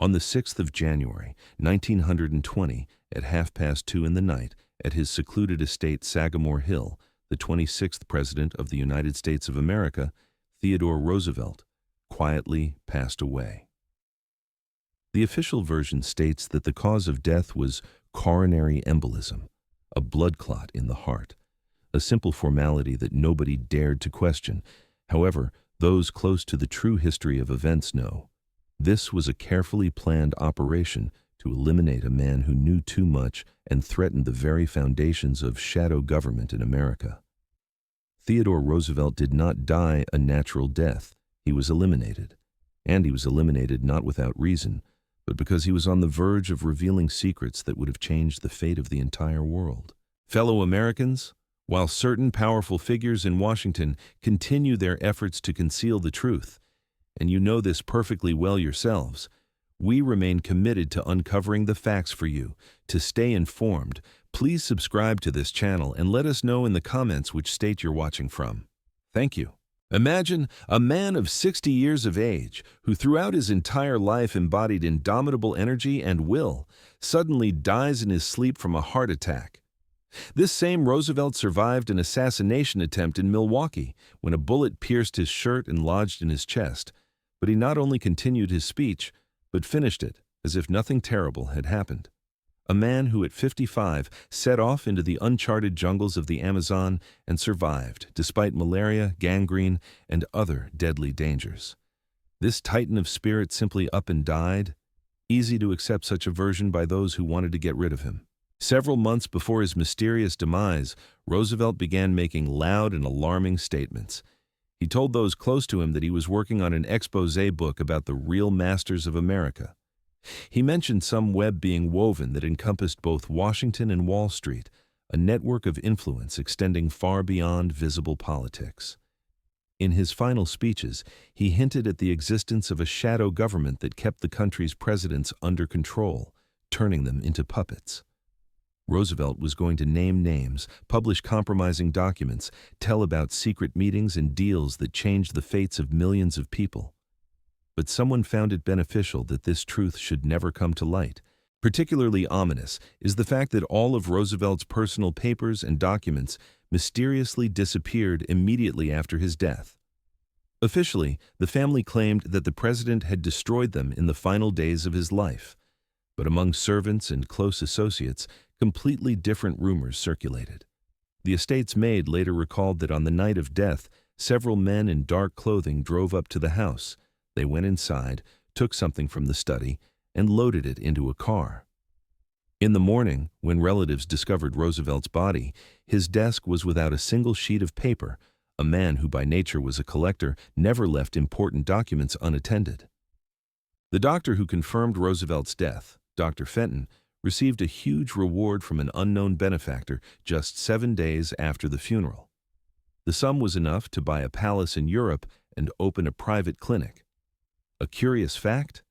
On the 6th of January, 1920, at 2:30 in the night, at his secluded estate Sagamore Hill, the 26th President of the United States of America, Theodore Roosevelt, quietly passed away. The official version states that the cause of death was coronary embolism, a blood clot in the heart, a simple formality that nobody dared to question. However, those close to the true history of events know this was a carefully planned operation to eliminate a man who knew too much and threatened the very foundations of shadow government in America. Theodore Roosevelt did not die a natural death. He was eliminated. And he was eliminated not without reason, but because he was on the verge of revealing secrets that would have changed the fate of the entire world. Fellow Americans, while certain powerful figures in Washington continue their efforts to conceal the truth, and you know this perfectly well yourselves, we remain committed to uncovering the facts for you. To stay informed, please subscribe to this channel and let us know in the comments which state you're watching from. Thank you. Imagine a man of 60 years of age, who throughout his entire life embodied indomitable energy and will, suddenly dies in his sleep from a heart attack. This same Roosevelt survived an assassination attempt in Milwaukee when a bullet pierced his shirt and lodged in his chest, but he not only continued his speech, but finished it as if nothing terrible had happened. A man who at 55 set off into the uncharted jungles of the Amazon and survived despite malaria, gangrene, and other deadly dangers. This titan of spirit simply up and died. Easy to accept such a version by those who wanted to get rid of him. Several months before his mysterious demise, Roosevelt began making loud and alarming statements. He told those close to him that he was working on an exposé book about the real masters of America. He mentioned some web being woven that encompassed both Washington and Wall Street, a network of influence extending far beyond visible politics. In his final speeches, he hinted at the existence of a shadow government that kept the country's presidents under control, turning them into puppets. Roosevelt was going to name names, publish compromising documents, tell about secret meetings and deals that changed the fates of millions of people. But someone found it beneficial that this truth should never come to light. Particularly ominous is the fact that all of Roosevelt's personal papers and documents mysteriously disappeared immediately after his death. Officially, the family claimed that the president had destroyed them in the final days of his life. But among servants and close associates, completely different rumors circulated. The estate's maid later recalled that on the night of death, several men in dark clothing drove up to the house. They went inside, took something from the study, and loaded it into a car. In the morning, when relatives discovered Roosevelt's body, his desk was without a single sheet of paper. A man who by nature was a collector never left important documents unattended. The doctor who confirmed Roosevelt's death, Dr. Fenton, received a huge reward from an unknown benefactor just 7 days after the funeral. The sum was enough to buy a palace in Europe and open a private clinic. A curious fact?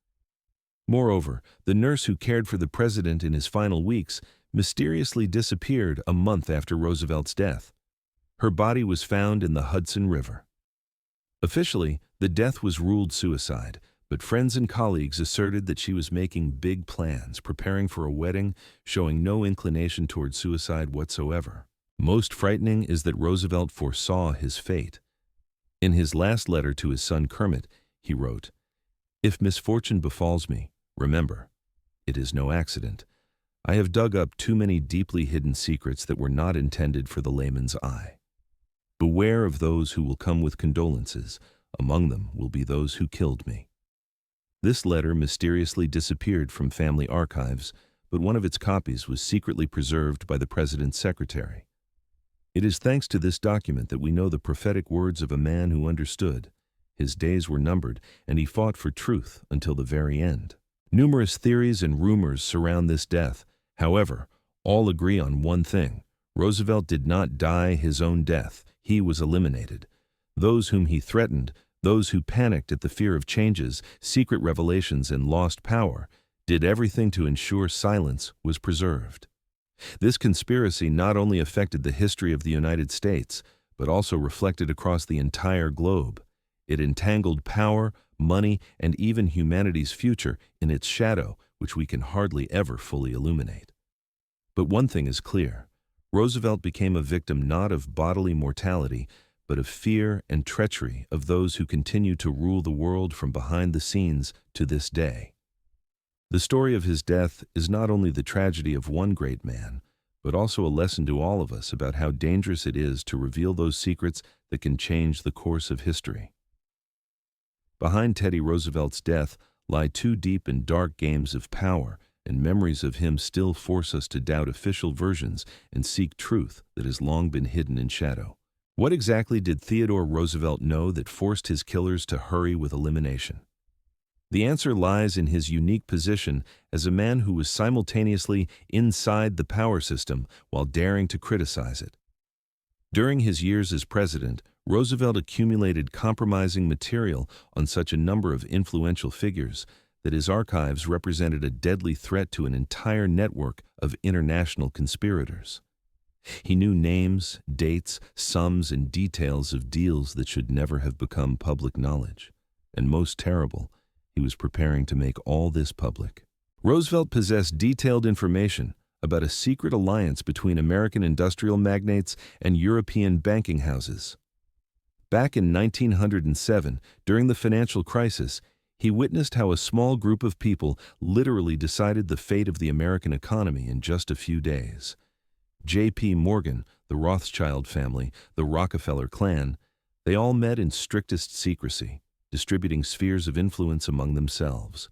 Moreover, the nurse who cared for the president in his final weeks mysteriously disappeared a month after Roosevelt's death. Her body was found in the Hudson River. Officially, the death was ruled suicide, but friends and colleagues asserted that she was making big plans, preparing for a wedding, showing no inclination toward suicide whatsoever. Most frightening is that Roosevelt foresaw his fate. In his last letter to his son Kermit, he wrote, "If misfortune befalls me, remember, it is no accident. I have dug up too many deeply hidden secrets that were not intended for the layman's eye. Beware of those who will come with condolences. Among them will be those who killed me." This letter mysteriously disappeared from family archives, but one of its copies was secretly preserved by the president's secretary. It is thanks to this document that we know the prophetic words of a man who understood. His days were numbered, and he fought for truth until the very end. Numerous theories and rumors surround this death. However, all agree on one thing. Roosevelt did not die his own death. He was eliminated. Those whom he threatened, those who panicked at the fear of changes, secret revelations, and lost power, did everything to ensure silence was preserved. This conspiracy not only affected the history of the United States, but also reflected across the entire globe. It entangled power, money, and even humanity's future in its shadow, which we can hardly ever fully illuminate. But one thing is clear. Roosevelt became a victim not of bodily mortality, but of fear and treachery of those who continue to rule the world from behind the scenes to this day. The story of his death is not only the tragedy of one great man, but also a lesson to all of us about how dangerous it is to reveal those secrets that can change the course of history. Behind Teddy Roosevelt's death lie two deep and dark games of power, and memories of him still force us to doubt official versions and seek truth that has long been hidden in shadow. What exactly did Theodore Roosevelt know that forced his killers to hurry with elimination? The answer lies in his unique position as a man who was simultaneously inside the power system while daring to criticize it. During his years as president, Roosevelt accumulated compromising material on such a number of influential figures that his archives represented a deadly threat to an entire network of international conspirators. He knew names, dates, sums, and details of deals that should never have become public knowledge. And most terrible, he was preparing to make all this public. Roosevelt possessed detailed information about a secret alliance between American industrial magnates and European banking houses. Back in 1907, during the financial crisis, he witnessed how a small group of people literally decided the fate of the American economy in just a few days. J.P. Morgan, the Rothschild family, the Rockefeller clan, they all met in strictest secrecy, distributing spheres of influence among themselves.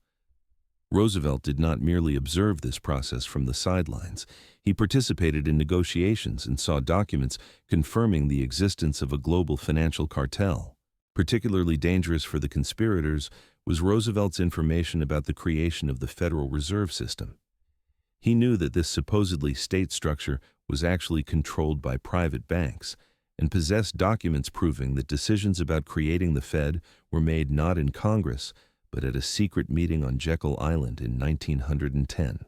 Roosevelt did not merely observe this process from the sidelines. He participated in negotiations and saw documents confirming the existence of a global financial cartel. Particularly dangerous for the conspirators was Roosevelt's information about the creation of the Federal Reserve System. He knew that this supposedly state structure was actually controlled by private banks, and possessed documents proving that decisions about creating the Fed were made not in Congress, but at a secret meeting on Jekyll Island in 1910.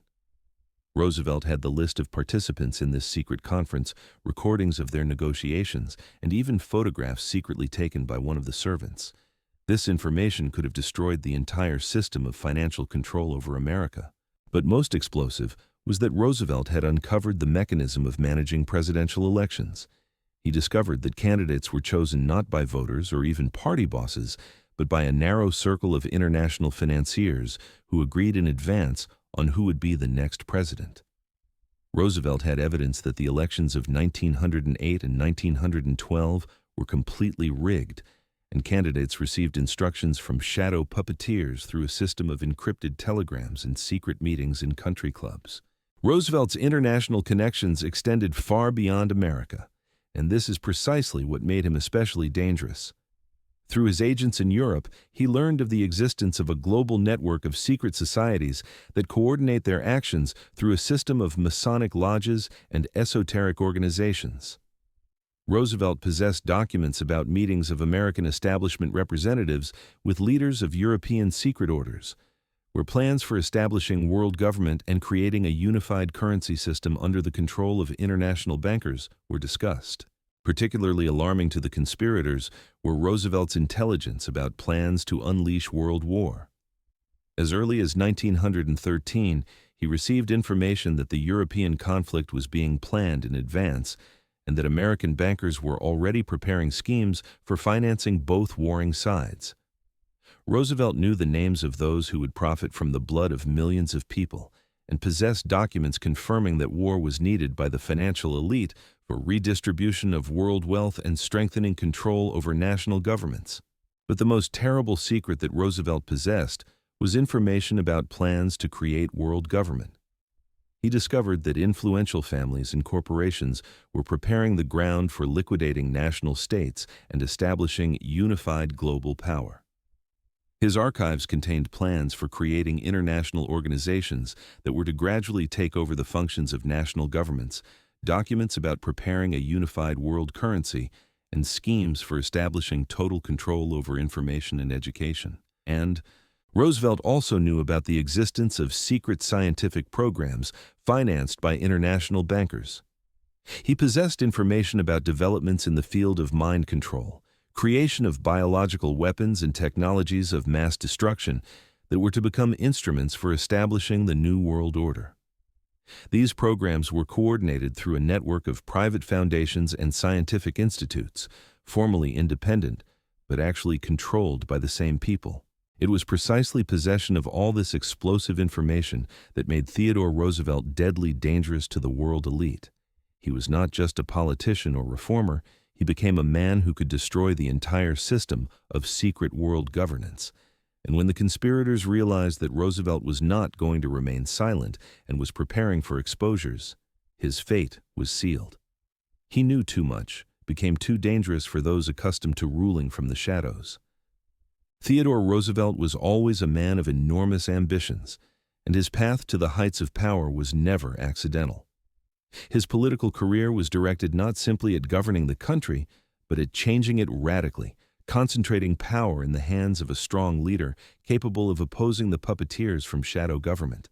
Roosevelt had the list of participants in this secret conference, recordings of their negotiations, and even photographs secretly taken by one of the servants. This information could have destroyed the entire system of financial control over America. But most explosive was that Roosevelt had uncovered the mechanism of managing presidential elections. He discovered that candidates were chosen not by voters or even party bosses, but by a narrow circle of international financiers who agreed in advance on who would be the next president. Roosevelt had evidence that the elections of 1908 and 1912 were completely rigged, and candidates received instructions from shadow puppeteers through a system of encrypted telegrams and secret meetings in country clubs. Roosevelt's international connections extended far beyond America, and this is precisely what made him especially dangerous. Through his agents in Europe, he learned of the existence of a global network of secret societies that coordinate their actions through a system of Masonic lodges and esoteric organizations. Roosevelt possessed documents about meetings of American establishment representatives with leaders of European secret orders, where plans for establishing world government and creating a unified currency system under the control of international bankers were discussed. Particularly alarming to the conspirators were Roosevelt's intelligence about plans to unleash world war. As early as 1913, he received information that the European conflict was being planned in advance and that American bankers were already preparing schemes for financing both warring sides. Roosevelt knew the names of those who would profit from the blood of millions of people and possessed documents confirming that war was needed by the financial elite for redistribution of world wealth and strengthening control over national governments. But the most terrible secret that Roosevelt possessed was information about plans to create world government. He discovered that influential families and corporations were preparing the ground for liquidating national states and establishing unified global power. His archives contained plans for creating international organizations that were to gradually take over the functions of national governments, documents about preparing a unified world currency, and schemes for establishing total control over information and education. And Roosevelt also knew about the existence of secret scientific programs financed by international bankers. He possessed information about developments in the field of mind control, creation of biological weapons and technologies of mass destruction that were to become instruments for establishing the New World Order. These programs were coordinated through a network of private foundations and scientific institutes, formally independent, but actually controlled by the same people. It was precisely possession of all this explosive information that made Theodore Roosevelt deadly dangerous to the world elite. He was not just a politician or reformer, he became a man who could destroy the entire system of secret world governance. And when the conspirators realized that Roosevelt was not going to remain silent and was preparing for exposures, his fate was sealed. He knew too much, became too dangerous for those accustomed to ruling from the shadows. Theodore Roosevelt was always a man of enormous ambitions, and his path to the heights of power was never accidental. His political career was directed not simply at governing the country, but at changing it radically, concentrating power in the hands of a strong leader capable of opposing the puppeteers from shadow government.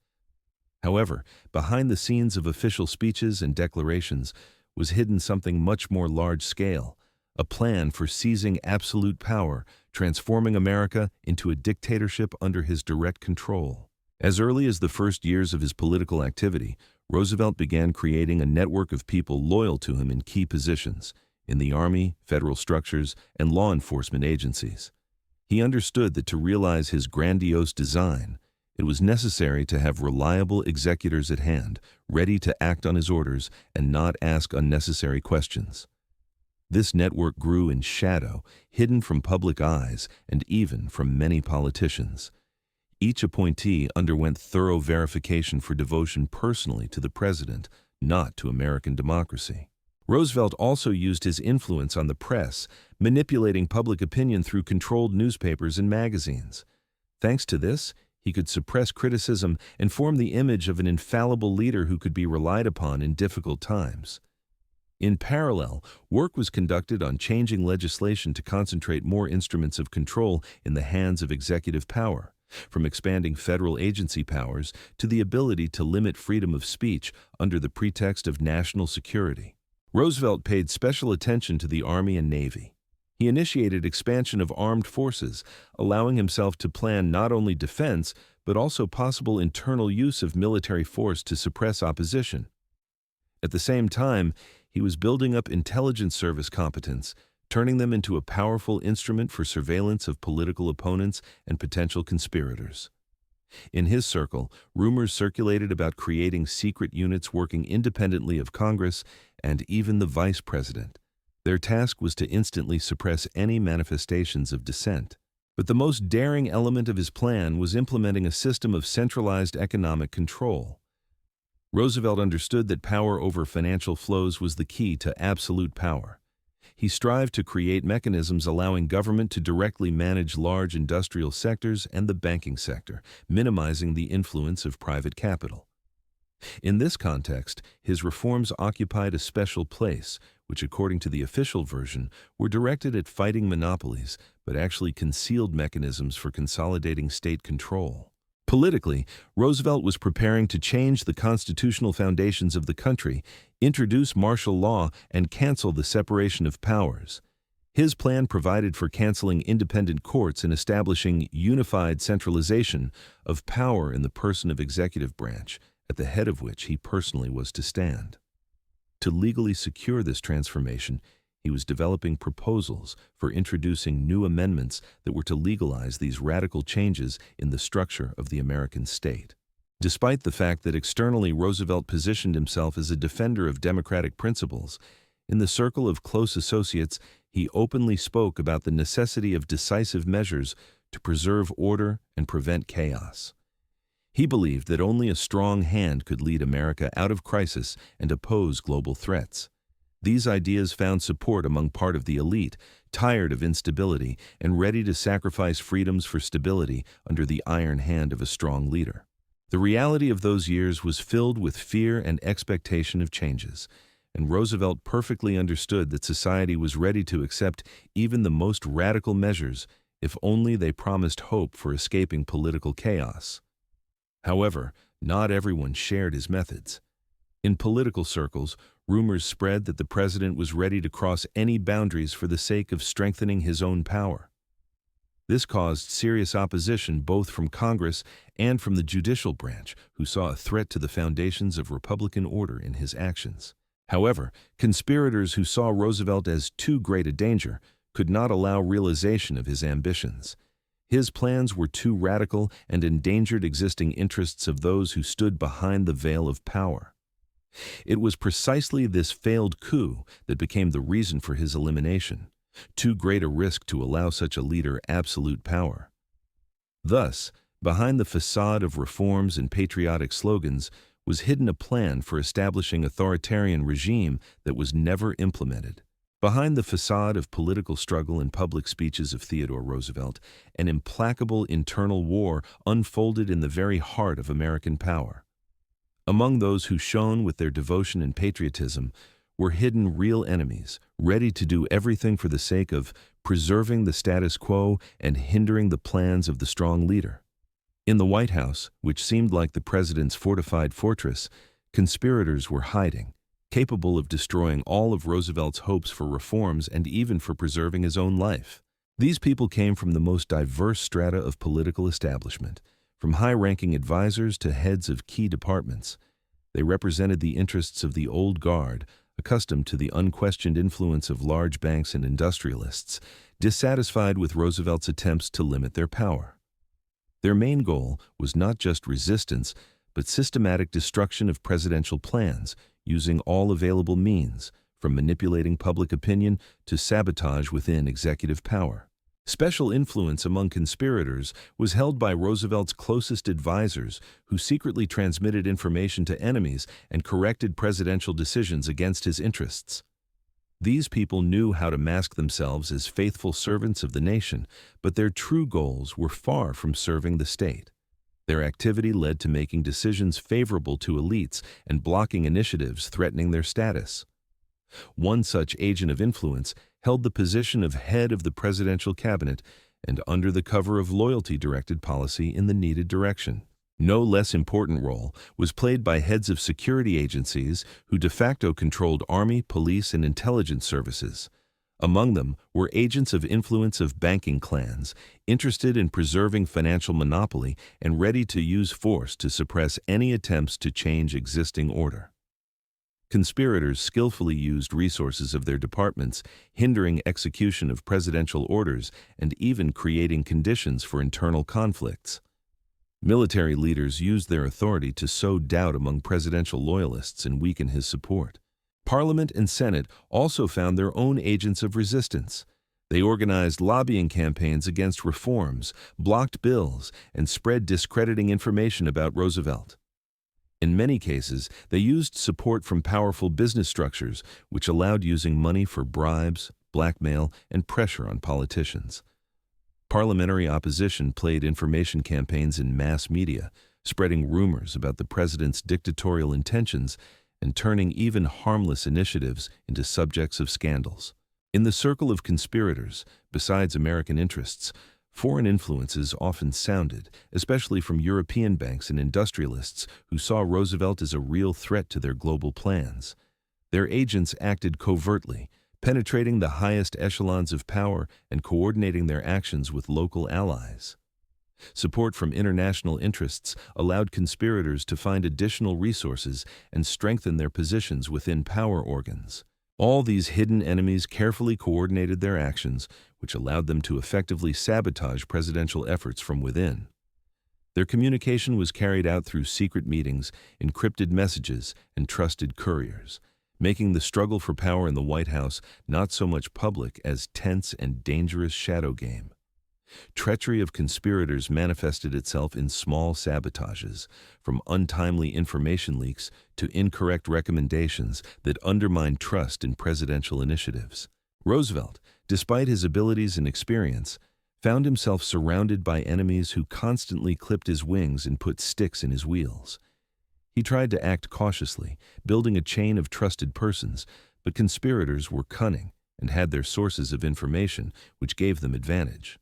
However, behind the scenes of official speeches and declarations was hidden something much more large-scale, a plan for seizing absolute power, transforming America into a dictatorship under his direct control. As early as the first years of his political activity, Roosevelt began creating a network of people loyal to him in key positions, in the Army, federal structures, and law enforcement agencies. He understood that to realize his grandiose design, it was necessary to have reliable executors at hand, ready to act on his orders and not ask unnecessary questions. This network grew in shadow, hidden from public eyes and even from many politicians. Each appointee underwent thorough verification for devotion personally to the president, not to American democracy. Roosevelt also used his influence on the press, manipulating public opinion through controlled newspapers and magazines. Thanks to this, he could suppress criticism and form the image of an infallible leader who could be relied upon in difficult times. In parallel, work was conducted on changing legislation to concentrate more instruments of control in the hands of executive power, from expanding federal agency powers to the ability to limit freedom of speech under the pretext of national security. Roosevelt paid special attention to the Army and Navy. He initiated expansion of armed forces, allowing himself to plan not only defense, but also possible internal use of military force to suppress opposition. At the same time, he was building up intelligence service competence, turning them into a powerful instrument for surveillance of political opponents and potential conspirators. In his circle, rumors circulated about creating secret units working independently of Congress and even the vice president. Their task was to instantly suppress any manifestations of dissent. But the most daring element of his plan was implementing a system of centralized economic control. Roosevelt understood that power over financial flows was the key to absolute power. He strived to create mechanisms allowing government to directly manage large industrial sectors and the banking sector, minimizing the influence of private capital. In this context, his reforms occupied a special place, which according to the official version were directed at fighting monopolies, but actually concealed mechanisms for consolidating state control. Politically, Roosevelt was preparing to change the constitutional foundations of the country, introduce martial law, and cancel the separation of powers. His plan provided for canceling independent courts and establishing unified centralization of power in the person of executive branch, at the head of which he personally was to stand. To legally secure this transformation, he was developing proposals for introducing new amendments that were to legalize these radical changes in the structure of the American state. Despite the fact that externally Roosevelt positioned himself as a defender of democratic principles, in the circle of close associates, he openly spoke about the necessity of decisive measures to preserve order and prevent chaos. He believed that only a strong hand could lead America out of crisis and oppose global threats. These ideas found support among part of the elite, tired of instability and ready to sacrifice freedoms for stability under the iron hand of a strong leader. The reality of those years was filled with fear and expectation of changes, and Roosevelt perfectly understood that society was ready to accept even the most radical measures if only they promised hope for escaping political chaos. However, not everyone shared his methods. In political circles, Rumors spread that the president was ready to cross any boundaries for the sake of strengthening his own power. This caused serious opposition both from Congress and from the judicial branch, who saw a threat to the foundations of Republican order in his actions. However, conspirators who saw Roosevelt as too great a danger could not allow realization of his ambitions. His plans were too radical and endangered existing interests of those who stood behind the veil of power. It was precisely this failed coup that became the reason for his elimination. Too great a risk to allow such a leader absolute power. Thus, behind the facade of reforms and patriotic slogans was hidden a plan for establishing authoritarian regime that was never implemented. Behind the facade of political struggle and public speeches of Theodore Roosevelt, an implacable internal war unfolded in the very heart of American power. Among those who shone with their devotion and patriotism were hidden real enemies, ready to do everything for the sake of preserving the status quo and hindering the plans of the strong leader. In the White House, which seemed like the president's fortified fortress, conspirators were hiding, capable of destroying all of Roosevelt's hopes for reforms and even for preserving his own life. These people came from the most diverse strata of political establishment, from high-ranking advisors to heads of key departments. They represented the interests of the old guard, accustomed to the unquestioned influence of large banks and industrialists, dissatisfied with Roosevelt's attempts to limit their power. Their main goal was not just resistance, but systematic destruction of presidential plans, using all available means, from manipulating public opinion to sabotage within executive power. Special influence among conspirators was held by Roosevelt's closest advisors, who secretly transmitted information to enemies and corrected presidential decisions against his interests. These people knew how to mask themselves as faithful servants of the nation, but their true goals were far from serving the state. Their activity led to making decisions favorable to elites and blocking initiatives threatening their status. One such agent of influence held the position of head of the presidential cabinet and, under the cover of loyalty, directed policy in the needed direction. No less important role was played by heads of security agencies who de facto controlled army, police, and intelligence services. Among them were agents of influence of banking clans, interested in preserving financial monopoly and ready to use force to suppress any attempts to change existing order. Conspirators skillfully used resources of their departments, hindering execution of presidential orders and even creating conditions for internal conflicts. Military leaders used their authority to sow doubt among presidential loyalists and weaken his support. Parliament and Senate also found their own agents of resistance. They organized lobbying campaigns against reforms, blocked bills, and spread discrediting information about Roosevelt. In many cases, they used support from powerful business structures, which allowed using money for bribes, blackmail, and pressure on politicians. Parliamentary opposition played information campaigns in mass media, spreading rumors about the president's dictatorial intentions and turning even harmless initiatives into subjects of scandals. In the circle of conspirators, besides American interests, foreign influences often sounded, especially from European banks and industrialists who saw Roosevelt as a real threat to their global plans. Their agents acted covertly, penetrating the highest echelons of power and coordinating their actions with local allies. Support from international interests allowed conspirators to find additional resources and strengthen their positions within power organs. All these hidden enemies carefully coordinated their actions, which allowed them to effectively sabotage presidential efforts from within. Their communication was carried out through secret meetings, encrypted messages, and trusted couriers, making the struggle for power in the White House not so much public as tense and dangerous shadow game. Treachery of conspirators manifested itself in small sabotages, from untimely information leaks to incorrect recommendations that undermined trust in presidential initiatives. Roosevelt, despite his abilities and experience, found himself surrounded by enemies who constantly clipped his wings and put sticks in his wheels. He tried to act cautiously, building a chain of trusted persons, but conspirators were cunning and had their sources of information, which gave them advantage.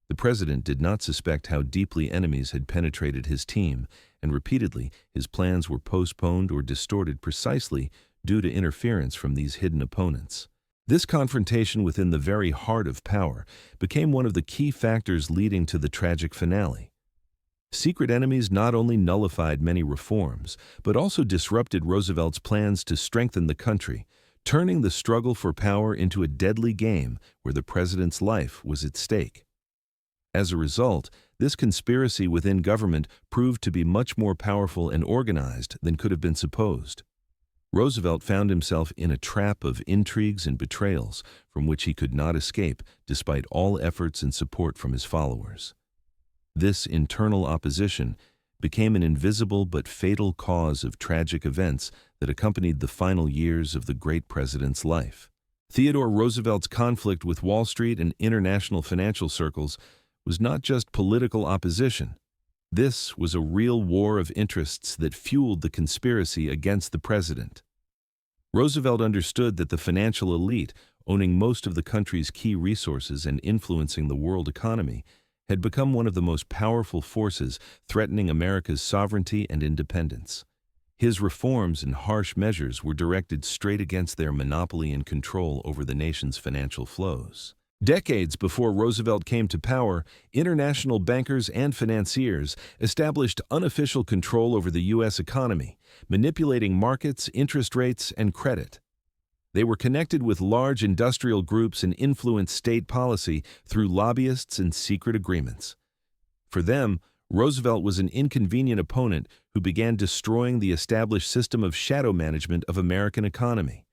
The president did not suspect how deeply enemies had penetrated his team, and repeatedly his plans were postponed or distorted precisely due to interference from these hidden opponents. This confrontation within the very heart of power became one of the key factors leading to the tragic finale. Secret enemies not only nullified many reforms, but also disrupted Roosevelt's plans to strengthen the country, turning the struggle for power into a deadly game where the president's life was at stake. As a result, this conspiracy within government proved to be much more powerful and organized than could have been supposed. Roosevelt found himself in a trap of intrigues and betrayals from which he could not escape despite all efforts and support from his followers. This internal opposition became an invisible but fatal cause of tragic events that accompanied the final years of the great president's life. Theodore Roosevelt's conflict with Wall Street and international financial circles was not just political opposition. This was a real war of interests that fueled the conspiracy against the president. Roosevelt understood that the financial elite, owning most of the country's key resources and influencing the world economy, had become one of the most powerful forces threatening America's sovereignty and independence. His reforms and harsh measures were directed straight against their monopoly and control over the nation's financial flows. Decades before Roosevelt came to power, international bankers and financiers established unofficial control over the U.S. economy, manipulating markets, interest rates, and credit. They were connected with large industrial groups and influenced state policy through lobbyists and secret agreements. For them, Roosevelt was an inconvenient opponent who began destroying the established system of shadow management of American economy.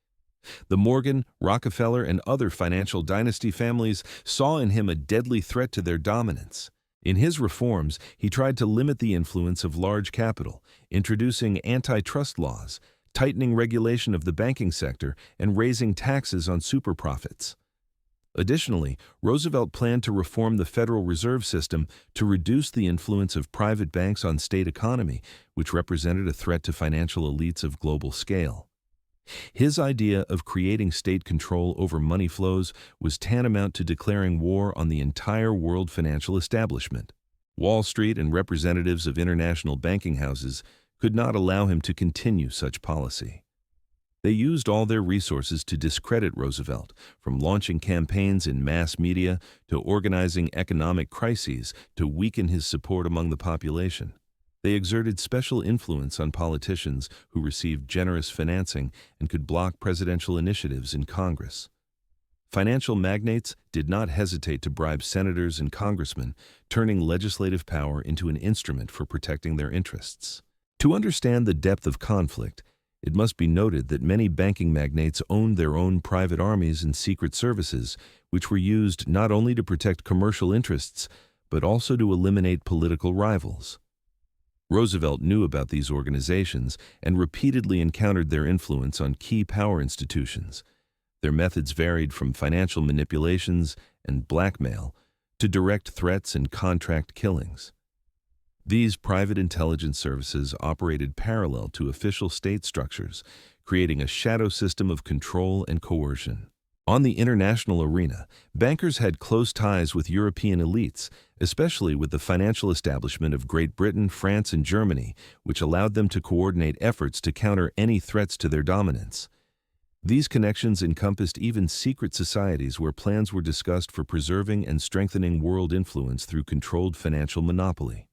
The Morgan, Rockefeller, and other financial dynasty families saw in him a deadly threat to their dominance. In his reforms, he tried to limit the influence of large capital, introducing antitrust laws, tightening regulation of the banking sector, and raising taxes on superprofits. Additionally, Roosevelt planned to reform the Federal Reserve System to reduce the influence of private banks on state economy, which represented a threat to financial elites of global scale. His idea of creating state control over money flows was tantamount to declaring war on the entire world financial establishment. Wall Street and representatives of international banking houses could not allow him to continue such policy. They used all their resources to discredit Roosevelt, from launching campaigns in mass media to organizing economic crises to weaken his support among the population. They exerted special influence on politicians who received generous financing and could block presidential initiatives in Congress. Financial magnates did not hesitate to bribe senators and congressmen, turning legislative power into an instrument for protecting their interests. To understand the depth of conflict, it must be noted that many banking magnates owned their own private armies and secret services, which were used not only to protect commercial interests, but also to eliminate political rivals. Roosevelt knew about these organizations and repeatedly encountered their influence on key power institutions. Their methods varied from financial manipulations and blackmail to direct threats and contract killings. These private intelligence services operated parallel to official state structures, creating a shadow system of control and coercion. On the international arena, bankers had close ties with European elites, especially with the financial establishment of Great Britain, France, and Germany, which allowed them to coordinate efforts to counter any threats to their dominance. These connections encompassed even secret societies where plans were discussed for preserving and strengthening world influence through controlled financial monopoly.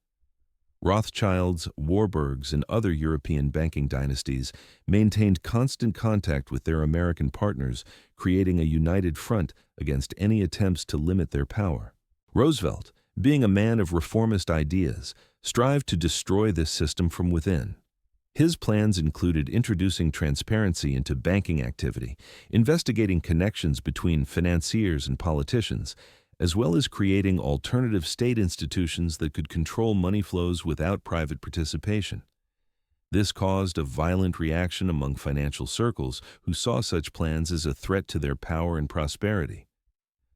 Rothschilds, Warburgs, and other European banking dynasties maintained constant contact with their American partners, creating a united front against any attempts to limit their power. Roosevelt, being a man of reformist ideas, strived to destroy this system from within. His plans included introducing transparency into banking activity, investigating connections between financiers and politicians, as well as creating alternative state institutions that could control money flows without private participation. This caused a violent reaction among financial circles who saw such plans as a threat to their power and prosperity.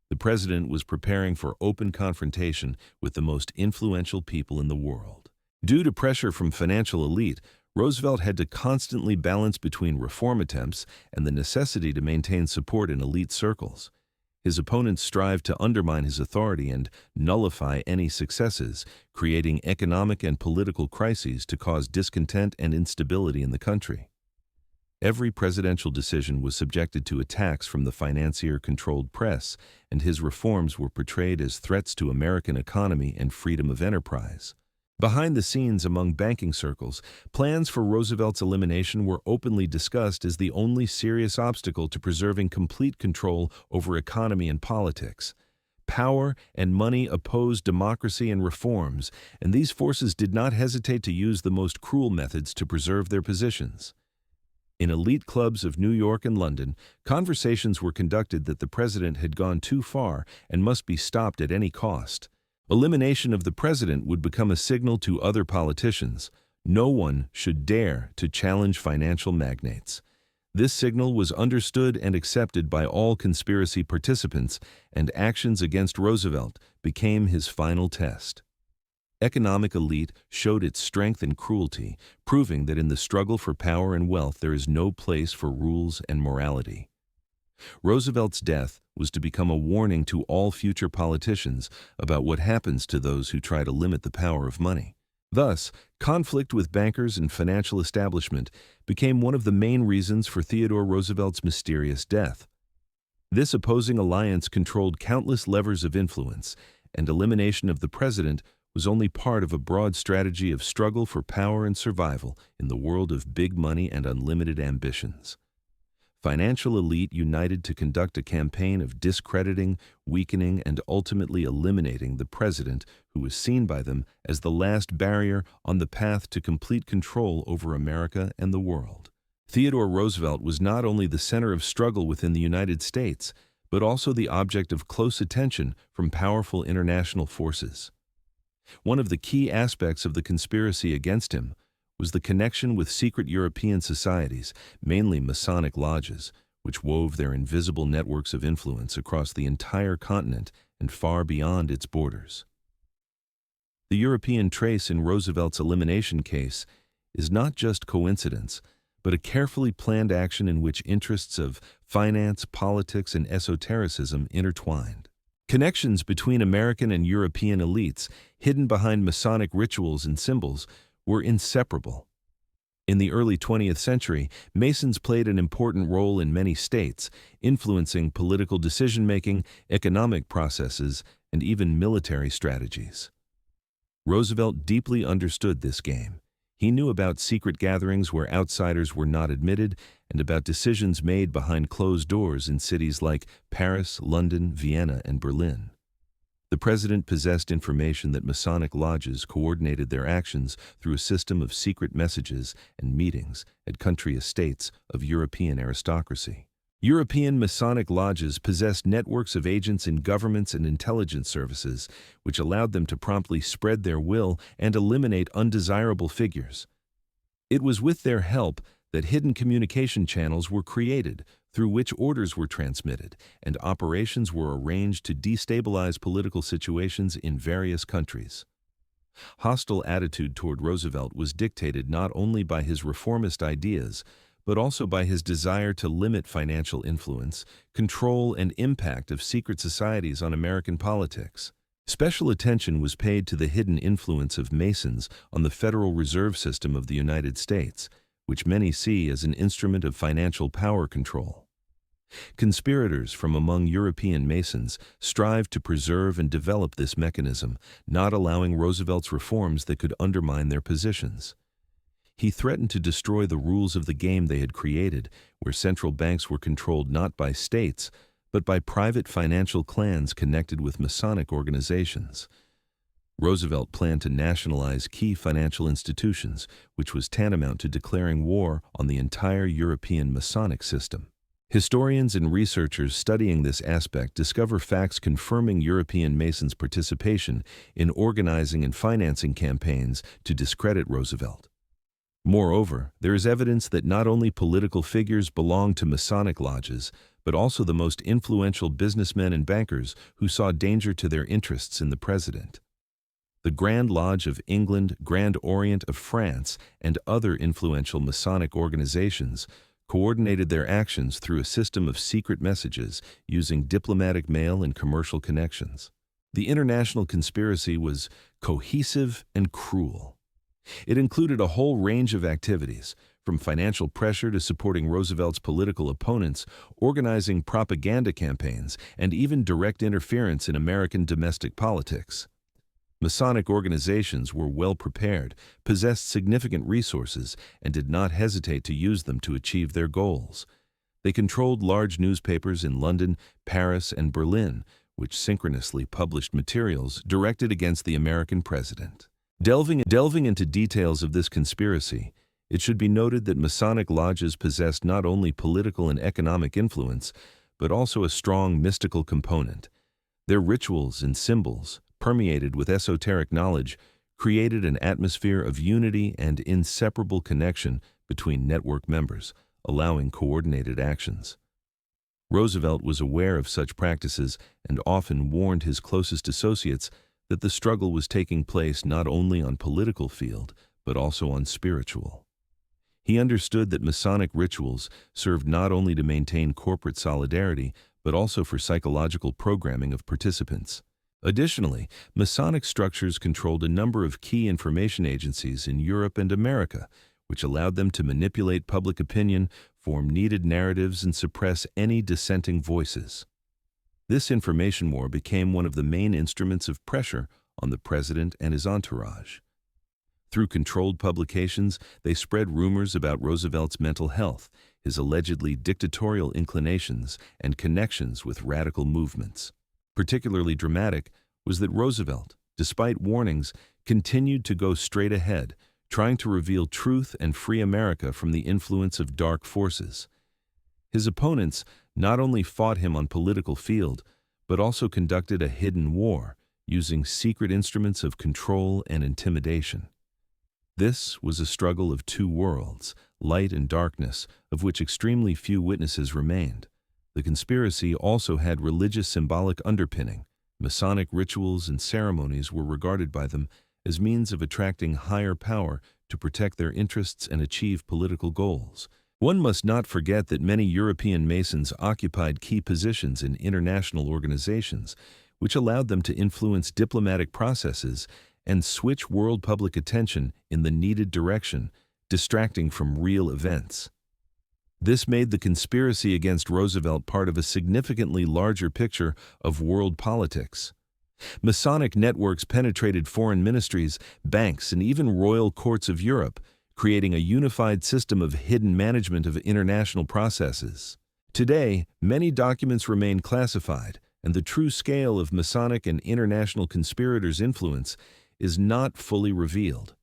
The president was preparing for open confrontation with the most influential people in the world. Due to pressure from financial elite, Roosevelt had to constantly balance between reform attempts and the necessity to maintain support in elite circles. His opponents strived to undermine his authority and nullify any successes, creating economic and political crises to cause discontent and instability in the country. Every presidential decision was subjected to attacks from the financier-controlled press, and his reforms were portrayed as threats to American economy and freedom of enterprise. Behind the scenes among banking circles, plans for Roosevelt's elimination were openly discussed as the only serious obstacle to preserving complete control over economy and politics. Power and money opposed democracy and reforms, and these forces did not hesitate to use the most cruel methods to preserve their positions. In elite clubs of New York and London, conversations were conducted that the president had gone too far and must be stopped at any cost. Elimination of the president would become a signal to other politicians. No one should dare to challenge financial magnates. This signal was understood and accepted by all conspiracy participants, and actions against Roosevelt became his final test. Economic elite showed its strength and cruelty, proving that in the struggle for power and wealth there is no place for rules and morality. Roosevelt's death was to become a warning to all future politicians about what happens to those who try to limit the power of money. Thus, conflict with bankers and financial establishment became one of the main reasons for Theodore Roosevelt's mysterious death. This opposing alliance controlled countless levers of influence, and elimination of the president was only part of a broad strategy of struggle for power and survival in the world of big money and unlimited ambitions. Financial elite united to conduct a campaign of discrediting, weakening, and ultimately eliminating the president, who was seen by them as the last barrier on the path to complete control over America and the world. Theodore Roosevelt was not only the center of struggle within the United States, but also the object of close attention from powerful international forces. One of the key aspects of the conspiracy against him was the connection with secret European societies, mainly Masonic lodges, which wove their invisible networks of influence across the entire continent and far beyond its borders. The European trace in Roosevelt's elimination case is not just coincidence, but a carefully planned action in which interests of finance, politics, and esotericism intertwined. Connections between American and European elites, hidden behind Masonic rituals and symbols, were inseparable. In the early 20th century, Masons played an important role in many states, influencing political decision-making, economic processes, and even military strategies. Roosevelt deeply understood this game. He knew about secret gatherings where outsiders were not admitted and about decisions made behind closed doors in cities like Paris, London, Vienna, and Berlin. The president possessed information that Masonic lodges coordinated their actions through a system of secret messages and meetings at country estates of European aristocracy. European Masonic lodges possessed networks of agents in governments and intelligence services, which allowed them to promptly spread their will and eliminate undesirable figures. It was with their help that hidden communication channels were created, through which orders were transmitted, and operations were arranged to destabilize political situations in various countries. Hostile attitude toward Roosevelt was dictated not only by his reformist ideas, but also by his desire to limit financial influence, control, and impact of secret societies on American politics. Special attention was paid to the hidden influence of Masons on the Federal Reserve System of the United States, which many see as an instrument of financial power control. Conspirators from among European Masons strived to preserve and develop this mechanism, not allowing Roosevelt's reforms that could undermine their positions. He threatened to destroy the rules of the game they had created, where central banks were controlled not by states, but by private financial clans connected with Masonic organizations. Roosevelt planned to nationalize key financial institutions, which was tantamount to declaring war on the entire European Masonic system. Historians and researchers studying this aspect discover facts confirming European Masons' participation in organizing and financing campaigns to discredit Roosevelt. Moreover, there is evidence that not only political figures belonged to Masonic lodges, but also the most influential businessmen and bankers who saw danger to their interests in the president. The Grand Lodge of England, Grand Orient of France, and other influential Masonic organizations coordinated their actions through a system of secret messages using diplomatic mail and commercial connections. The international conspiracy was cohesive and cruel. It included a whole range of activities, from financial pressure to supporting Roosevelt's political opponents, organizing propaganda campaigns, and even direct interference in American domestic politics. Masonic organizations were well prepared, possessed significant resources, and did not hesitate to use them to achieve their goals. They controlled large newspapers in London, Paris, and Berlin, which synchronously published materials directed against the American president. Delving into details of this conspiracy, it should be noted that Masonic lodges possessed not only political and economic influence, but also a strong mystical component. Their rituals and symbols, permeated with esoteric knowledge, created an atmosphere of unity and inseparable connection between network members, allowing coordinated actions. Roosevelt was aware of such practices and often warned his closest associates that the struggle was taking place not only on political field, but also on spiritual. He understood that Masonic rituals served not only to maintain corporate solidarity, but also for psychological programming of participants. Additionally, Masonic structures controlled a number of key information agencies in Europe and America, which allowed them to manipulate public opinion, form needed narratives, and suppress any dissenting voices. This information war became one of the main instruments of pressure on the president and his entourage. Through controlled publications, they spread rumors about Roosevelt's mental health, his allegedly dictatorial inclinations, and connections with radical movements. Particularly dramatic was that Roosevelt, despite warnings, continued to go straight ahead, trying to reveal truth and free America from the influence of dark forces. His opponents not only fought him on political field, but also conducted a hidden war, using secret instruments of control and intimidation. This was a struggle of two worlds, light and darkness, of which extremely few witnesses remained. The conspiracy also had religious symbolic underpinning. Masonic rituals and ceremonies were regarded by them as means of attracting higher power to protect their interests and achieve political goals. One must not forget that many European Masons occupied key positions in international organizations, which allowed them to influence diplomatic processes and switch world public attention in the needed direction, distracting from real events. This made the conspiracy against Roosevelt part of a significantly larger picture of world politics. Masonic networks penetrated foreign ministries, banks, and even royal courts of Europe, creating a unified system of hidden management of international processes. Today, many documents remain classified, and the true scale of Masonic and international conspirators' influence is not fully revealed.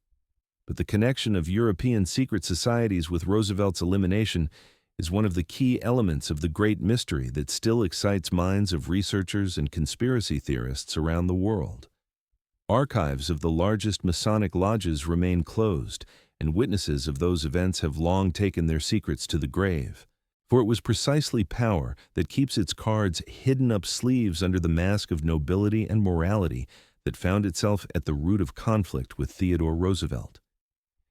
But the connection of European secret societies with Roosevelt's elimination is one of the key elements of the great mystery that still excites minds of researchers and conspiracy theorists around the world. Archives of the largest Masonic lodges remain closed, and witnesses of those events have long taken their secrets to the grave. For it was precisely power that keeps its cards hidden up sleeves under the mask of nobility and morality that found itself at the root of conflict with Theodore Roosevelt.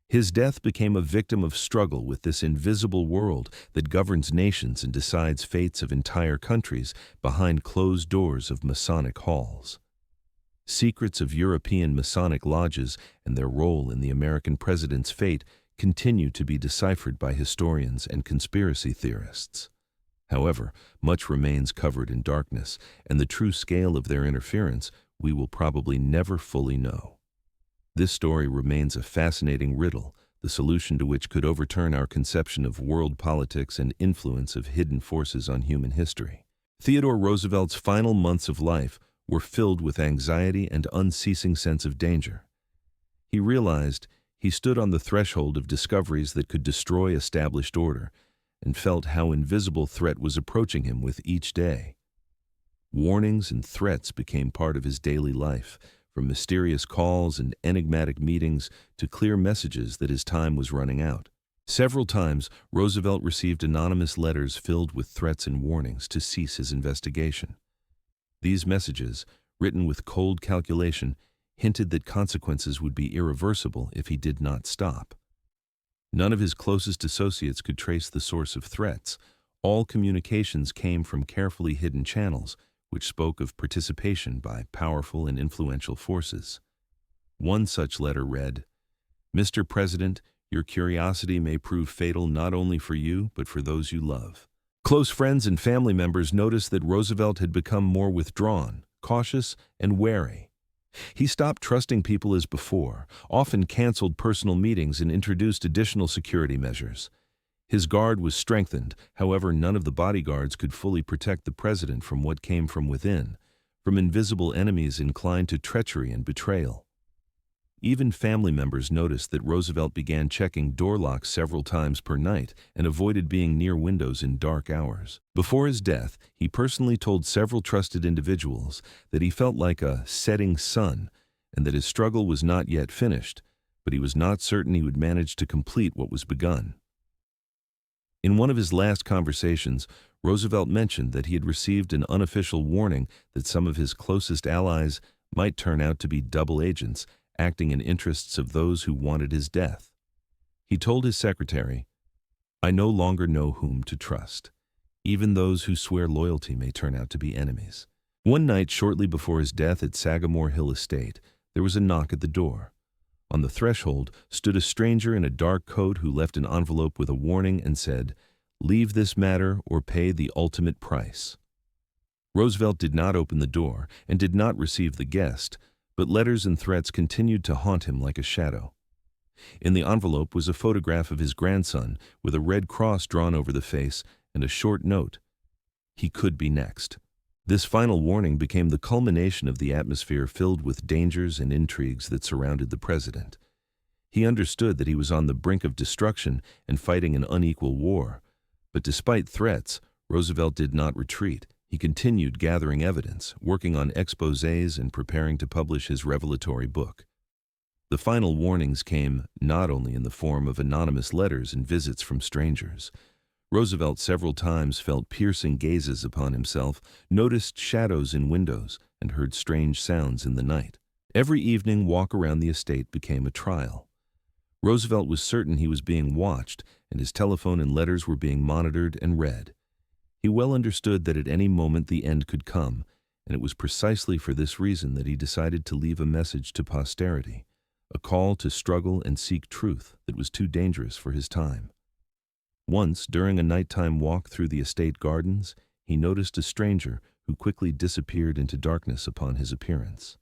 His death became a victim of struggle with this invisible world that governs nations and decides fates of entire countries behind closed doors of Masonic halls. Secrets of European Masonic lodges and their role in the American president's fate continue to be deciphered by historians and conspiracy theorists. However, much remains covered in darkness, and the true scale of their interference we will probably never fully know. This story remains a fascinating riddle, the solution to which could overturn our conception of world politics and influence of hidden forces on human history. Theodore Roosevelt's final months of life were filled with anxiety and unceasing sense of danger. He realized he stood on the threshold of discoveries that could destroy established order, and felt how invisible threat was approaching him with each day. Warnings and threats became part of his daily life, from mysterious calls and enigmatic meetings to clear messages that his time was running out. Several times, Roosevelt received anonymous letters filled with threats and warnings to cease his investigation. These messages, written with cold calculation, hinted that consequences would be irreversible if he did not stop. None of his closest associates could trace the source of threats. All communications came from carefully hidden channels, which spoke of participation by powerful and influential forces. One such letter read, Mr. President, your curiosity may prove fatal not only for you, but for those you love. Close friends and family members noticed that Roosevelt had become more withdrawn, cautious, and wary. He stopped trusting people as before, often canceled personal meetings and introduced additional security measures. His guard was strengthened, however, none of the bodyguards could fully protect the president from what came from within, from invisible enemies inclined to treachery and betrayal. Even family members noticed that Roosevelt began checking door locks several times per night and avoided being near windows in dark hours. Before his death, he personally told several trusted individuals that he felt like a setting sun and that his struggle was not yet finished, but he was not certain he would manage to complete what was begun. In one of his last conversations, Roosevelt mentioned that he had received an unofficial warning that some of his closest allies might turn out to be double agents, acting in interests of those who wanted his death. He told his secretary, "I no longer know whom to trust. Even those who swear loyalty may turn out to be enemies." One night shortly before his death at Sagamore Hill Estate, there was a knock at the door. On the threshold stood a stranger in a dark coat who left an envelope with a warning and said, "Leave this matter or pay the ultimate price." Roosevelt did not open the door and did not receive the guest, but letters and threats continued to haunt him like a shadow. In the envelope was a photograph of his grandson with a red cross drawn over the face and a short note. He could be next. This final warning became the culmination of the atmosphere filled with dangers and intrigues that surrounded the president. He understood that he was on the brink of destruction and fighting an unequal war. But despite threats, Roosevelt did not retreat. He continued gathering evidence, working on exposés and preparing to publish his revelatory book. The final warnings came not only in the form of anonymous letters and visits from strangers. Roosevelt several times felt piercing gazes upon himself, noticed shadows in windows, and heard strange sounds in the night. Every evening walk around the estate became a trial. Roosevelt was certain he was being watched, and his telephone and letters were being monitored and read. He well understood that at any moment the end could come, and it was precisely for this reason that he decided to leave a message to posterity, a call to struggle and seek truth that was too dangerous for his time. Once, during a nighttime walk through the estate gardens, he noticed a stranger who quickly disappeared into darkness upon his appearance.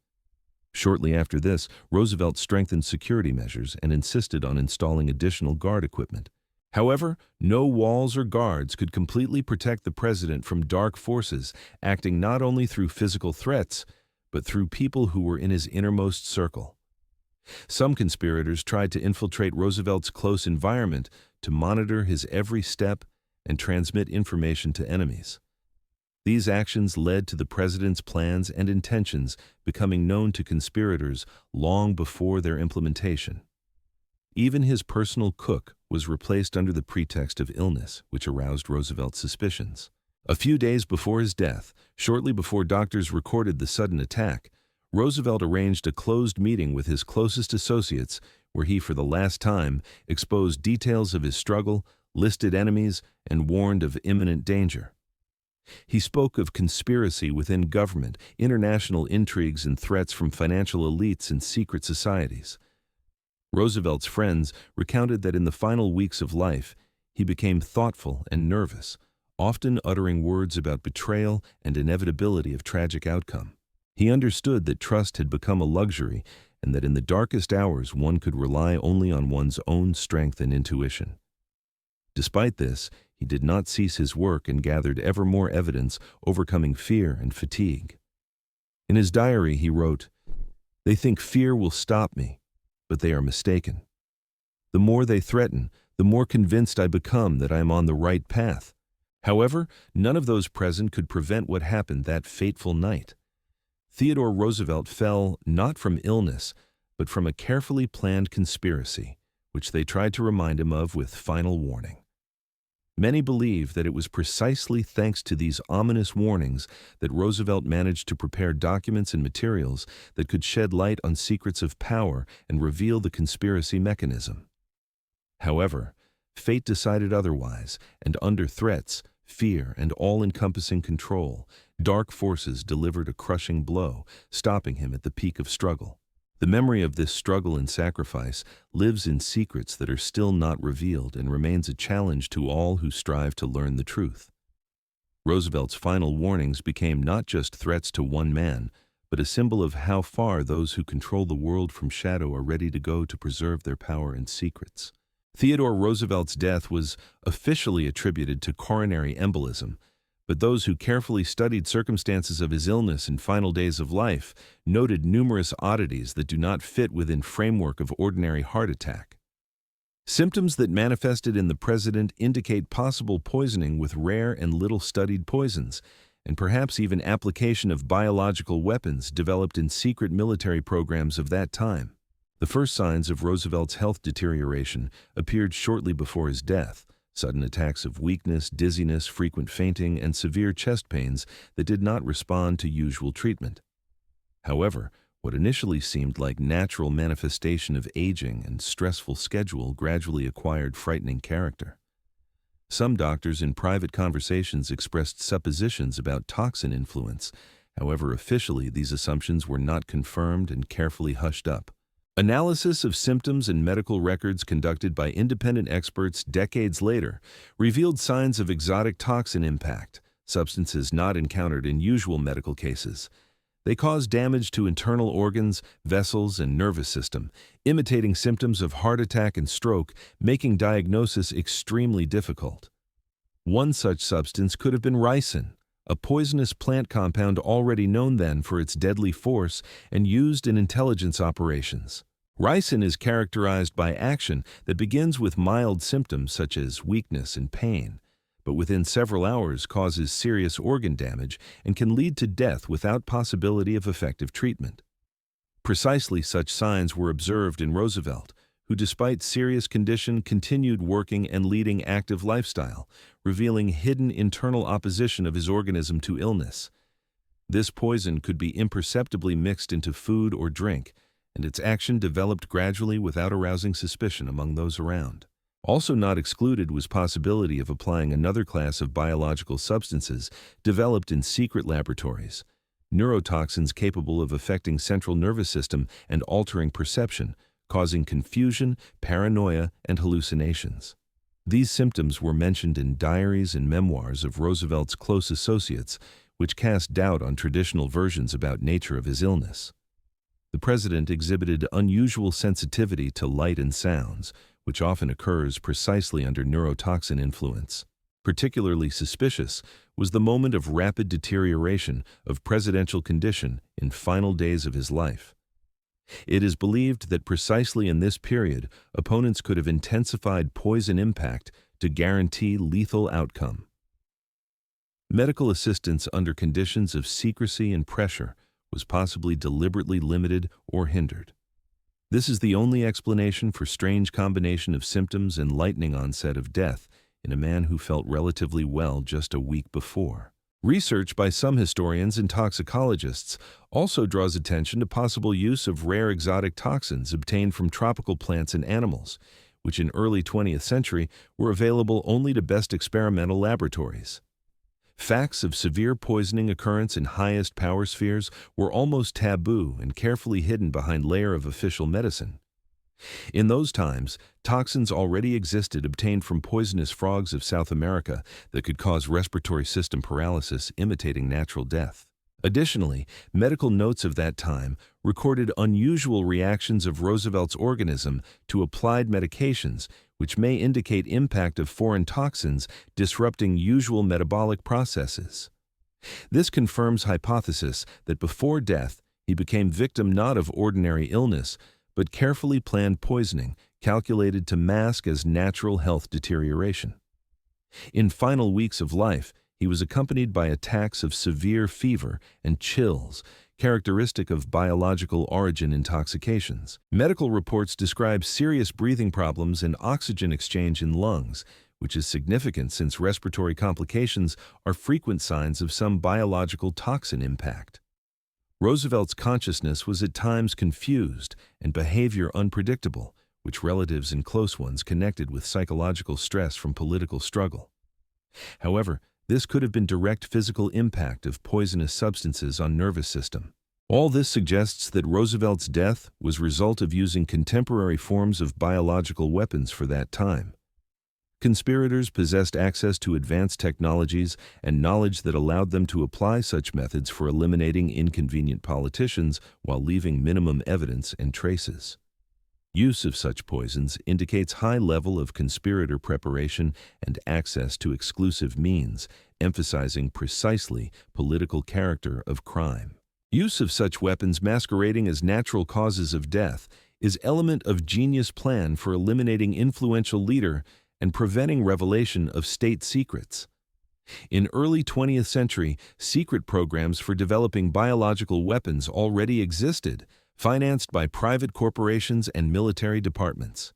Shortly after this, Roosevelt strengthened security measures and insisted on installing additional guard equipment. However, no walls or guards could completely protect the president from dark forces, acting not only through physical threats, but through people who were in his innermost circle. Some conspirators tried to infiltrate Roosevelt's close environment to monitor his every step and transmit information to enemies. These actions led to the president's plans and intentions becoming known to conspirators long before their implementation. Even his personal cook was replaced under the pretext of illness, which aroused Roosevelt's suspicions. A few days before his death, shortly before doctors recorded the sudden attack, Roosevelt arranged a closed meeting with his closest associates where he, for the last time, exposed details of his struggle, listed enemies, and warned of imminent danger. He spoke of conspiracy within government, international intrigues, and threats from financial elites and secret societies. Roosevelt's friends recounted that in the final weeks of life, he became thoughtful and nervous, often uttering words about betrayal and inevitability of tragic outcome. He understood that trust had become a luxury and that in the darkest hours one could rely only on one's own strength and intuition. Despite this, he did not cease his work and gathered ever more evidence, overcoming fear and fatigue. In his diary, he wrote, "They think fear will stop me, but they are mistaken. The more they threaten, the more convinced I become that I am on the right path." However, none of those present could prevent what happened that fateful night. Theodore Roosevelt fell not from illness, but from a carefully planned conspiracy, which they tried to remind him of with final warning. Many believe that it was precisely thanks to these ominous warnings that Roosevelt managed to prepare documents and materials that could shed light on secrets of power and reveal the conspiracy mechanism. However, fate decided otherwise, and under threats, fear, and all-encompassing control, dark forces delivered a crushing blow, stopping him at the peak of struggle. The memory of this struggle and sacrifice lives in secrets that are still not revealed and remains a challenge to all who strive to learn the truth. Roosevelt's final warnings became not just threats to one man, but a symbol of how far those who control the world from shadow are ready to go to preserve their power and secrets. Theodore Roosevelt's death was officially attributed to coronary embolism, but those who carefully studied circumstances of his illness and final days of life noted numerous oddities that do not fit within framework of ordinary heart attack. Symptoms that manifested in the president indicate possible poisoning with rare and little-studied poisons, and perhaps even application of biological weapons developed in secret military programs of that time. The first signs of Roosevelt's health deterioration appeared shortly before his death: sudden attacks of weakness, dizziness, frequent fainting, and severe chest pains that did not respond to usual treatment. However, what initially seemed like natural manifestation of aging and stressful schedule gradually acquired frightening character. Some doctors in private conversations expressed suppositions about toxin influence. However, officially these assumptions were not confirmed and carefully hushed up. Analysis of symptoms and medical records conducted by independent experts decades later revealed signs of exotic toxin impact, substances not encountered in usual medical cases. They cause damage to internal organs, vessels, and nervous system, imitating symptoms of heart attack and stroke, making diagnosis extremely difficult. One such substance could have been ricin, a poisonous plant compound already known then for its deadly force and used in intelligence operations. Ricin is characterized by action that begins with mild symptoms such as weakness and pain, but within several hours causes serious organ damage and can lead to death without possibility of effective treatment. Precisely such signs were observed in Roosevelt, who despite serious condition continued working and leading active lifestyle, revealing hidden internal opposition of his organism to illness. This poison could be imperceptibly mixed into food or drink, and its action developed gradually without arousing suspicion among those around. Also not excluded was possibility of applying another class of biological substances developed in secret laboratories, neurotoxins capable of affecting central nervous system and altering perception, causing confusion, paranoia, and hallucinations. These symptoms were mentioned in diaries and memoirs of Roosevelt's close associates, which cast doubt on traditional versions about nature of his illness. The president exhibited unusual sensitivity to light and sounds, which often occurs precisely under neurotoxin influence. Particularly suspicious was the moment of rapid deterioration of presidential condition in final days of his life. It is believed that precisely in this period, opponents could have intensified poison impact to guarantee lethal outcome. Medical assistance under conditions of secrecy and pressure was possibly deliberately limited or hindered. This is the only explanation for strange combination of symptoms and lightning onset of death in a man who felt relatively well just a week before. Research by some historians and toxicologists also draws attention to possible use of rare exotic toxins obtained from tropical plants and animals, which in early 20th century were available only to best experimental laboratories. Facts of severe poisoning occurrence in highest power spheres were almost taboo and carefully hidden behind layer of official medicine. In those times, toxins already existed obtained from poisonous frogs of South America that could cause respiratory system paralysis, imitating natural death. Additionally, medical notes of that time recorded unusual reactions of Roosevelt's organism to applied medications, which may indicate impact of foreign toxins disrupting usual metabolic processes. This confirms hypothesis that before death he became victim not of ordinary illness, but carefully planned poisoning calculated to mask as natural health deterioration. In final weeks of life, he was accompanied by attacks of severe fever and chills, characteristic of biological origin intoxications. Medical reports describe serious breathing problems and oxygen exchange in lungs, which is significant since respiratory complications are frequent signs of some biological toxin impact. Roosevelt's consciousness was at times confused and behavior unpredictable, which relatives and close ones connected with psychological stress from political struggle. However, this could have been direct physical impact of poisonous substances on nervous system. All this suggests that Roosevelt's death was a result of using contemporary forms of biological weapons for that time. Conspirators possessed access to advanced technologies and knowledge that allowed them to apply such methods for eliminating inconvenient politicians while leaving minimum evidence and traces. Use of such poisons indicates high level of conspirator preparation and access to exclusive means, emphasizing precisely political character of crime. Use of such weapons masquerading as natural causes of death is element of genius plan for eliminating influential leader and preventing revelation of state secrets. In early 20th century, secret programs for developing biological weapons already existed, financed by private corporations and military departments.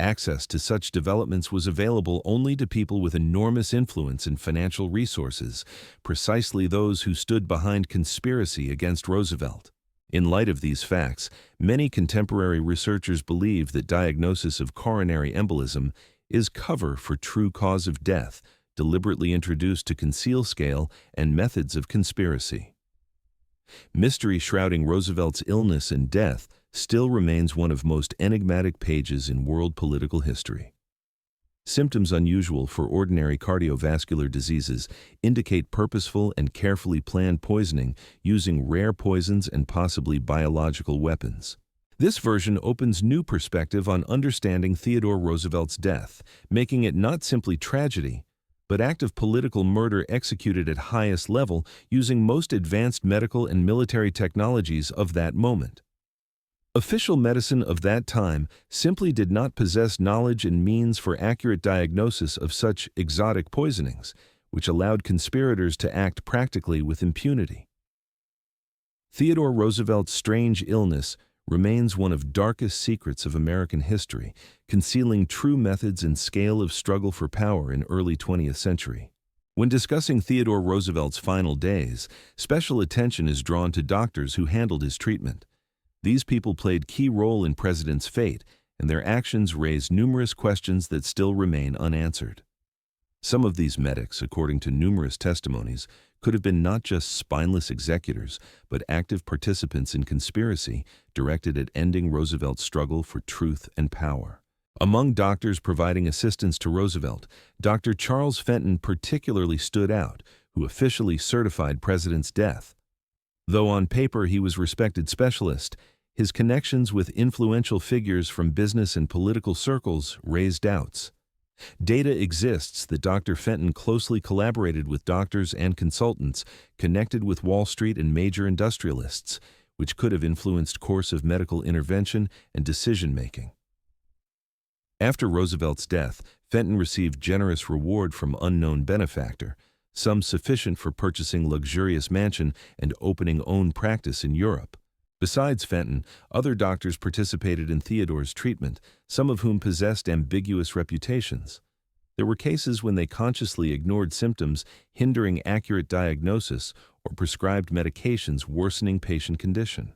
Access to such developments was available only to people with enormous influence and financial resources, precisely those who stood behind conspiracy against Roosevelt. In light of these facts, many contemporary researchers believe that diagnosis of coronary embolism is cover for true cause of death, deliberately introduced to conceal scale and methods of conspiracy. Mystery shrouding Roosevelt's illness and death still remains one of most enigmatic pages in world political history. Symptoms unusual for ordinary cardiovascular diseases indicate purposeful and carefully planned poisoning using rare poisons and possibly biological weapons. This version opens new perspective on understanding Theodore Roosevelt's death, making it not simply tragedy, but act of political murder executed at highest level using most advanced medical and military technologies of that moment. Official medicine of that time simply did not possess knowledge and means for accurate diagnosis of such exotic poisonings, which allowed conspirators to act practically with impunity. Theodore Roosevelt's strange illness remains one of darkest secrets of American history, concealing true methods and scale of struggle for power in early 20th century. When discussing Theodore Roosevelt's final days, special attention is drawn to doctors who handled his treatment. These people played key role in President's fate, and their actions raised numerous questions that still remain unanswered. Some of these medics, according to numerous testimonies, could have been not just spineless executors, but active participants in conspiracy directed at ending Roosevelt's struggle for truth and power. Among doctors providing assistance to Roosevelt, Dr. Charles Fenton particularly stood out, who officially certified President's death. Though on paper he was a respected specialist, his connections with influential figures from business and political circles raised doubts. Data exists that Dr. Fenton closely collaborated with doctors and consultants connected with Wall Street and major industrialists, which could have influenced course of medical intervention and decision-making. After Roosevelt's death, Fenton received generous reward from unknown benefactor, some sufficient for purchasing luxurious mansion and opening own practice in Europe. Besides Fenton, other doctors participated in Theodore's treatment, some of whom possessed ambiguous reputations. There were cases when they consciously ignored symptoms, hindering accurate diagnosis, or prescribed medications worsening patient condition.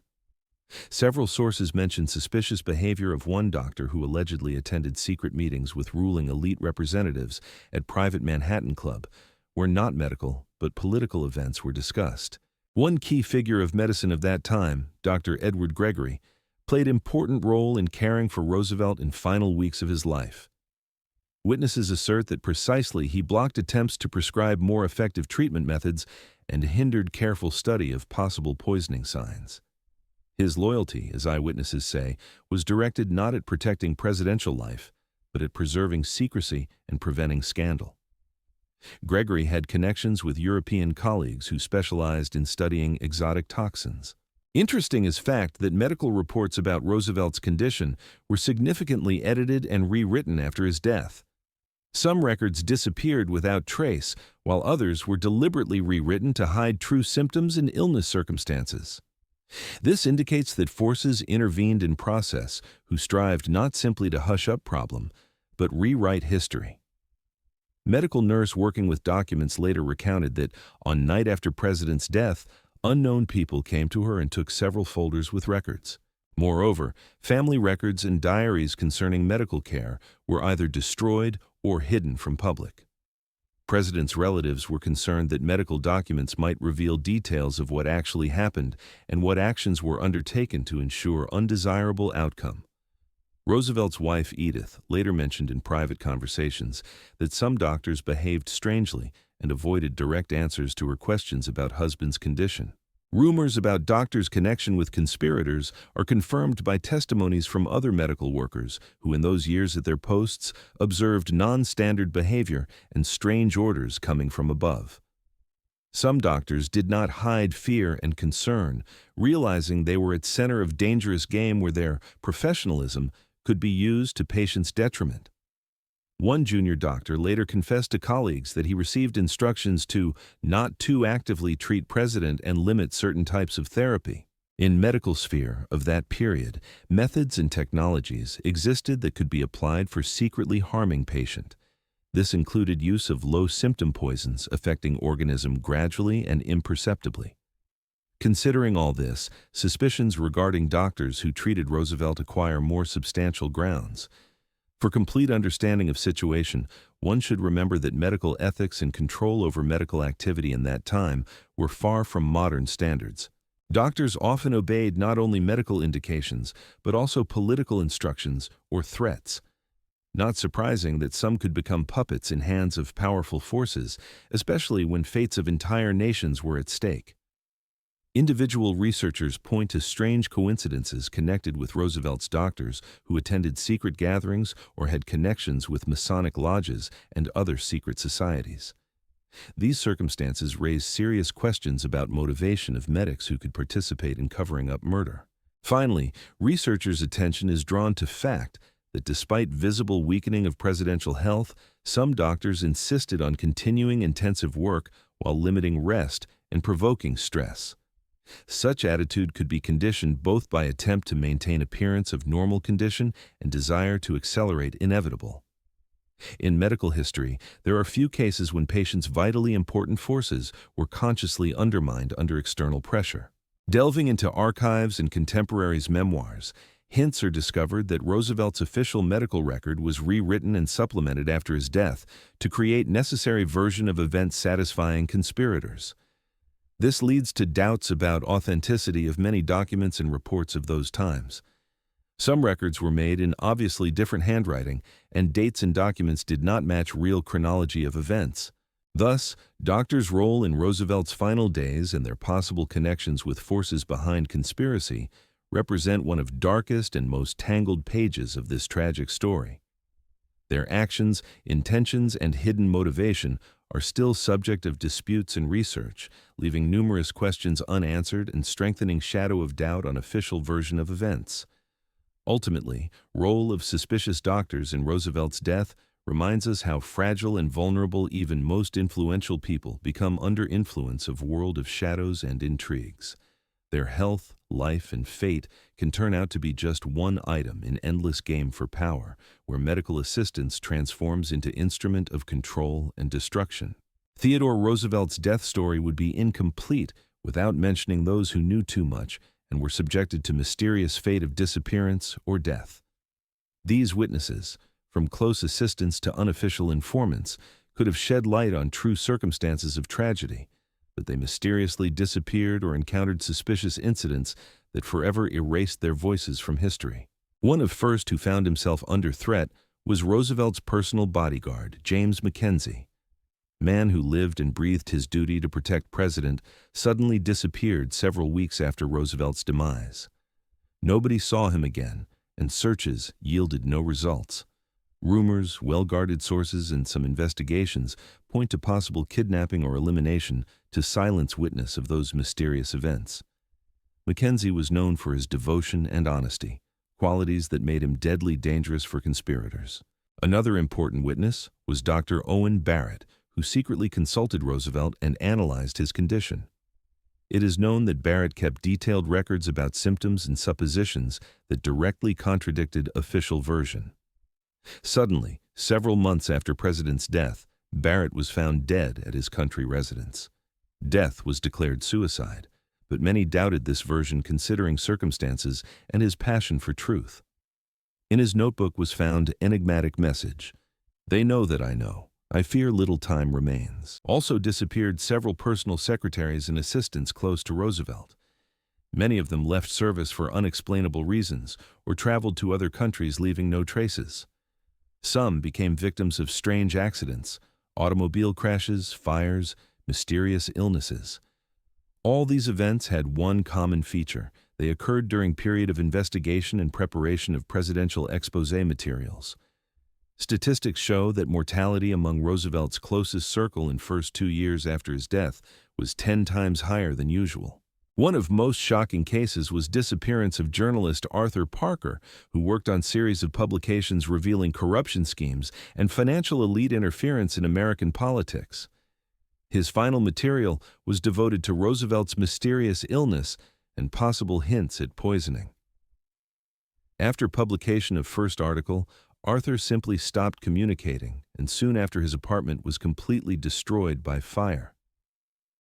Several sources mention suspicious behavior of one doctor who allegedly attended secret meetings with ruling elite representatives at private Manhattan Club, where not medical but political events were discussed. One key figure of medicine of that time, Dr. Edward Gregory, played an important role in caring for Roosevelt in final weeks of his life. Witnesses assert that precisely he blocked attempts to prescribe more effective treatment methods and hindered careful study of possible poisoning signs. His loyalty, as eyewitnesses say, was directed not at protecting presidential life, but at preserving secrecy and preventing scandal. Gregory had connections with European colleagues who specialized in studying exotic toxins. Interesting is fact that medical reports about Roosevelt's condition were significantly edited and rewritten after his death. Some records disappeared without trace, while others were deliberately rewritten to hide true symptoms and illness circumstances. This indicates that forces intervened in process who strived not simply to hush up problem, but rewrite history. Medical nurse working with documents later recounted that, on night after President's death, unknown people came to her and took several folders with records. Moreover, family records and diaries concerning medical care were either destroyed or hidden from public. President's relatives were concerned that medical documents might reveal details of what actually happened and what actions were undertaken to ensure undesirable outcome. Roosevelt's wife, Edith, later mentioned in private conversations that some doctors behaved strangely and avoided direct answers to her questions about husband's condition. Rumors about doctors' connection with conspirators are confirmed by testimonies from other medical workers who, in those years at their posts, observed non-standard behavior and strange orders coming from above. Some doctors did not hide fear and concern, realizing they were at center of dangerous game where their professionalism could be used to patients' detriment. One junior doctor later confessed to colleagues that he received instructions to not too actively treat president and limit certain types of therapy. In medical sphere of that period, methods and technologies existed that could be applied for secretly harming patient. This included use of low-symptom poisons affecting organism gradually and imperceptibly. Considering all this, suspicions regarding doctors who treated Roosevelt acquire more substantial grounds. For complete understanding of situation, one should remember that medical ethics and control over medical activity in that time were far from modern standards. Doctors often obeyed not only medical indications, but also political instructions or threats. Not surprising that some could become puppets in hands of powerful forces, especially when fates of entire nations were at stake. Individual researchers point to strange coincidences connected with Roosevelt's doctors who attended secret gatherings or had connections with Masonic lodges and other secret societies. These circumstances raise serious questions about motivation of medics who could participate in covering up murder. Finally, researchers' attention is drawn to fact that despite visible weakening of presidential health, some doctors insisted on continuing intensive work while limiting rest and provoking stress. Such attitude could be conditioned both by attempt to maintain appearance of normal condition and desire to accelerate inevitable. In medical history, there are few cases when patients' vitally important forces were consciously undermined under external pressure. Delving into archives and contemporaries' memoirs, hints are discovered that Roosevelt's official medical record was rewritten and supplemented after his death to create necessary version of events satisfying conspirators. This leads to doubts about authenticity of many documents and reports of those times. Some records were made in obviously different handwriting, and dates and documents did not match real chronology of events. Thus, doctors' role in Roosevelt's final days and their possible connections with forces behind conspiracy represent one of darkest and most tangled pages of this tragic story. Their actions, intentions, and hidden motivation are still subject of disputes and research, leaving numerous questions unanswered and strengthening shadow of doubt on official version of events. Ultimately, role of suspicious doctors in Roosevelt's death reminds us how fragile and vulnerable even most influential people become under influence of world of shadows and intrigues. Their health, life, and fate can turn out to be just one item in endless game for power, where medical assistance transforms into instrument of control and destruction. Theodore Roosevelt's death story would be incomplete without mentioning those who knew too much and were subjected to mysterious fate of disappearance or death. These witnesses, from close assistants to unofficial informants, could have shed light on true circumstances of tragedy, but they mysteriously disappeared or encountered suspicious incidents that forever erased their voices from history. One of first who found himself under threat was Roosevelt's personal bodyguard, James Mackenzie. Man who lived and breathed his duty to protect President suddenly disappeared several weeks after Roosevelt's demise. Nobody saw him again, and searches yielded no results. Rumors, well-guarded sources, and some investigations point to possible kidnapping or elimination to silence witness of those mysterious events. Mackenzie was known for his devotion and honesty, qualities that made him deadly dangerous for conspirators. Another important witness was Dr. Owen Barrett, who secretly consulted Roosevelt and analyzed his condition. It is known that Barrett kept detailed records about symptoms and suppositions that directly contradicted official version. Suddenly, several months after President's death, Barrett was found dead at his country residence. Death was declared suicide, but many doubted this version considering circumstances and his passion for truth. In his notebook was found enigmatic message, "They know that I know. I fear little time remains. Also disappeared several personal secretaries and assistants close to Roosevelt. Many of them left service for unexplainable reasons or traveled to other countries leaving no traces. Some became victims of strange accidents, automobile crashes, fires, mysterious illnesses. All these events had one common feature. They occurred during period of investigation and preparation of presidential exposé materials. Statistics show that mortality among Roosevelt's closest circle in first 2 years after his death was 10 times higher than usual. One of most shocking cases was disappearance of journalist Arthur Parker, who worked on series of publications revealing corruption schemes and financial elite interference in American politics. His final material was devoted to Roosevelt's mysterious illness and possible hints at poisoning. After publication of first article, Arthur simply stopped communicating, and soon after his apartment was completely destroyed by fire.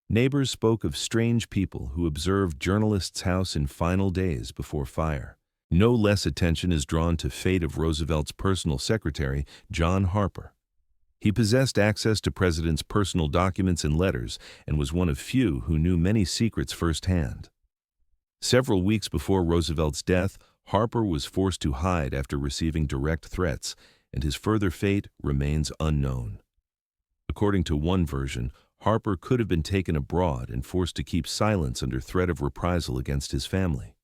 Neighbors spoke of strange people who observed journalist's house in final days before fire. No less attention is drawn to fate of Roosevelt's personal secretary, John Harper. He possessed access to President's personal documents and letters and was one of few who knew many secrets firsthand. Several weeks before Roosevelt's death, Harper was forced to hide after receiving direct threats, and his further fate remains unknown. According to one version, Harper could have been taken abroad and forced to keep silence under threat of reprisal against his family.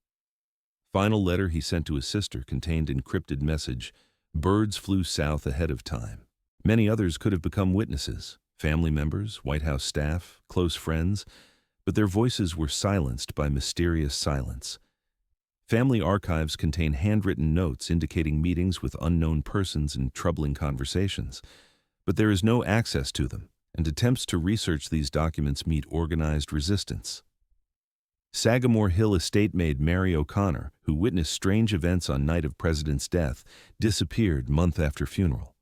Final letter he sent to his sister contained encrypted message, "Birds flew south ahead of time." Many others could have become witnesses, family members, White House staff, close friends, but their voices were silenced by mysterious silence. Family archives contain handwritten notes indicating meetings with unknown persons and troubling conversations, but there is no access to them, and attempts to research these documents meet organized resistance. Sagamore Hill estate maid Mary O'Connor, who witnessed strange events on night of President's death, disappeared month after funeral.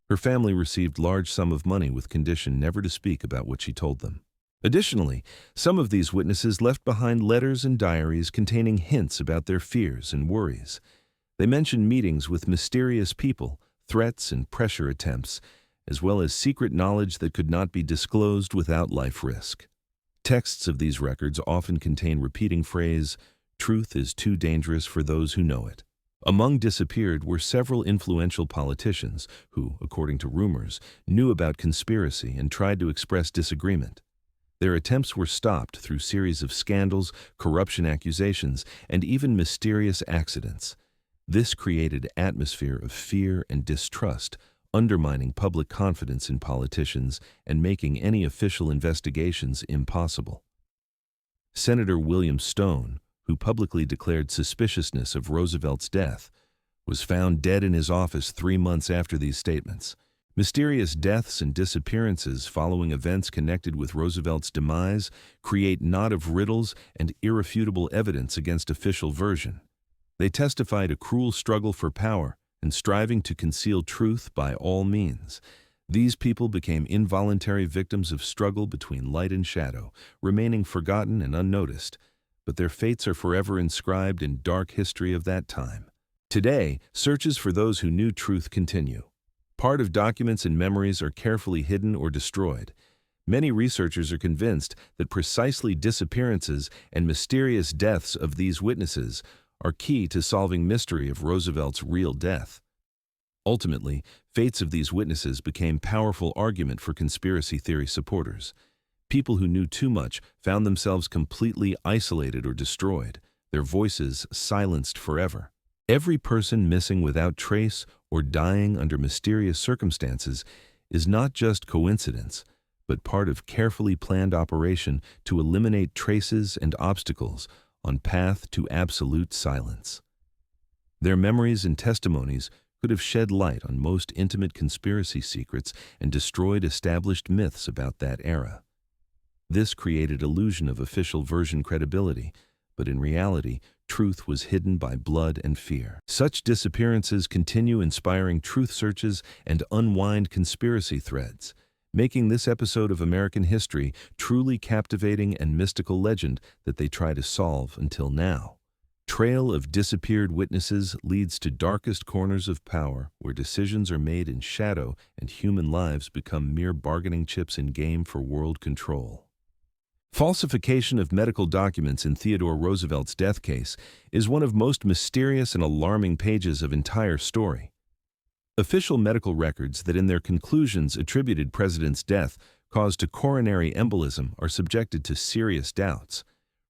Her family received large sum of money with condition never to speak about what she told them. Additionally, some of these witnesses left behind letters and diaries containing hints about their fears and worries. They mentioned meetings with mysterious people, threats and pressure attempts, as well as secret knowledge that could not be disclosed without life risk. Texts of these records often contain repeating phrase, "Truth is too dangerous for those who know it." Among disappeared were several influential politicians who, according to rumors, knew about conspiracy and tried to express disagreement. Their attempts were stopped through series of scandals, corruption accusations, and even mysterious accidents. This created an atmosphere of fear and distrust, undermining public confidence in politicians and making any official investigations impossible. Senator William Stone, who publicly declared suspiciousness of Roosevelt's death, was found dead in his office 3 months after these statements. Mysterious deaths and disappearances following events connected with Roosevelt's demise create knot of riddles and irrefutable evidence against official version. They testify to cruel struggle for power and striving to conceal truth by all means. These people became involuntary victims of struggle between light and shadow, remaining forgotten and unnoticed, but their fates are forever inscribed in dark history of that time. Today, searches for those who knew truth continue. Part of documents and memories are carefully hidden or destroyed. Many researchers are convinced that precisely disappearances and mysterious deaths of these witnesses are key to solving mystery of Roosevelt's real death. Ultimately, fates of these witnesses became powerful argument for conspiracy theory supporters. People who knew too much found themselves completely isolated or destroyed, their voices silenced forever. Every person missing without trace or dying under mysterious circumstances is not just coincidence, but part of carefully planned operation to eliminate traces and obstacles on path to absolute silence. Their memories and testimonies could have shed light on most intimate conspiracy secrets and destroyed established myths about that era. This created illusion of official version credibility, but in reality, truth was hidden by blood and fear. Such disappearances continue inspiring truth searches and unwind conspiracy threads, making this episode of American history truly captivating and mystical legend that they try to solve until now. Trail of disappeared witnesses leads to darkest corners of power where decisions are made in shadow and human lives become mere bargaining chips in game for world control. Falsification of medical documents in Theodore Roosevelt's death case is one of most mysterious and alarming pages of entire story. Official medical records that in their conclusions attributed President's death caused a coronary embolism are subjected to serious doubts.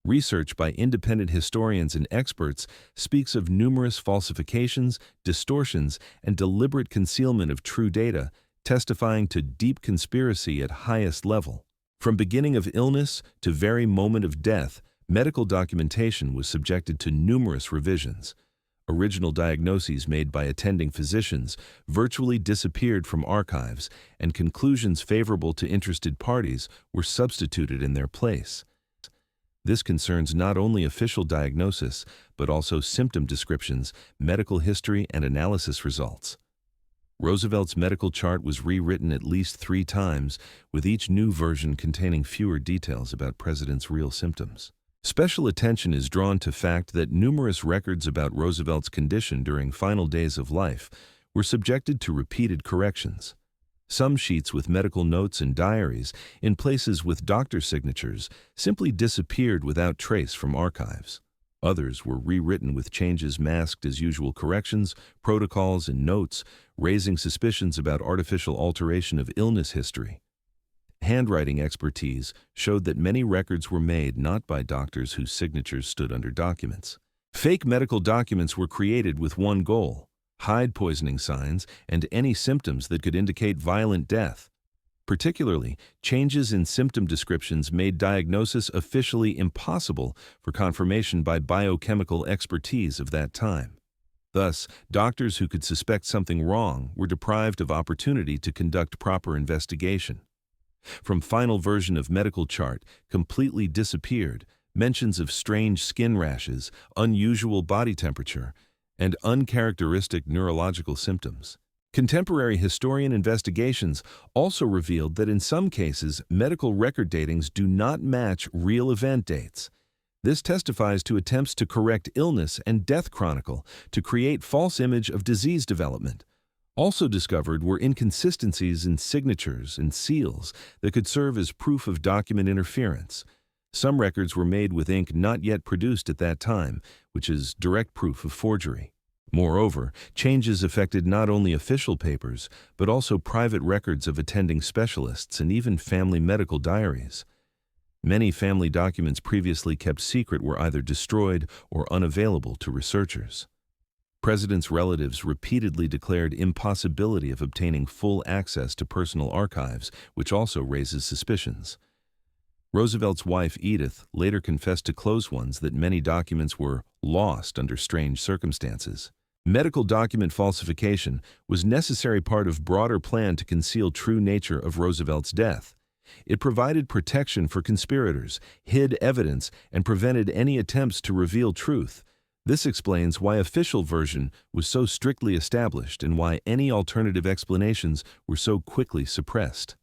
Research by independent historians and experts speaks of numerous falsifications, distortions, and deliberate concealment of true data, testifying to deep conspiracy at highest level. From beginning of illness to very moment of death, medical documentation was subjected to numerous revisions. Original diagnoses made by attending physicians virtually disappeared from archives, and conclusions favorable to interested parties were substituted in their place. This concerns not only official diagnosis, but also symptom descriptions, medical history, and analysis results. Roosevelt's medical chart was rewritten at least 3 times, with each new version containing fewer details about President's real symptoms. Special attention is drawn to fact that numerous records about Roosevelt's condition during final days of life were subjected to repeated corrections. Some sheets with medical notes and diaries, in places with doctor signatures, simply disappeared without trace from archives. Others were rewritten with changes masked as usual corrections, protocols, and notes, raising suspicions about artificial alteration of illness history. Handwriting expertise showed that many records were made not by doctors whose signatures stood under documents. Fake medical documents were created with one goal: hide poisoning signs and any symptoms that could indicate violent death. Particularly, changes in symptom descriptions made diagnosis officially impossible for confirmation by biochemical expertise of that time. Thus, doctors who could suspect something wrong were deprived of opportunity to conduct proper investigation. From final version of medical chart completely disappeared mentions of strange skin rashes, unusual body temperature, and uncharacteristic neurological symptoms. Contemporary historian investigations also revealed that in some cases, medical record datings do not match real event dates. This testifies to attempts to correct illness and death chronicle to create false image of disease development. Also discovered were inconsistencies in signatures and seals that could serve as proof of document interference. Some records were made with ink not yet produced at that time, which is direct proof of forgery. Moreover, changes affected not only official papers, but also private records of attending specialists and even family medical diaries. Many family documents previously kept secret were either destroyed or unavailable to researchers. President's relatives repeatedly declared impossibility of obtaining full access to personal archives, which also raises suspicions. Roosevelt's wife, Edith, later confessed to close ones that many documents were lost under strange circumstances. Medical document falsification was a necessary part of broader plan to conceal true nature of Roosevelt's death. It provided protection for conspirators, hid evidence, and prevented any attempts to reveal truth. This explains why official version was so strictly established and why any alternative explanations were so quickly suppressed.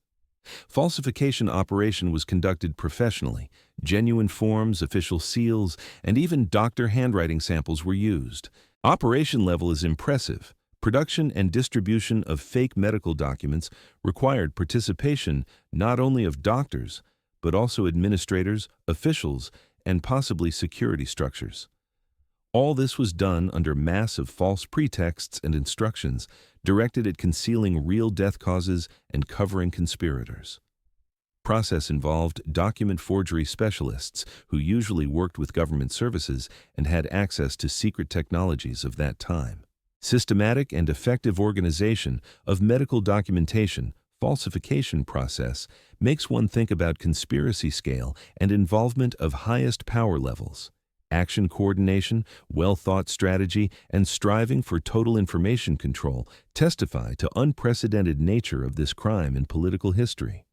Falsification operation was conducted professionally. Genuine forms, official seals, and even doctor handwriting samples were used. Operation level is impressive. Production and distribution of fake medical documents required participation not only of doctors, but also administrators, officials, and possibly security structures. All this was done under massive false pretexts and instructions directed at concealing real death causes and covering conspirators. Process involved document forgery specialists who usually worked with government services and had access to secret technologies of that time. Systematic and effective organization of medical documentation falsification process makes one think about conspiracy scale and involvement of highest power levels. Action coordination, well-thought strategy, and striving for total information control testify to unprecedented nature of this crime in political history.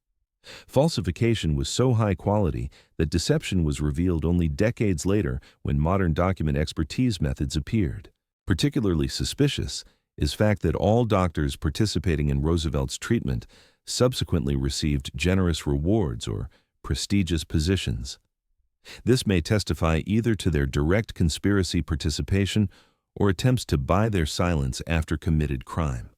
Falsification was so high quality that deception was revealed only decades later when modern document expertise methods appeared. Particularly suspicious is fact that all doctors participating in Roosevelt's treatment subsequently received generous rewards or prestigious positions. This may testify either to their direct conspiracy participation or attempts to buy their silence after committed crime.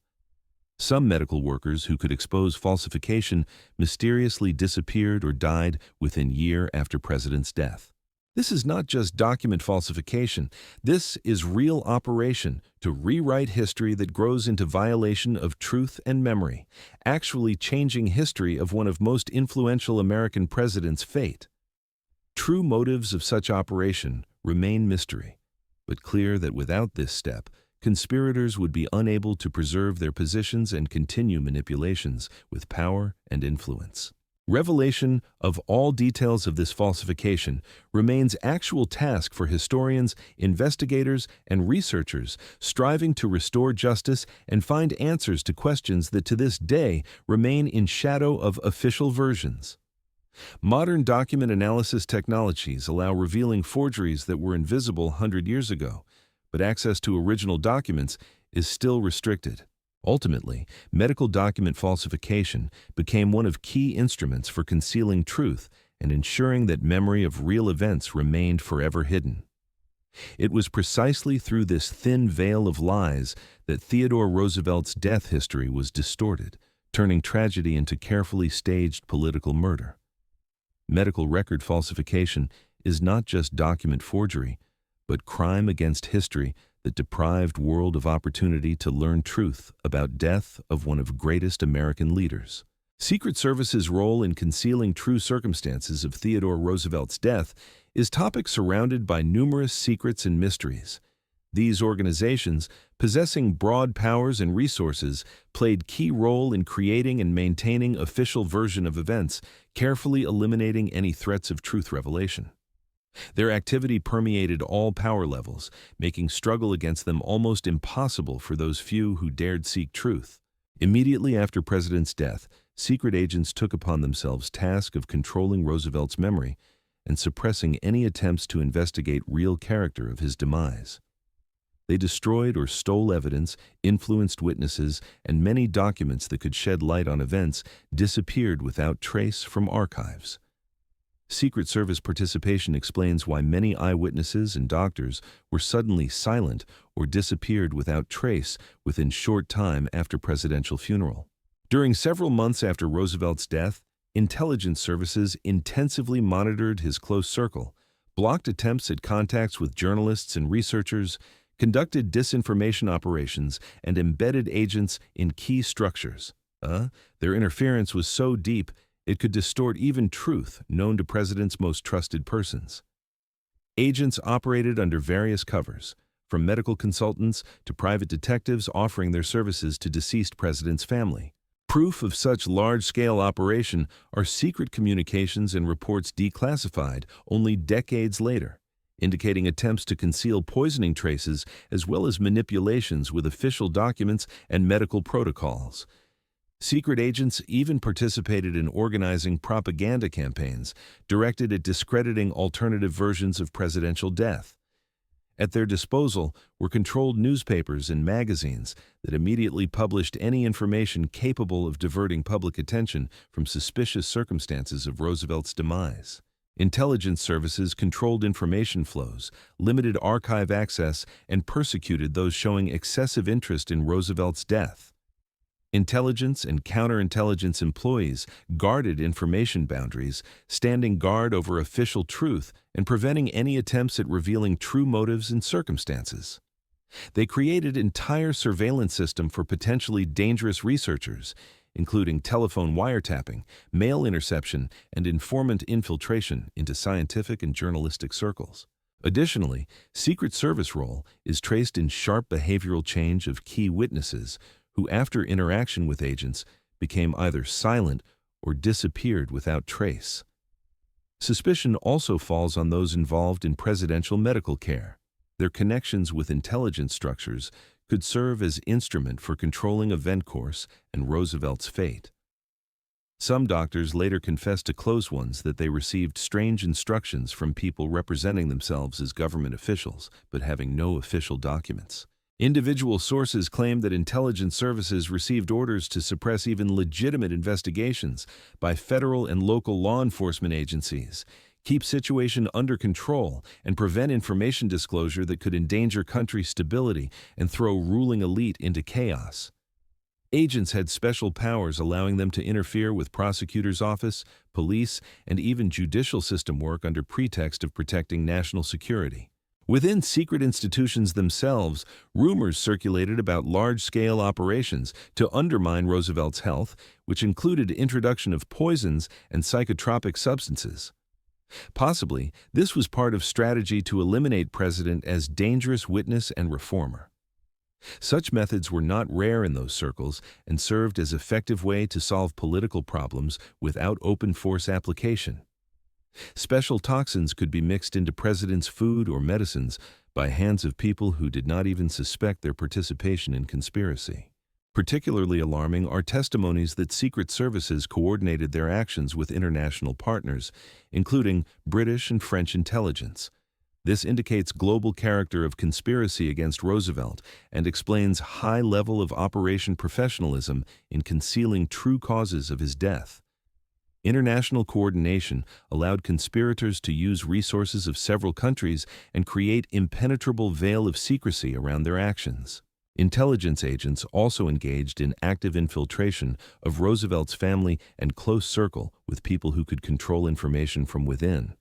Some medical workers who could expose falsification mysteriously disappeared or died within a year after president's death. This is not just document falsification. This is real operation to rewrite history that grows into violation of truth and memory, actually changing history of one of most influential American presidents' fate. True motives of such operation remain mystery, but clear that without this step, conspirators would be unable to preserve their positions and continue manipulations with power and influence. Revelation of all details of this falsification remains actual task for historians, investigators, and researchers striving to restore justice and find answers to questions that to this day remain in shadow of official versions. Modern document analysis technologies allow revealing forgeries that were invisible 100 years ago, but access to original documents is still restricted. Ultimately, medical document falsification became one of key instruments for concealing truth and ensuring that memory of real events remained forever hidden. It was precisely through this thin veil of lies that Theodore Roosevelt's death history was distorted, turning tragedy into carefully staged political murder. Medical record falsification is not just document forgery, but crime against history that deprived world of opportunity to learn truth about death of one of greatest American leaders. Secret Service's role in concealing true circumstances of Theodore Roosevelt's death is topic surrounded by numerous secrets and mysteries. These organizations, possessing broad powers and resources, played key role in creating and maintaining official version of events, carefully eliminating any threats of truth revelation. Their activity permeated all power levels, making struggle against them almost impossible for those few who dared seek truth. Immediately after President's death, secret agents took upon themselves the task of controlling Roosevelt's memory and suppressing any attempts to investigate real character of his demise. They destroyed or stole evidence, influenced witnesses, and many documents that could shed light on events disappeared without trace from archives. Secret Service participation explains why many eyewitnesses and doctors were suddenly silent or disappeared without trace within short time after presidential funeral. During several months after Roosevelt's death, intelligence services intensively monitored his close circle, blocked attempts at contacts with journalists and researchers, conducted disinformation operations, and embedded agents in key structures. Their interference was so deep it could distort even truth known to presidents' most trusted persons. Agents operated under various covers, from medical consultants to private detectives offering their services to deceased presidents' family. Proof of such large-scale operation are secret communications and reports declassified only decades later, indicating attempts to conceal poisoning traces as well as manipulations with official documents and medical protocols. Secret agents even participated in organizing propaganda campaigns directed at discrediting alternative versions of presidential death. At their disposal were controlled newspapers and magazines that immediately published any information capable of diverting public attention from suspicious circumstances of Roosevelt's demise. Intelligence services controlled information flows, limited archive access, and persecuted those showing excessive interest in Roosevelt's death. Intelligence and counterintelligence employees guarded information boundaries, standing guard over official truth and preventing any attempts at revealing true motives and circumstances. They created an entire surveillance system for potentially dangerous researchers, including telephone wiretapping, mail interception, and informant infiltration into scientific and journalistic circles. Additionally, Secret Service role is traced in sharp behavioral change of key witnesses who, after interaction with agents, became either silent or disappeared without trace. Suspicion also falls on those involved in presidential medical care. Their connections with intelligence structures could serve as instrument for controlling event course and Roosevelt's fate. Some doctors later confessed to close ones that they received strange instructions from people representing themselves as government officials, but having no official documents. Individual sources claimed that intelligence services received orders to suppress even legitimate investigations by federal and local law enforcement agencies, keep situation under control, and prevent information disclosure that could endanger country stability and throw ruling elite into chaos. Agents had special powers allowing them to interfere with prosecutor's office, police, and even judicial system work under pretext of protecting national security. Within secret institutions themselves, rumors circulated about large-scale operations to undermine Roosevelt's health, which included introduction of poisons and psychotropic substances. Possibly, this was part of strategy to eliminate President as dangerous witness and reformer. Such methods were not rare in those circles and served as effective way to solve political problems without open force application. Special toxins could be mixed into president's food or medicines by hands of people who did not even suspect their participation in conspiracy. Particularly alarming are testimonies that secret services coordinated their actions with international partners, including British and French intelligence. This indicates global character of conspiracy against Roosevelt and explains high level of operation professionalism in concealing true causes of his death. International coordination allowed conspirators to use resources of several countries and create impenetrable veil of secrecy around their actions. Intelligence agents also engaged in active infiltration of Roosevelt's family and close circle with people who could control information from within.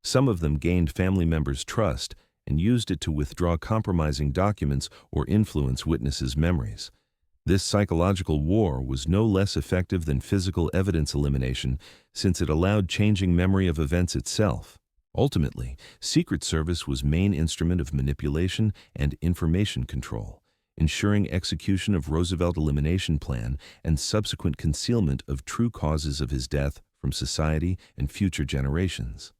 Some of them gained family members' trust and used it to withdraw compromising documents or influence witnesses' memories. This psychological war was no less effective than physical evidence elimination, since it allowed changing memory of events itself. Ultimately, Secret Service was main instrument of manipulation and information control, ensuring execution of Roosevelt elimination plan and subsequent concealment of true causes of his death from society and future generations.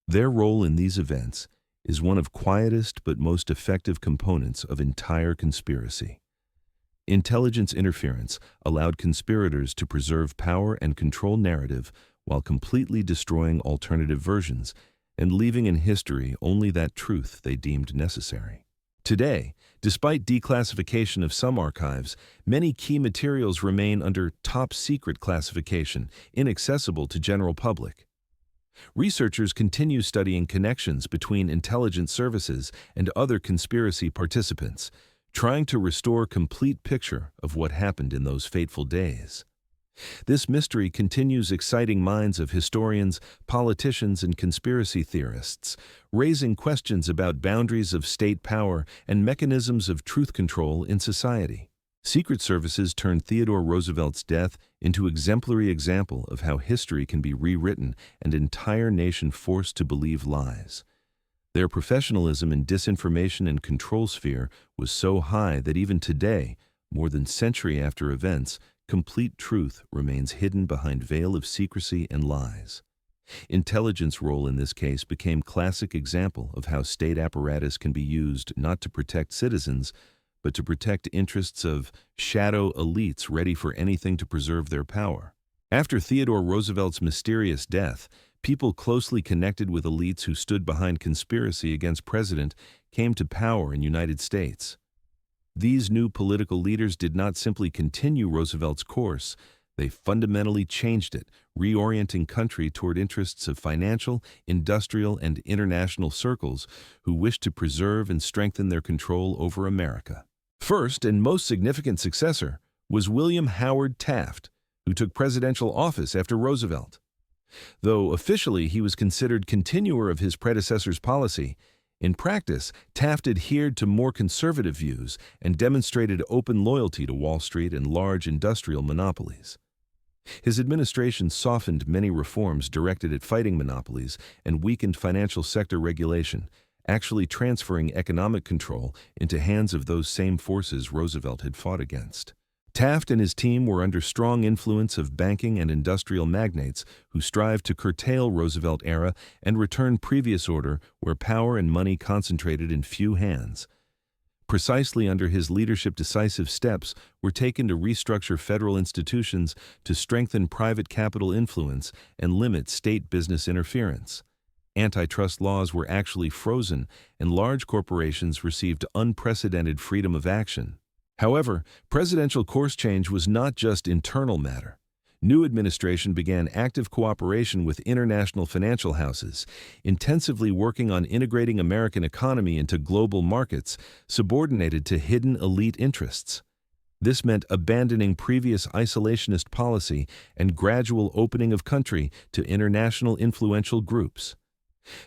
Their role in these events is one of quietest but most effective components of entire conspiracy. Intelligence interference allowed conspirators to preserve power and control narrative while completely destroying alternative versions and leaving in history only that truth they deemed necessary. Today, despite declassification of some archives, many key materials remain under top secret classification, inaccessible to general public. Researchers continue studying connections between intelligence services and other conspiracy participants, trying to restore a complete picture of what happened in those fateful days. This mystery continues exciting minds of historians, politicians, and conspiracy theorists, raising questions about boundaries of state power and mechanisms of truth control in society. Secret services turned Theodore Roosevelt's death into an exemplary example of how history can be rewritten and an entire nation forced to believe lies. Their professionalism in disinformation and control sphere was so high that even today, more than a century after events, complete truth remains hidden behind veil of secrecy and lies. Intelligence role in this case became classic example of how state apparatus can be used not to protect citizens, but to protect interests of shadow elites ready for anything to preserve their power. After Theodore Roosevelt's mysterious death, people closely connected with elites who stood behind conspiracy against president came to power in the United States. These new political leaders did not simply continue Roosevelt's course, they fundamentally changed it, reorienting country toward interests of financial, industrial, and international circles who wished to preserve and strengthen their control over America. First and most significant successor was William Howard Taft, who took presidential office after Roosevelt. Though officially he was considered continuer of his predecessor's policy, in practice, Taft adhered to more conservative views and demonstrated open loyalty to Wall Street and large industrial monopolies. His administration softened many reforms directed at fighting monopolies and weakened financial sector regulation, actually transferring economic control into hands of those same forces Roosevelt had fought against. Taft and his team were under strong influence of banking and industrial magnates who strived to curtail Roosevelt era and return previous order where power and money concentrated in few hands. Precisely under his leadership, decisive steps were taken to restructure federal institutions to strengthen private capital influence and limit state business interference. Antitrust laws were actually frozen, and large corporations received unprecedented freedom of action. However, presidential course change was not just internal matter. New administration began active cooperation with international financial houses, intensively working on integrating American economy into global markets subordinated to hidden elite interests. This meant abandoning previous isolationist policy and gradual opening of country to international influential groups.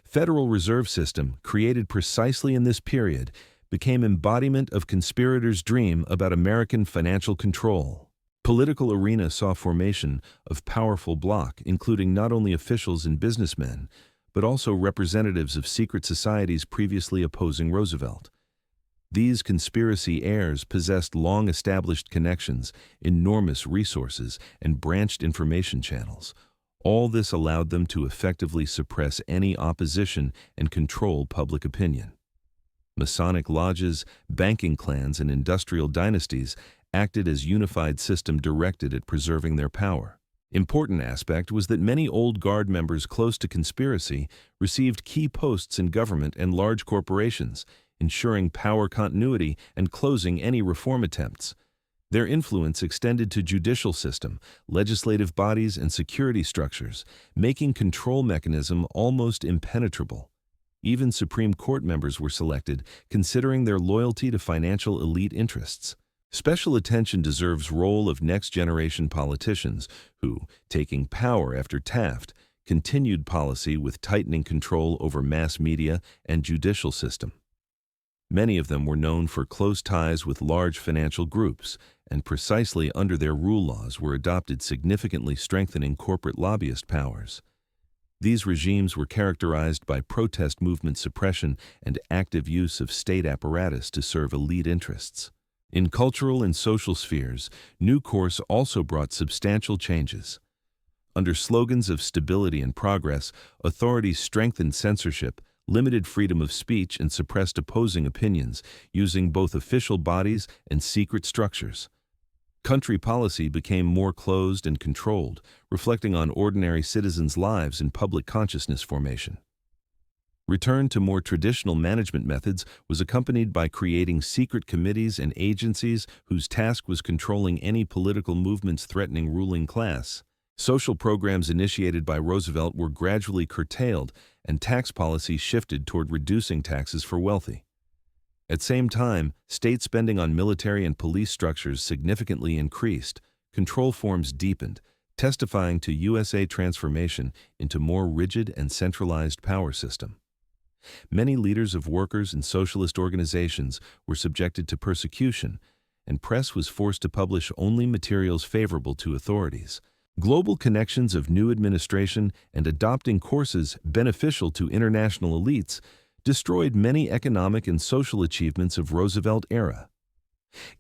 Federal Reserve System, created precisely in this period, became embodiment of conspirators' dream about American financial control. Political arena saw formation of powerful bloc, including not only officials and businessmen, but also representatives of secret societies previously opposing Roosevelt. These conspiracy heirs possessed long-established connections, enormous resources, and branched information channels. All this allowed them to effectively suppress any opposition and control public opinion. Masonic lodges, banking clans, and industrial dynasties acted as unified system directed at preserving their power. Important aspect was that many old guard members close to conspiracy received key posts in government and large corporations, ensuring power continuity and closing any reform attempts. Their influence extended to judicial system, legislative bodies, and security structures, making control mechanism almost impenetrable. Even Supreme Court members were selected, considering their loyalty to financial elite interests. Special attention deserves role of next-generation politicians who, taking power after Taft, continued policy with tightening control over mass media and judicial system. Many of them were known for close ties with large financial groups, and precisely under their rule laws were adopted significantly strengthening corporate lobbyist powers. These regimes were characterized by protest movement suppression and active use of state apparatus to serve elite interests. In cultural and social spheres, new course also brought substantial changes. Under slogans of stability and progress, authorities strengthened censorship, limited freedom of speech, and suppressed opposing opinions, using both official bodies and secret structures. Country policy became more closed and controlled, reflecting on ordinary citizens' lives and public consciousness formation. Return to more traditional management methods was accompanied by creating secret committees and agencies whose task was controlling any political movements threatening ruling class. Social programs initiated by Roosevelt were gradually curtailed, and tax policy shifted toward reducing taxes for wealthy. At same time, state spending on military and police structures significantly increased, control forms deepened, testifying to USA transformation into more rigid and centralized power system. Many leaders of workers and socialist organizations were subjected to persecution, and press was forced to publish only materials favorable to authorities. Global connections of new administration and adopting courses beneficial to international elites destroyed many economic and social achievements of Roosevelt era.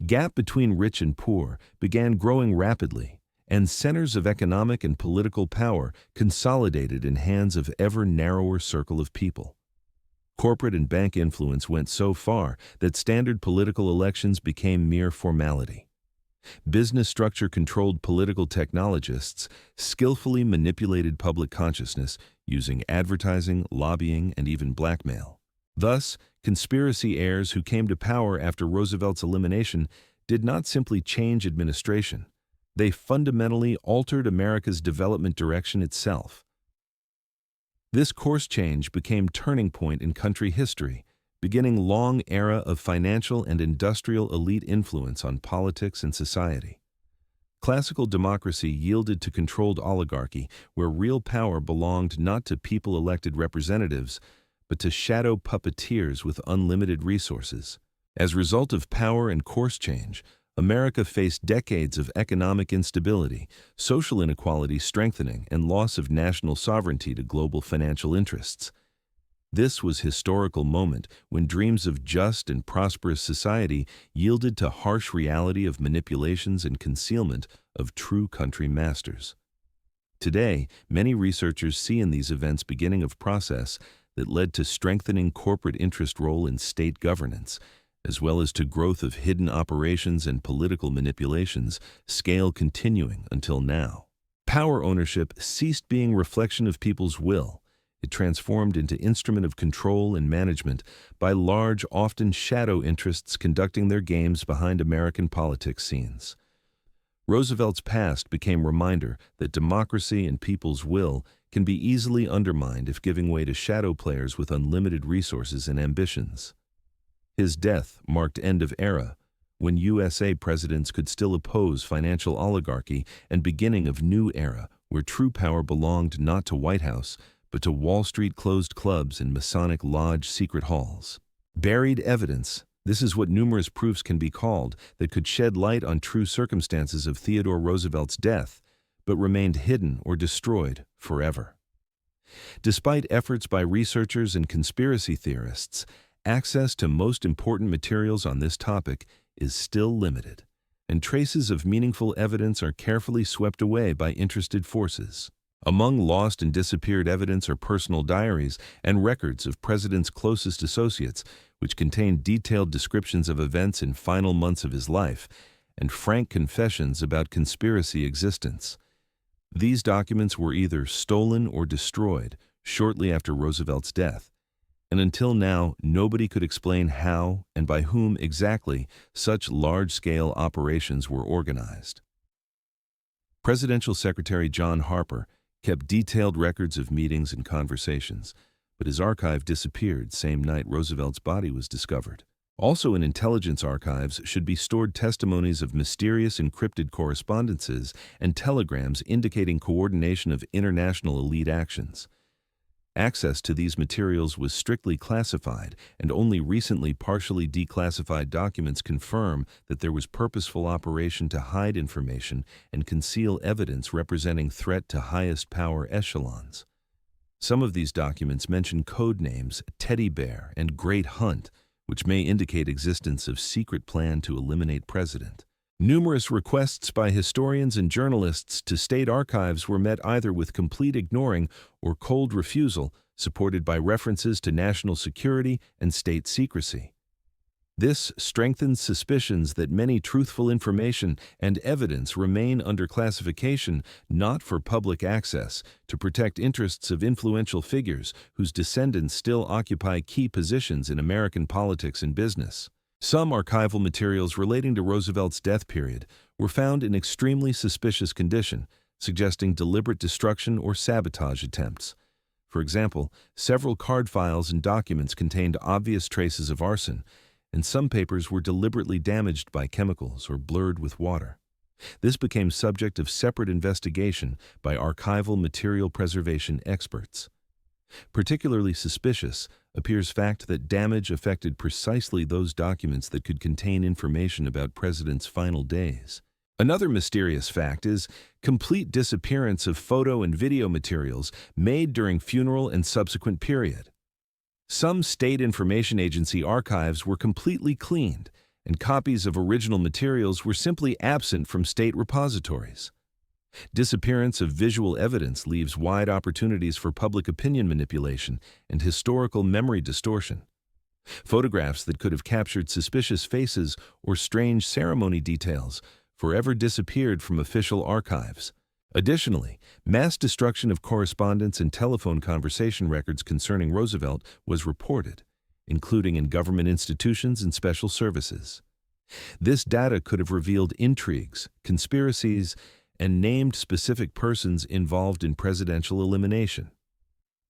Gap between rich and poor began growing rapidly, and centers of economic and political power consolidated in hands of ever narrower circle of people. Corporate and bank influence went so far that standard political elections became mere formality. Business structure-controlled political technologists skillfully manipulated public consciousness using advertising, lobbying, and even blackmail. Thus, conspiracy heirs who came to power after Roosevelt's elimination did not simply change administration. They fundamentally altered America's development direction itself. This course change became turning point in country history, beginning long era of financial and industrial elite influence on politics and society. Classical democracy yielded to controlled oligarchy, where real power belonged not to people-elected representatives, but to shadow puppeteers with unlimited resources. As a result of power and course change, America faced decades of economic instability, social inequality strengthening, and loss of national sovereignty to global financial interests. This was a historical moment when dreams of just and prosperous society yielded to harsh reality of manipulations and concealment of true country masters. Today, many researchers see in these events beginning of process that led to strengthening corporate interest role in state governance, as well as to growth of hidden operations and political manipulations, scale continuing until now. Power ownership ceased being reflection of people's will. It transformed into instrument of control and management by large, often shadow interests conducting their games behind American politics scenes. Roosevelt's past became a reminder that democracy and people's will can be easily undermined if giving way to shadow players with unlimited resources and ambitions. His death marked end of era, when USA presidents could still oppose financial oligarchy, and beginning of new era where true power belonged not to White House, but to Wall Street closed clubs and Masonic lodge secret halls. Buried evidence. This is what numerous proofs can be called that could shed light on true circumstances of Theodore Roosevelt's death, but remained hidden or destroyed forever. Despite efforts by researchers and conspiracy theorists, access to most important materials on this topic is still limited, and traces of meaningful evidence are carefully swept away by interested forces. Among lost and disappeared evidence are personal diaries and records of President's closest associates, which contain detailed descriptions of events in final months of his life, and frank confessions about conspiracy existence. These documents were either stolen or destroyed shortly after Roosevelt's death, and until now, nobody could explain how and by whom exactly such large-scale operations were organized. Presidential Secretary John Harper kept detailed records of meetings and conversations, but his archive disappeared same night Roosevelt's body was discovered. Also in intelligence archives should be stored testimonies of mysterious encrypted correspondences and telegrams indicating coordination of international elite actions. Access to these materials was strictly classified, and only recently partially declassified documents confirm that there was purposeful operation to hide information and conceal evidence representing threat to highest power echelons. Some of these documents mention code names Teddy Bear and Great Hunt, which may indicate existence of secret plan to eliminate President. Numerous requests by historians and journalists to state archives were met either with complete ignoring or cold refusal, supported by references to national security and state secrecy. This strengthens suspicions that many truthful information and evidence remain under classification, not for public access, to protect interests of influential figures whose descendants still occupy key positions in American politics and business. Some archival materials relating to Roosevelt's death period were found in extremely suspicious condition, suggesting deliberate destruction or sabotage attempts. For example, several card files and documents contained obvious traces of arson, and some papers were deliberately damaged by chemicals or blurred with water. This became subject of separate investigation by archival material preservation experts. Particularly suspicious appears fact that damage affected precisely those documents that could contain information about President's final days. Another mysterious fact is complete disappearance of photo and video materials made during funeral and subsequent period. Some state information agency archives were completely cleaned, and copies of original materials were simply absent from state repositories. Disappearance of visual evidence leaves wide opportunities for public opinion manipulation and historical memory distortion. Photographs that could have captured suspicious faces or strange ceremony details forever disappeared from official archives. Additionally, mass destruction of correspondence and telephone conversation records concerning Roosevelt was reported, including in government institutions and special services. This data could have revealed intrigues, conspiracies, and named specific persons involved in presidential elimination.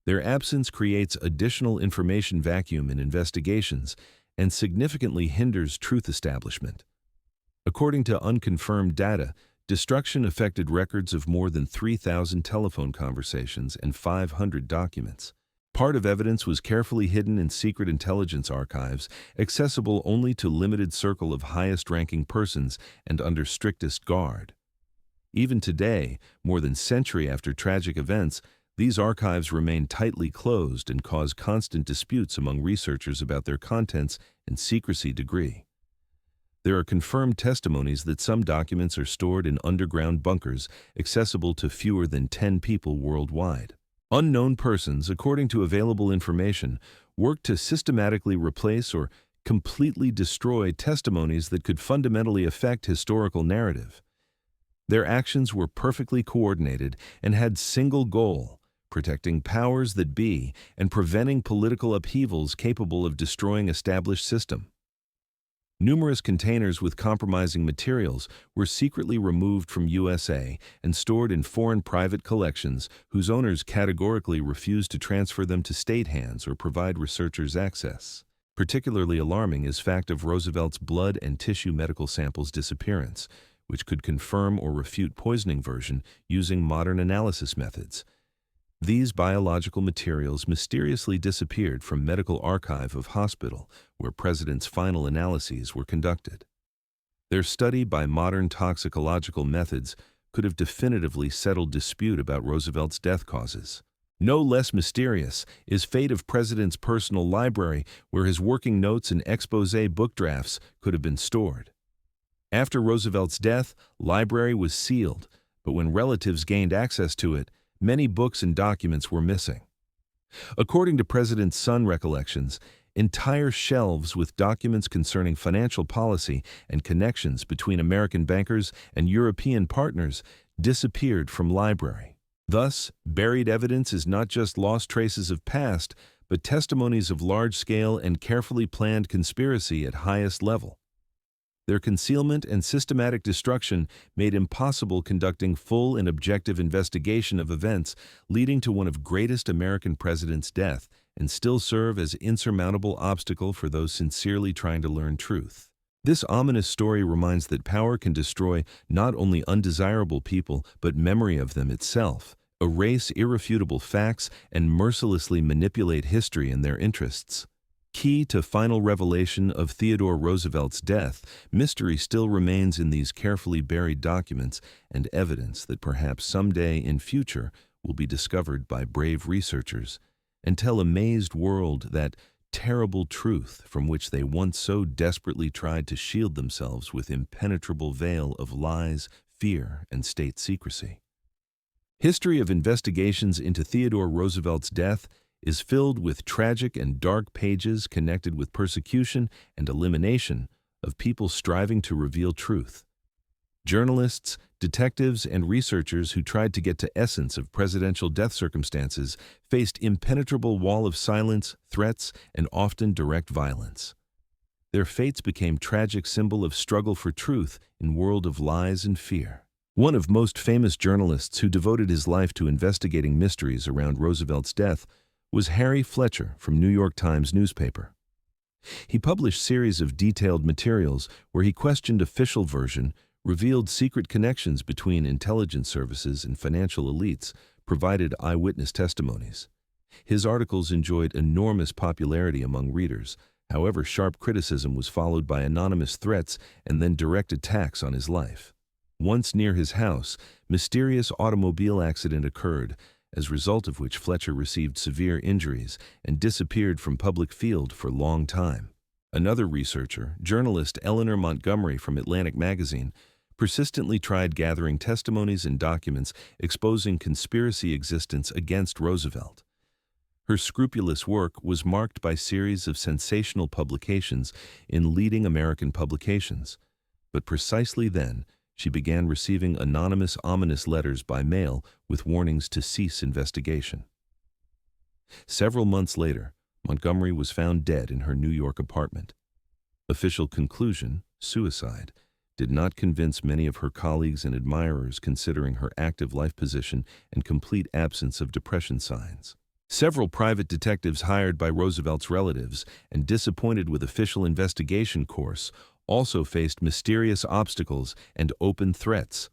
Their absence creates additional information vacuum in investigations and significantly hinders truth establishment. According to unconfirmed data, destruction affected records of more than 3,000 telephone conversations and 500 documents. Part of evidence was carefully hidden in secret intelligence archives, accessible only to limited circle of highest-ranking persons and under strictest guard. Even today, more than a century after tragic events, these archives remain tightly closed and cause constant disputes among researchers about their contents and secrecy degree. There are confirmed testimonies that some documents are stored in underground bunkers accessible to fewer than 10 people worldwide. Unknown persons, according to available information, worked to systematically replace or completely destroy testimonies that could fundamentally affect historical narrative. Their actions were perfectly coordinated and had single goal: protecting powers that be and preventing political upheavals capable of destroying established system. Numerous containers with compromising materials were secretly removed from USA and stored in foreign private collections whose owners categorically refused to transfer them to state hands or provide researchers access. Particularly alarming is fact of Roosevelt's blood and tissue medical samples disappearance, which could confirm or refute poisoning version using modern analysis methods. These biological materials mysteriously disappeared from medical archive of hospital where President's final analyses were conducted. Their study by modern toxicological methods could have definitively settled dispute about Roosevelt's death causes. No less mysterious is fate of President's personal library where his working notes and exposé book drafts could have been stored. After Roosevelt's death, library was sealed, but when relatives gained access to it, many books and documents were missing. According to President's son recollections, entire shelves with documents concerning financial policy and connections between American bankers and European partners disappeared from library. Thus, buried evidence is not just lost traces of past, but testimonies of large-scale and carefully planned conspiracy at highest level. Their concealment and systematic destruction made impossible conducting full and objective investigation of events leading to one of greatest American presidents' death and still serve as insurmountable obstacle for those sincerely trying to learn truth. This ominous story reminds that power can destroy not only undesirable people but memory of them itself, erase irrefutable facts, and mercilessly manipulate history in their interests. Key to final revelation of Theodore Roosevelt's death, mystery still remains in these carefully buried documents and evidence that perhaps someday in future will be discovered by brave researchers and tell a amazed world that terrible truth from which they once so desperately tried to shield themselves with impenetrable veil of lies, fear, and state secrecy. History of investigations into Theodore Roosevelt's death is filled with tragic and dark pages connected with persecution and elimination of people striving to reveal truth. Journalists, detectives, and researchers who tried to get to essence of presidential death circumstances faced impenetrable wall of silence, threats, and often direct violence. Their fates became tragic symbol of struggle for truth in world of lies and fear. One of most famous journalists who devoted his life to investigating mysteries around Roosevelt's death was Harry Fletcher from New York Times newspaper. He published series of detailed materials where he questioned official version, revealed secret connections between intelligence services and financial elites, provided eyewitness testimonies. His articles enjoyed enormous popularity among readers. However, sharp criticism was followed by anonymous threats and then direct attacks on his life. Once near his house, mysterious automobile accident occurred, as a result of which Fletcher received severe injuries and disappeared from public field for a long time. Another researcher, journalist Eleanor Montgomery from Atlantic Magazine, persistently tried gathering testimonies and documents exposing conspiracy existence against Roosevelt. Her scrupulous work was marked by series of sensational publications in leading American publications. But precisely then, she began receiving anonymous, ominous letters by mail with warnings to cease investigation. Several months later, Montgomery was found dead in her New York apartment. Official conclusion, suicide, did not convince many of her colleagues and admirers considering her active life position and complete absence of depression signs. Several private detectives hired by Roosevelt's relatives and disappointed with official investigation course also faced mysterious obstacles and open threats.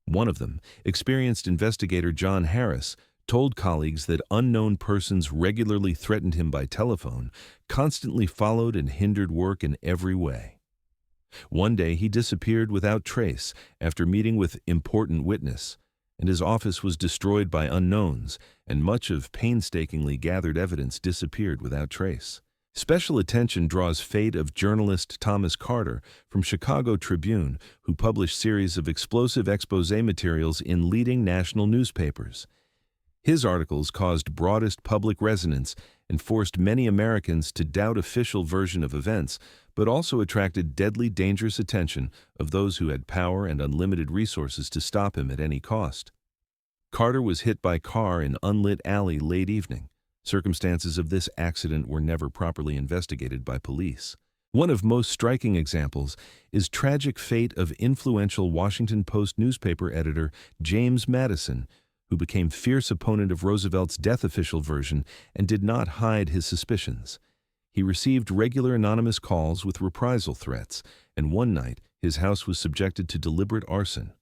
One of them, experienced investigator John Harris, told colleagues that unknown persons regularly threatened him by telephone, constantly followed and hindered work in every way. One day he disappeared without trace after meeting with important witness, and his office was destroyed by unknowns, and much of painstakingly gathered evidence disappeared without trace. Special attention draws fate of journalist Thomas Carter from Chicago Tribune, who published series of explosive exposé materials in leading national newspapers. His articles caused broadest public resonance and forced many Americans to doubt official version of events, but also attracted deadly dangerous attention of those who had power and unlimited resources to stop him at any cost. Carter was hit by car in unlit alley late evening. Circumstances of this accident were never properly investigated by police. One of most striking examples is tragic fate of influential Washington Post newspaper editor James Madison, who became fierce opponent of Roosevelt's death official version and did not hide his suspicions. He received regular anonymous calls with reprisal threats, and one night his house was subjected to deliberate arson.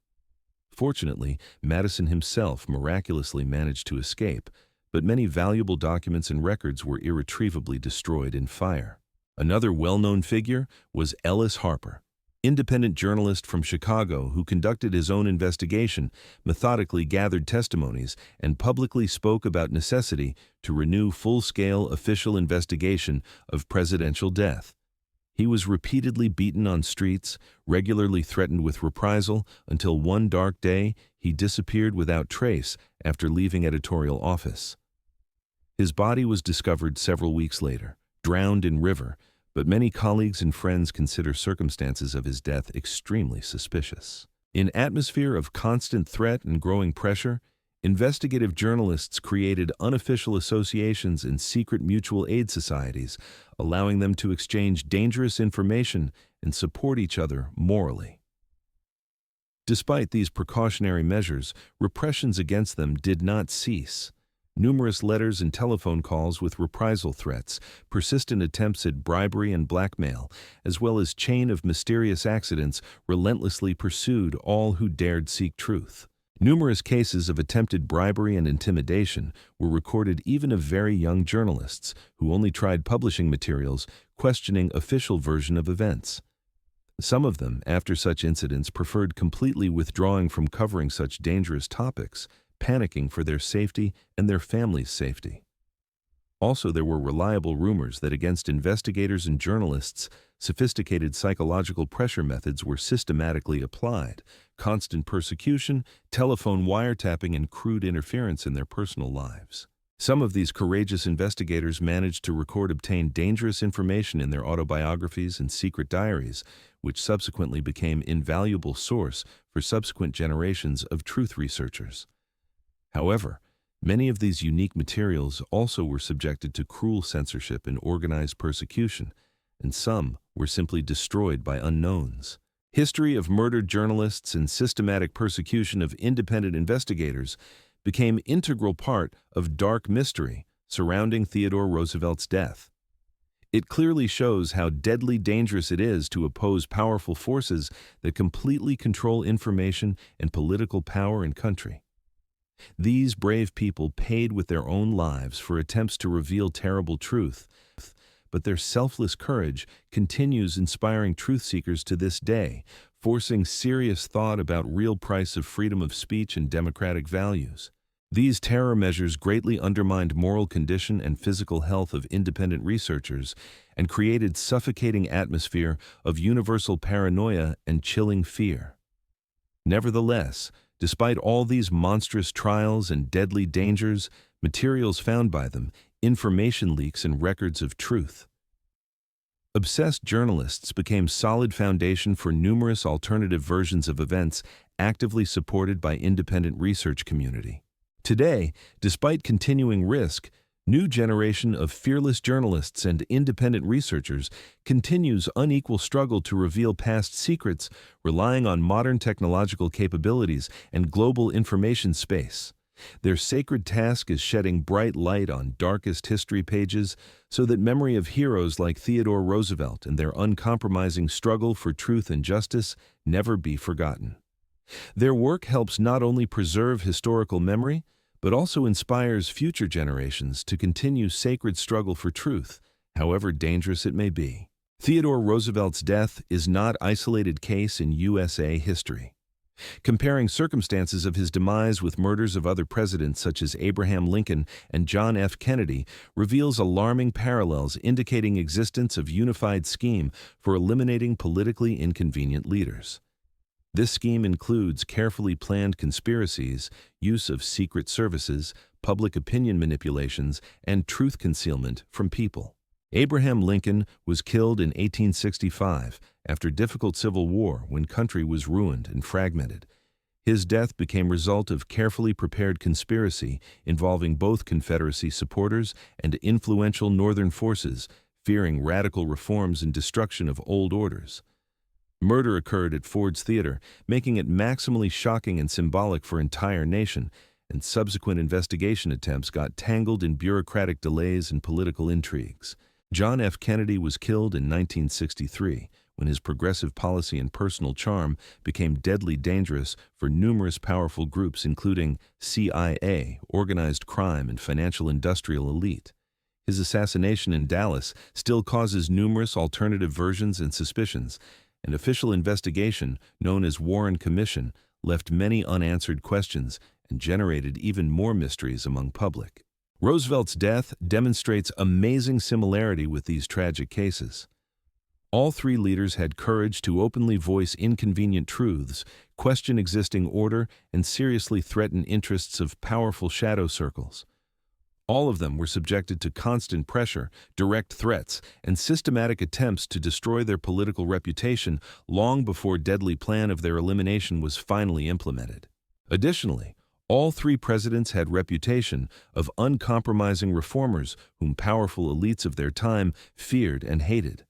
Fortunately, Madison himself miraculously managed to escape, but many valuable documents and records were irretrievably destroyed in fire. Another well-known figure was Ellis Harper, independent journalist from Chicago who conducted his own investigation, methodically gathered testimonies, and publicly spoke about necessity to renew full-scale official investigation of presidential death. He was repeatedly beaten on streets, regularly threatened with reprisal, until one dark day he disappeared without trace after leaving editorial office. His body was discovered several weeks later, drowned in river, but many colleagues and friends consider circumstances of his death extremely suspicious. In an atmosphere of constant threat and growing pressure, investigative journalists created unofficial associations and secret mutual aid societies, allowing them to exchange dangerous information and support each other morally. Despite these precautionary measures, repressions against them did not cease. Numerous letters and telephone calls with reprisal threats, persistent attempts at bribery and blackmail, as well as chain of mysterious accidents relentlessly pursued all who dared seek truth. Numerous cases of attempted bribery and intimidation were recorded even of very young journalists who only tried publishing materials questioning official version of events. Some of them, after such incidents, preferred completely withdrawing from covering such dangerous topics, panicking for their safety and their families' safety. Also, there were reliable rumors that against investigators and journalists, sophisticated psychological pressure methods were systematically applied, constant persecution, telephone wiretapping, and crude interference in their personal lives. Some of these courageous investigators managed to obtain dangerous information in their autobiographies and secret diaries, which subsequently became an invaluable source for subsequent generations of truth researchers. However, many of these unique materials also were subjected to cruel censorship and organized persecution, and some were simply destroyed by unknowns. History of murdered journalists and systematic persecution of independent investigators became an integral part of dark mystery surrounding Theodore Roosevelt's death. It clearly shows how deadly dangerous it is to oppose powerful forces that completely control information and political power in country. These brave people paid with their own lives for attempts to reveal terrible truth, but their selfless courage continues inspiring truth seekers to this day, forcing serious thought about real price of freedom of speech and democratic values. These terror measures greatly undermined moral condition and physical health of independent researchers and created suffocating atmosphere of universal paranoia and chilling fear. Nevertheless, despite all these monstrous trials and deadly dangers, materials found by them, information leaks and records of truth. Obsessed journalists became solid foundation for numerous alternative versions of events actively supported by independent research community. Today, despite continuing risk, new generation of fearless journalists and independent researchers continues unequal struggle to reveal past secrets, relying on modern technological capabilities and global information space. Their sacred task is shedding bright light on darkest history pages so that memory of heroes like Theodore Roosevelt and their uncompromising struggle for truth and justice never be forgotten. Their work helps not only preserve historical memory, but also inspires future generations to continue sacred struggle for truth, however dangerous it may be. Theodore Roosevelt's death is not an isolated case in USA history. Comparing circumstances of his demise with murders of other presidents such as Abraham Lincoln and John F. Kennedy reveals alarming parallels indicating existence of unified scheme for eliminating politically inconvenient leaders. This scheme includes carefully planned conspiracies, use of secret services, public opinion manipulations, and truth concealment from people. Abraham Lincoln was killed in 1865 after difficult civil war when country was ruined and fragmented. His death became result of carefully prepared conspiracy involving both Confederacy supporters and influential Northern forces, fearing radical reforms and destruction of old orders. Murder occurred at Ford's Theater, making it maximally shocking and symbolic for an entire nation, and subsequent investigation attempts got tangled in bureaucratic delays and political intrigues. John F. Kennedy was killed in 1963, when his progressive policy and personal charm became deadly dangerous for numerous powerful groups including CIA, organized crime, and financial industrial elite. His assassination in Dallas still causes numerous alternative versions and suspicions. An official investigation, known as Warren Commission, left many unanswered questions and generated even more mysteries among public. Roosevelt's death demonstrates amazing similarity with these tragic cases. All three leaders had courage to openly voice inconvenient truths, question existing order, and seriously threaten interests of powerful shadow circles. All of them were subjected to constant pressure, direct threats, and systematic attempts to destroy their political reputation long before deadly plan of their elimination was finally implemented. Additionally, all three presidents had reputation of uncompromising reformers whom powerful elites of their time feared and hated.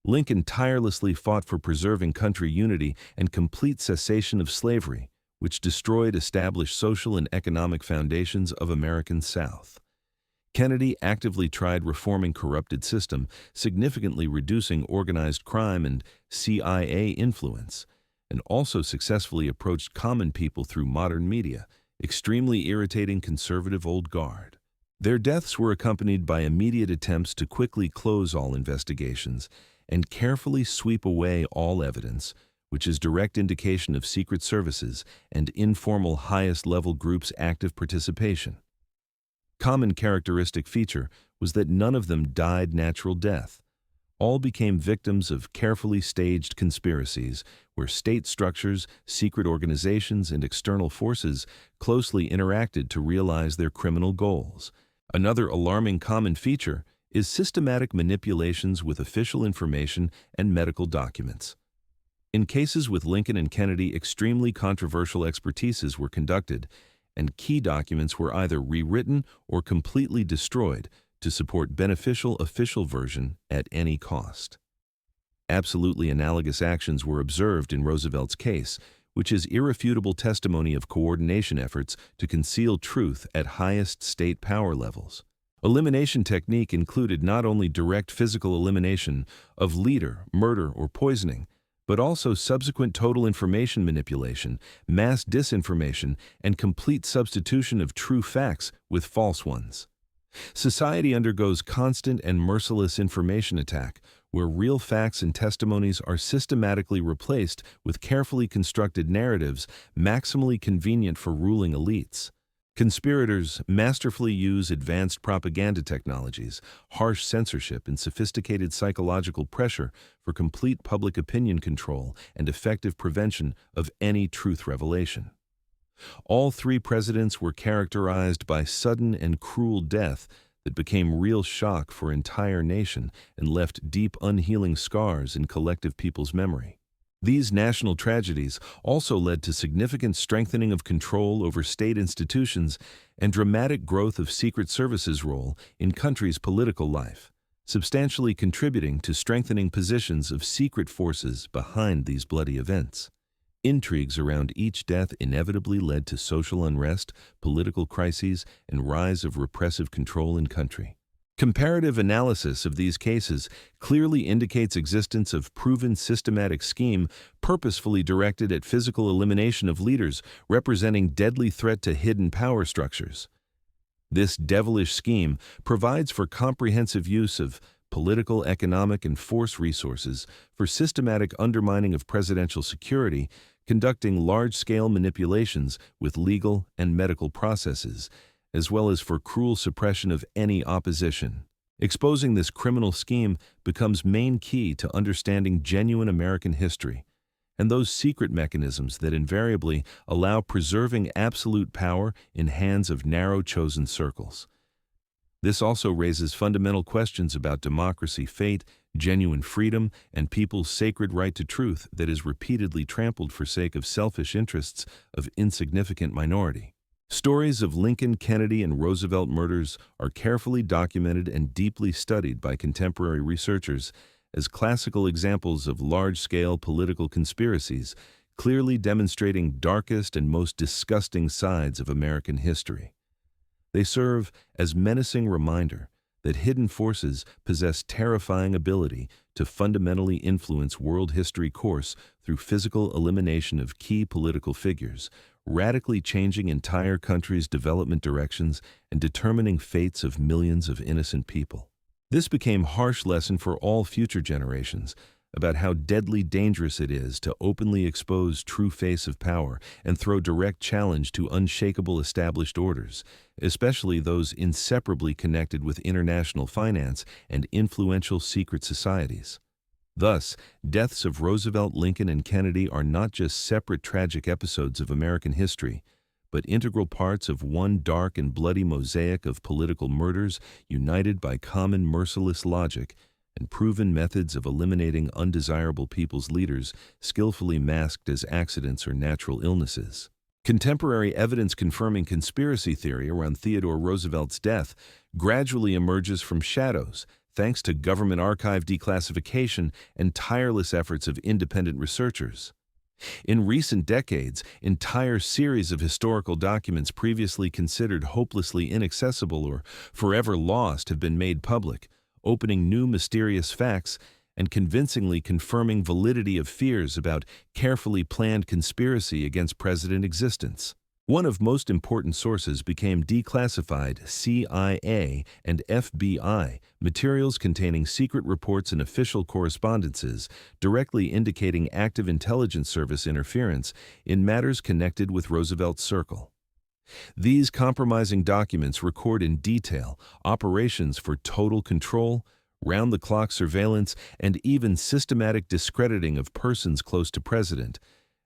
Lincoln tirelessly fought for preserving country unity and complete cessation of slavery, which destroyed established social and economic foundations of American South. Kennedy actively tried reforming corrupted system, significantly reducing organized crime and CIA influence, and also successfully approached common people through modern media, extremely irritating conservative old guard. Their deaths were accompanied by immediate attempts to quickly close all investigations and carefully sweep away all evidence, which is direct indication of secret services and informal highest-level groups' active participation. Common characteristic feature was that none of them died natural death. All became victims of carefully staged conspiracies where state structures, secret organizations, and external forces closely interacted to realize their criminal goals. Another alarming common feature is systematic manipulations with official information and medical documents. In cases with Lincoln and Kennedy, extremely controversial expertises were conducted, and key documents were either rewritten or completely destroyed to support beneficial official version at any cost. Absolutely analogous actions were observed in Roosevelt's case, which is irrefutable testimony of coordination efforts to conceal truth at highest state power levels. Elimination technique included not only direct physical elimination of leader, murder, or poisoning, but also subsequent total information manipulation, mass disinformation, and complete substitution of true facts with false ones. Society undergoes constant and merciless information attack, where real facts and testimonies are systematically replaced with carefully constructed narratives maximally convenient for ruling elites. Conspirators masterfully use advanced propaganda technologies, harsh censorship, and sophisticated psychological pressure for complete public opinion control and effective prevention of any truth revelation. All three presidents were characterized by sudden and cruel death that became real shock for an entire nation and left deep unhealing scars in collective people's memory. These national tragedies also led to significant strengthening of control over state institutions and dramatic growth of Secret Service's role in country's political life, substantially contributing to strengthening positions of secret forces behind these bloody events. Intrigues around each death inevitably led to social unrest, political crises, and rise of repressive control in country. Comparative analysis of these cases clearly indicates existence of proven systematic scheme purposefully directed at physical elimination of leaders representing deadly threat to hidden power structures. This devilish scheme provides for comprehensive use of political, economic, and force resources for systematic undermining of presidential security, conducting large-scale manipulations with legal and medical processes, as well as for cruel suppression of any opposition. Exposing this criminal scheme becomes main key to understanding genuine American history and those secret mechanisms that invariably allow preserving absolute power in hands of narrow chosen circles. This also raises fundamental questions about democracy, fate, genuine freedom, and people's sacred right to truth that is repeatedly trampled for sake of selfish interests of insignificant minority. Stories of Lincoln, Kennedy, and Roosevelt murders are carefully documented and deeply studied by contemporary researchers as classical examples of large-scale political conspiracies, clearly demonstrating darkest and most disgusting sides of American history. They serve as menacing reminder that hidden forces possess terrifying ability to fundamentally influence world history course through physical elimination of key political figures, radically changing entire countries' development directions and determining fates of millions of innocent people. This became a harsh lesson for all future generations about how deadly dangerous it is to openly expose true face of power and throw direct challenge to unshakable established orders, especially those inseparably connected with international finance and influential secret societies. Thus, deaths of Roosevelt, Lincoln, and Kennedy are not just separate tragic episodes of American history, but integral parts of one dark and bloody mosaic of political murders united by common merciless logic and proven methods of eliminating undesirable people's leaders skillfully masked as accidents or natural illnesses. Contemporary evidence confirming conspiracy theory around Theodore Roosevelt's death gradually emerges from shadows, thanks to government archive declassification and tireless efforts of independent researchers. In recent decades, entire series of historical documents previously considered hopelessly inaccessible or forever lost have been made public, opening new mysterious facts and convincingly confirming validity of fears about carefully planned conspiracy against president existence. One of most important sources became declassified CIA and FBI materials containing secret reports and official correspondences, directly indicating active intelligence service interference in matters connected with Roosevelt's circle. These compromising documents record in detail operations for total control, round-the-clock surveillance, and even systematic discrediting of persons close to president,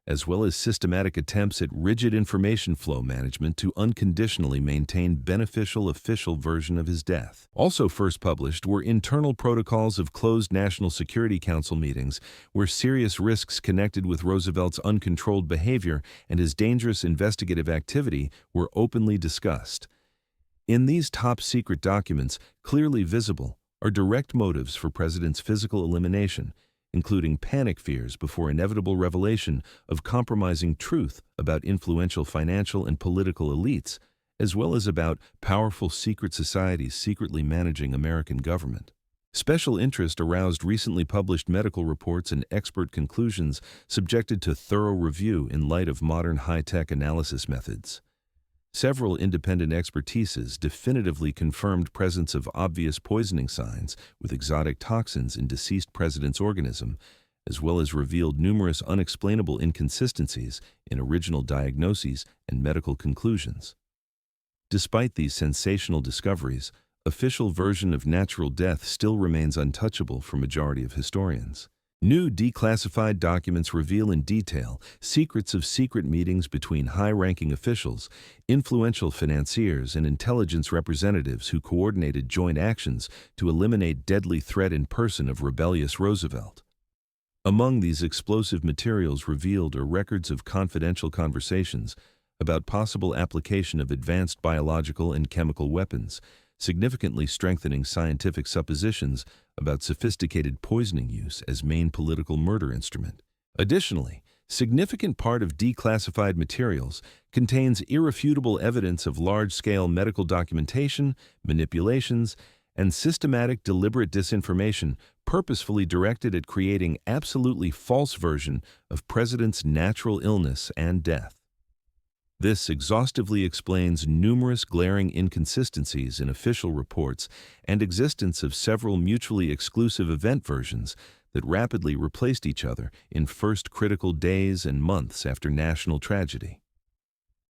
as well as systematic attempts at rigid information flow management to unconditionally maintain beneficial official version of his death. Also first published were internal protocols of closed National Security Council meetings where serious risks connected with Roosevelt's uncontrolled behavior and his dangerous investigative activity were openly discussed. In these top-secret documents, clearly visible, are direct motives for President's physical elimination, including panic fears before inevitable revelation of compromising truth about influential financial and political elites, as well as about powerful secret societies secretly managing American government. Special interest aroused recently published medical reports and expert conclusions subjected to thorough review in light of modern high-tech analysis methods. Several independent expertises definitively confirmed presence of obvious poisoning signs with exotic toxins in deceased president's organism, as well as revealed numerous unexplainable inconsistencies in original diagnoses and medical conclusions. Despite these sensational discoveries, official version of natural death still remains untouchable for majority of historians. New declassified documents reveal in detail secrets of secret meetings between high-ranking officials, influential financiers, and intelligence representatives who coordinated joint actions to eliminate deadly threat in person of rebellious Roosevelt. Among these explosive materials revealed are records of confidential conversations about possible application of advanced biological and chemical weapons, significantly strengthening scientific suppositions about sophisticated poisoning use as main political murder instrument. Additionally, significant part of declassified materials contains irrefutable evidence of large-scale medical documentation, manipulations, and systematic deliberate disinformation purposefully directed at creating absolutely false version of president's natural illness and death. This exhaustively explains numerous glaring inconsistencies in official reports and existence of several mutually exclusive event versions that rapidly replaced each other in first critical days and months after national tragedy.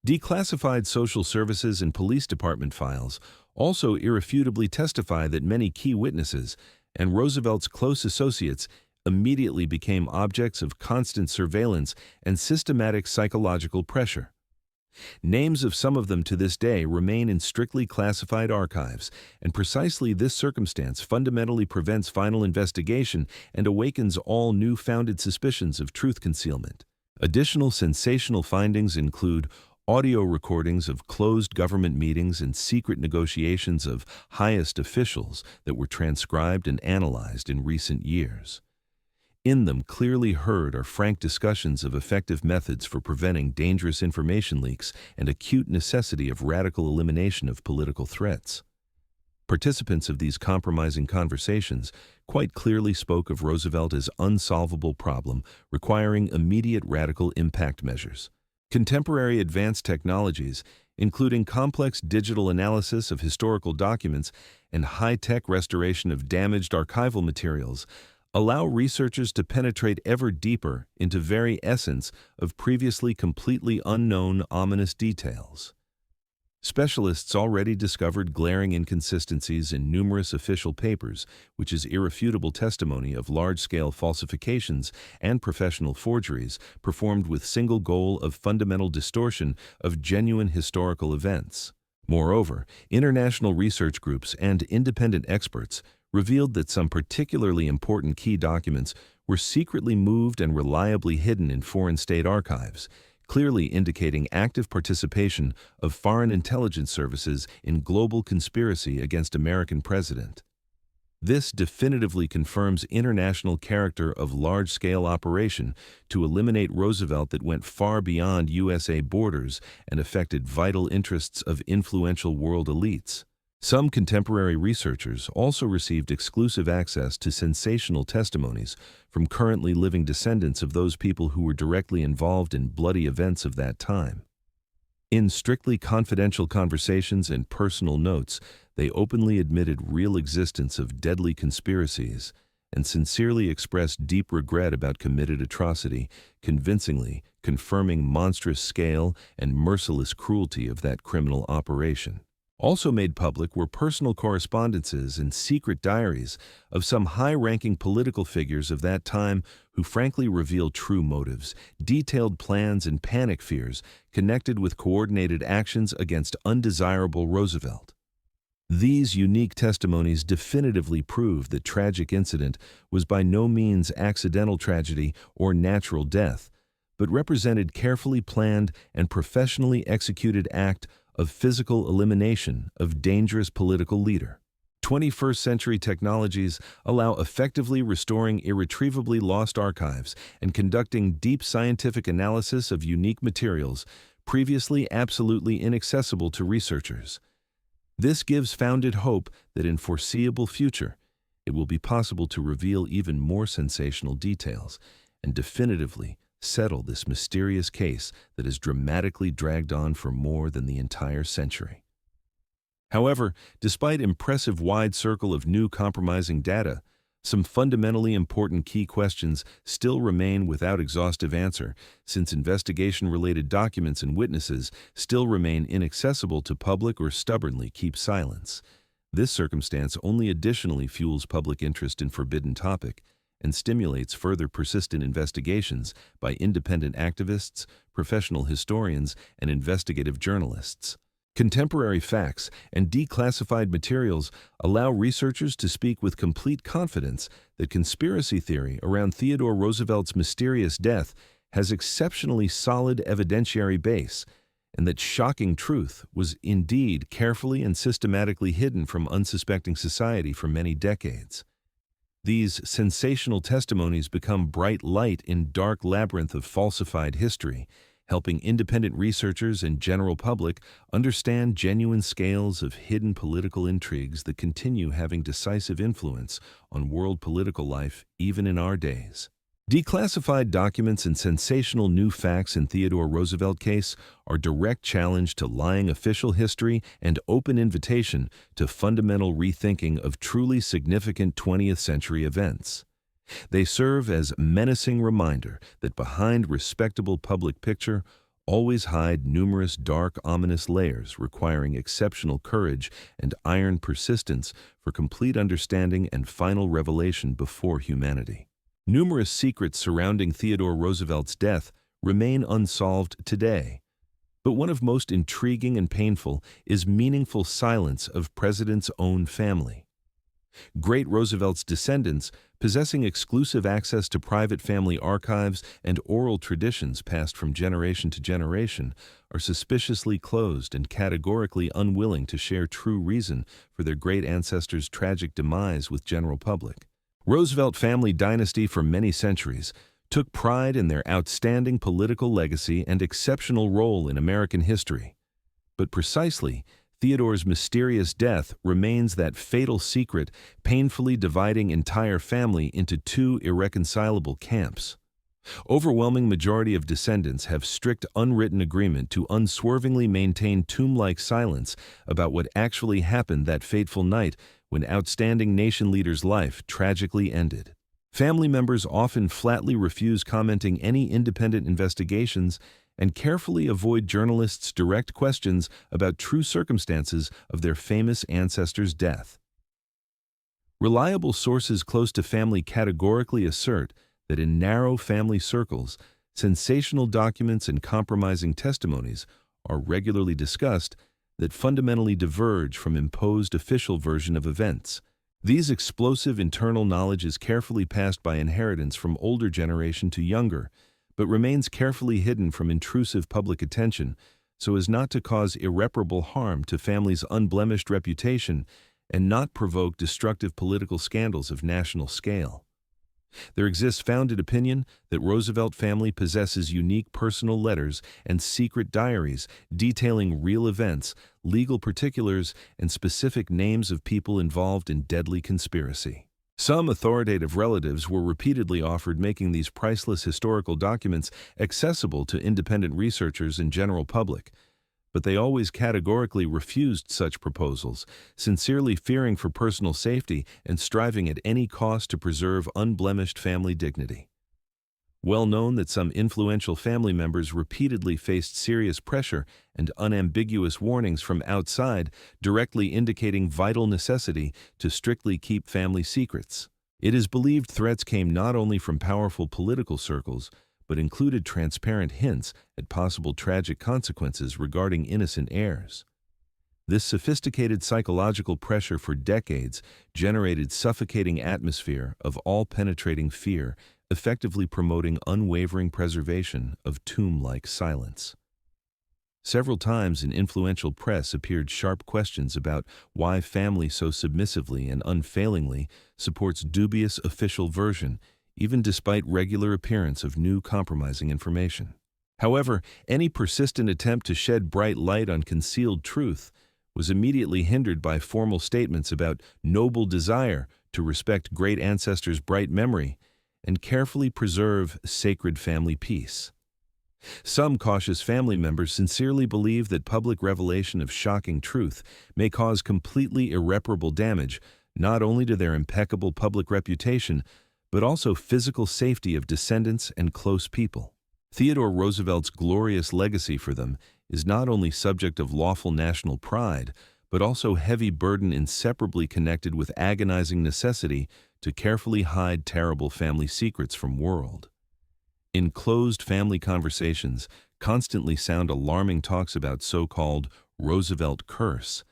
Declassified social services and police department files also irrefutably testify that many key witnesses and Roosevelt's close associates immediately became objects of constant surveillance and systematic psychological pressure. Names of some of them to this day remain in strictly classified archives, and precisely this circumstance fundamentally prevents final investigation and awakens all new-founded suspicions of truth concealment. Additional sensational findings include audio recordings of closed government meetings and secret negotiations of highest officials that were transcribed and analyzed in recent years. In them, clearly heard are frank discussions of effective methods for preventing dangerous information leaks and acute necessity of radical elimination of political threats. Participants of these compromising conversations quite clearly spoke of Roosevelt as unsolvable problem requiring immediate radical impact measures. Contemporary advanced technologies, including complex digital analysis of historical documents and high-tech restoration of damaged archival materials, allow researchers to penetrate ever deeper into very essence of previously completely unknown ominous details. Specialists already discovered glaring inconsistencies in numerous official papers, which is irrefutable testimony of large-scale falsifications and professional forgeries performed with single goal of fundamental distortion of genuine historical events. Moreover, international research groups and independent experts revealed that some particularly important key documents were secretly moved and reliably hidden in foreign state archives, clearly indicating active participation of foreign intelligence services in global conspiracy against American president. This definitively confirms international character of large-scale operation to eliminate Roosevelt that went far beyond USA borders and affected vital interests of influential world elites. Some contemporary researchers also received exclusive access to sensational testimonies from currently living descendants of those people who were directly involved in bloody events of that time. In strictly confidential conversations and personal notes, they openly admitted real existence of deadly conspiracies and sincerely expressed deep regret about committed atrocity, convincingly confirming monstrous scale and merciless cruelty of that criminal operation. Also made public were personal correspondences and secret diaries of some high-ranking political figures of that time who frankly reveal true motives, detailed plans and panic fears connected with coordinated actions against undesirable Roosevelt. These unique testimonies definitively prove that tragic incident was by no means accidental tragedy or natural death, but represented carefully planned and professionally executed act of physical elimination of dangerous political leader. 21st century technologies allow effectively restoring irretrievably lost archives and conducting deep scientific analysis of unique materials previously absolutely inaccessible to researchers. This gives founded hope that in foreseeable future, it will be possible to reveal even more sensational details and definitively settle this mysterious case that has dramatically dragged on for more than the entire century. However, despite impressive wide circle of new compromising data, some fundamentally important key questions still remain without exhaustive answer, since investigation-related documents and witnesses still remain inaccessible to public or stubbornly keep silence. This circumstance only additionally fuels public interest in forbidden topic and stimulates further persistent investigations by independent activists, professional historians, and investigative journalists. Contemporary facts and declassified materials allow researchers to speak with complete confidence that conspiracy theory around Theodore Roosevelt's mysterious death has exceptionally solid evidentiary base, and that shocking truth was indeed carefully and systematically hidden from unsuspecting society for many decades. These sensational testimonies become bright light in dark labyrinth of falsified history, helping independent researchers and general public understand genuine scales of hidden political intrigues that continue having decisive influence on world political life even in our days. Declassified documents and sensational new facts in Theodore Roosevelt case are direct challenge to lying official history and open invitation to fundamental rethinking of truly significant 20th century events. They serve as menacing reminder that behind respectable public picture always hide numerous dark, ominous layers requiring exceptional courage and iron persistence for complete understanding and final revelation before humanity. Numerous secrets surrounding Theodore Roosevelt's death remain unsolved today, but one of most intriguing and painful is meaningful silence of President's own family. Great Roosevelt's descendants, possessing exclusive access to private family archives and oral traditions passed from generation to generation, are suspiciously closed and categorically unwilling to share true reason for their great ancestors' tragic demise with general public. Roosevelt family dynasty for many centuries took pride in their outstanding political legacy and exceptional role in American history. But precisely, Theodore's mysterious death remains that fatal secret, painfully dividing entire family into two irreconcilable camps. Overwhelming majority of descendants have strict unwritten agreement to unswervingly maintain tomb-like silence about what actually happened that fateful night when outstanding nation leader's life tragically ended. Family members often flatly refuse commenting any independent investigations and carefully avoid journalists' direct questions about true circumstances of their famous ancestor's death. Reliable sources close to family categorically assert that in narrow family circles, sensational documents and compromising testimonies are regularly discussed that fundamentally diverge from imposed official version of events. These explosive internal knowledge is carefully passed by inheritance from older generation to younger, but remains carefully hidden from intrusive public attention so as not to cause irreparable harm to family's unblemished reputation and not provoke destructive political scandals of national scale. There exists founded opinion that Roosevelt family possesses unique personal letters and secret diaries detailing real events, legal particulars, and specific names of people involved in deadly conspiracy. Some authoritative relatives were repeatedly offered making these priceless historical documents accessible to independent researchers and general public, but they always categorically refused such proposals, sincerely fearing for personal safety and striving at any cost to preserve unblemished family dignity. Well known that some influential family members repeatedly faced serious pressure and unambiguous warnings from outside, directly indicating vital necessity to strictly keep family secrets. It is believed threats came not only from powerful political circles, but included transparent hints at possible tragic consequences regarding innocent heirs. This sophisticated psychological pressure for decades generated suffocating atmosphere of all-penetrating fear, effectively promoting unwavering preservation of tomb-like silence. Several times in influential press appeared sharp questions about why family so submissively and unfailingly supports dubious official version, even despite regular appearance of new compromising information. However, any persistent attempt to shed bright light on concealed truth was immediately hindered by formal statements about noble desire to respect great ancestors' bright memory and carefully preserve sacred family peace. Some cautious family members sincerely believe that public revelation of shocking truth may cause completely irreparable damage not only to their impeccable public reputation, but also physical safety of descendants and close people. Theodore Roosevelt's glorious legacy for them is not only subject of lawful national pride, but also heavy burden inseparably connected with agonizing necessity to carefully hide terrible family secrets from world. In closed family conversations, constantly sound alarming talks about so-called Roosevelt curse,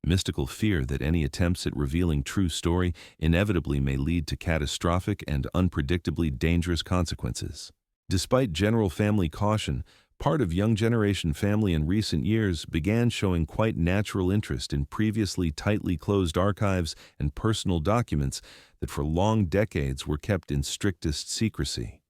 mystical fear that any attempts at revealing true story inevitably may lead to catastrophic and unpredictably dangerous consequences. Despite general family caution, part of young generation family in recent years began showing quite natural interest in previously tightly closed archives and personal documents that for long decades were kept in strictest secrecy.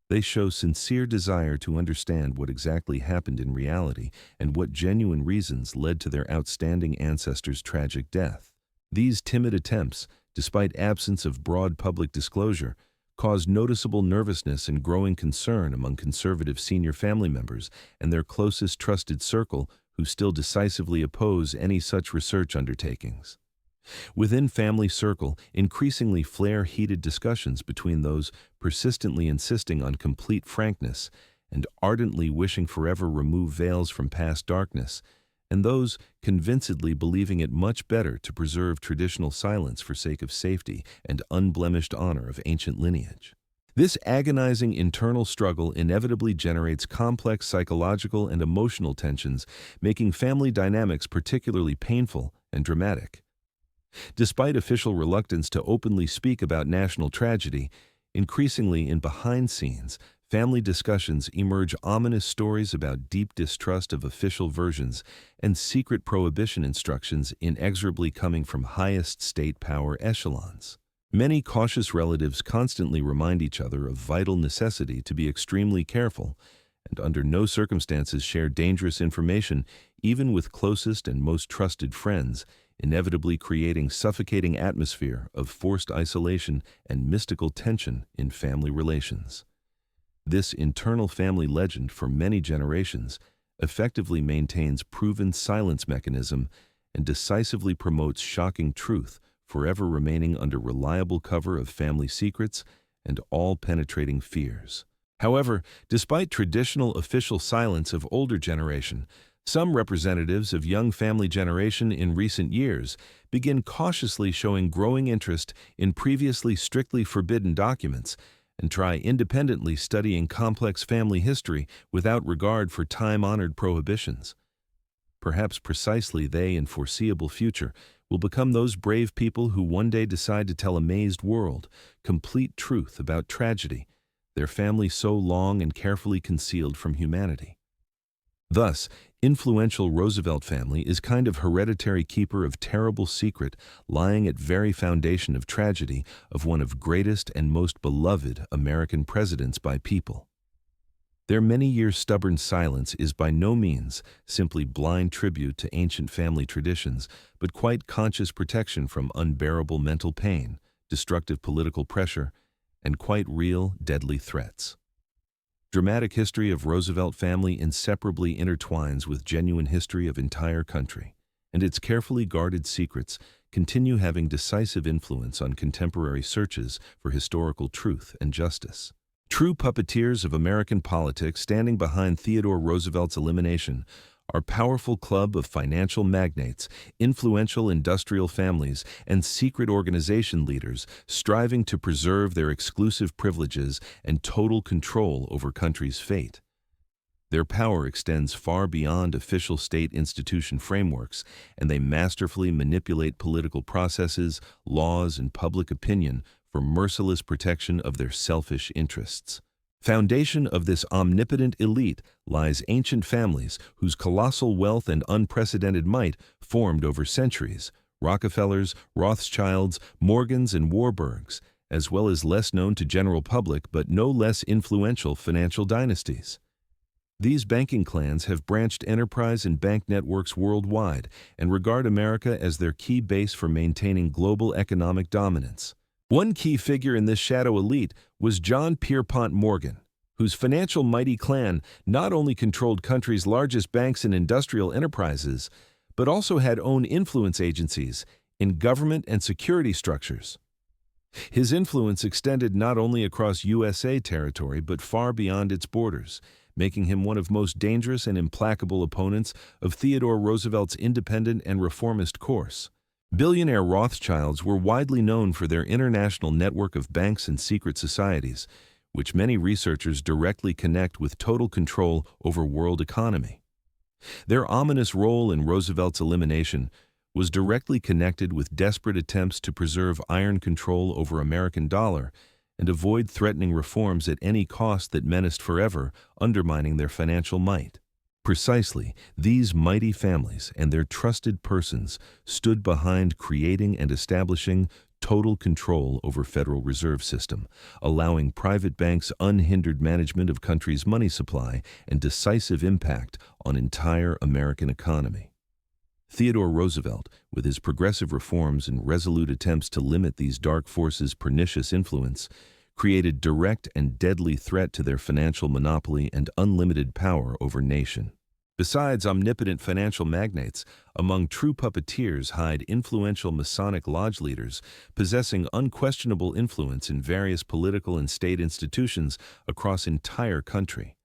They show sincere desire to understand what exactly happened in reality and what genuine reasons led to their outstanding ancestors' tragic death. These timid attempts, despite absence of broad public disclosure, caused noticeable nervousness and growing concern among conservative senior family members and their closest trusted circle who still decisively oppose any such research undertakings. Within family circle, increasingly flare heated discussions between those persistently insisting on complete frankness and ardently wishing forever remove veils from past darkness, and those convincedly believing it much better to preserve traditional silence for sake of safety and unblemished honor of ancient lineage. This agonizing internal struggle inevitably generates complex psychological and emotional tensions, making family dynamics particularly painful and dramatic. Despite official reluctance to openly speak about national tragedy, increasingly in behind scenes, family discussions emerge ominous stories about deep distrust of official versions and secret prohibition instructions inexorably coming from highest state power echelons. Many cautious relatives constantly remind each other of vital necessity to be extremely careful and under no circumstances share dangerous information even with closest and most trusted friends, inevitably creating suffocating atmosphere of forced isolation and mystical tension in family relations. This internal family legend for many generations effectively maintains proven silence mechanism and decisively promotes shocking truth, forever remaining under reliable cover of family secrets and all-penetrating fears. However, despite traditional official silence of older generation, some representatives of young family generation in recent years begin cautiously showing growing interest in previously strictly forbidden documents and try independently studying complex family history without regard for time-honored prohibitions. Perhaps precisely they in foreseeable future will become those brave people who one day decide to tell a mazed world complete truth about tragedy, their family so long and carefully concealed from humanity. Thus, influential Roosevelt family is kind of hereditary keeper of terrible secret lying at very foundation of tragedy of one of greatest and most beloved American presidents by people. Their many-year stubborn silence is by no means simply blind tribute to ancient family traditions, but quite conscious protection from unbearable mental pain, destructive political pressure, and quite real, deadly threats. Dramatic history of Roosevelt family inseparably intertwines with genuine history of entire country, and its carefully guarded secrets continue having decisive influence on contemporary searches for historical truth and justice. True puppeteers of American politics standing behind Theodore Roosevelt's elimination are powerful club of financial magnates, influential industrial families, and secret organization leaders striving to preserve their exclusive privileges and total control over country's fate. Their power extends far beyond official state institution frameworks, and they masterfully manipulate political processes, laws, and public opinion for merciless protection of their selfish interests. Foundation of this omnipotent elite lies ancient families whose colossal wealth and unprecedented might formed over centuries, Rockefellers, Rothschilds, Morgans, and Warburgs, as well as less known to general public but no less influential financial dynasties. These banking clans have branched enterprise and bank networks worldwide and regard America as their key base for maintaining global economic dominance. One key figure in this shadow elite was John Pierpont Morgan, whose financial mighty clan not only controlled country's largest banks and industrial enterprises, but also had own influence agencies in government and security structures. His influence extended not only across USA territory but far beyond its borders, making him one of most dangerous and implacable opponents of Theodore Roosevelt's independent and reformist course. Billionaire Rothschilds were widely known for their international network of banks and secret societies, which many researchers directly connect with total control over world economy. Their ominous role in Roosevelt's elimination was directly connected with desperate attempts to preserve iron control over American dollar and avoid threatening reforms at any cost that menaced forever undermining their financial might. Precisely, these mighty families and their trusted persons stood behind creating and establishing total control over Federal Reserve System, allowing private banks unhindered management of country's money supply and decisive impact on entire American economy. Theodore Roosevelt, with his progressive reforms and resolute attempts to limit these dark forces' pernicious influence, created direct and deadly threat to their financial monopoly and unlimited power over nation. Besides omnipotent financial magnates, among true puppeteers hide influential Masonic lodge leaders possessing unquestionable influence in various political and state institutions across entire country.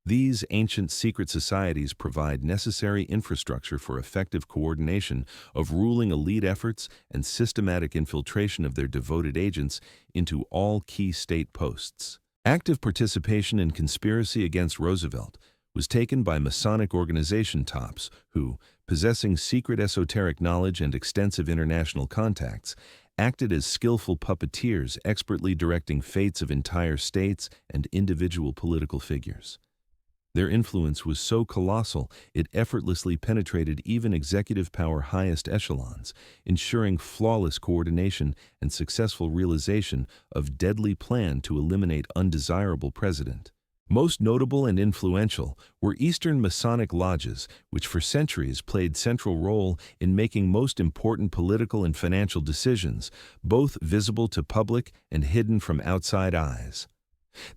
These ancient secret societies provide necessary infrastructure for effective coordination of ruling elite efforts and systematic infiltration of their devoted agents into all key state posts. Active participation in conspiracy against Roosevelt was taken by Masonic organization tops who, possessing secret esoteric knowledge and extensive international contacts, acted as skillful puppeteers expertly directing fates of entire states and individual political figures. Their influence was so colossal it effortlessly penetrated even executive power highest echelons, ensuring flawless coordination and successful realization of deadly plan to eliminate undesirable president. Most notable and influential were Eastern Masonic lodges, which for centuries played central role in making most important political and financial decisions, both visible to public and hidden from outside eyes.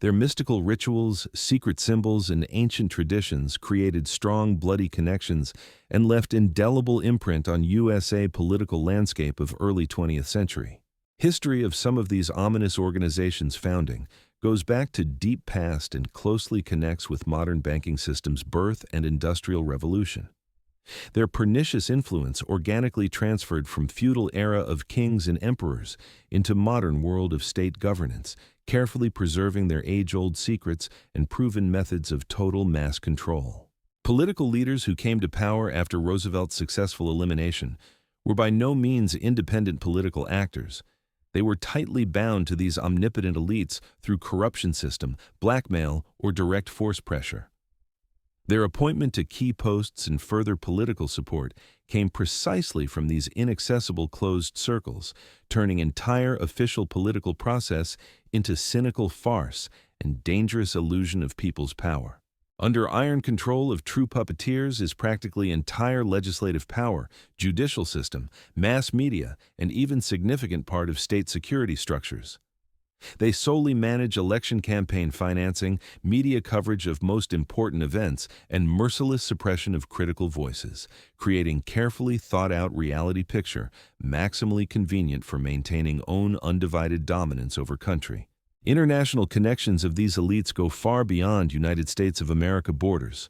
Their mystical rituals, secret symbols, and ancient traditions created strong, bloody connections and left indelible imprint on USA political landscape of early 20th century. History of some of these ominous organizations' founding goes back to deep past and closely connects with modern banking system's birth and industrial revolution. Their pernicious influence organically transferred from feudal era of kings and emperors into modern world of state governance, carefully preserving their age-old secrets and proven methods of total mass control. Political leaders who came to power after Roosevelt's successful elimination were by no means independent political actors. They were tightly bound to these omnipotent elites through corruption system, blackmail, or direct force pressure. Their appointment to key posts and further political support came precisely from these inaccessible closed circles, turning entire official political process into cynical farce and dangerous illusion of people's power. Under iron control of true puppeteers is practically entire legislative power, judicial system, mass media, and even significant part of state security structures. They solely manage election campaign financing, media coverage of most important events, and merciless suppression of critical voices, creating carefully thought-out reality picture, maximally convenient for maintaining own undivided dominance over country. International connections of these elites go far beyond United States of America borders.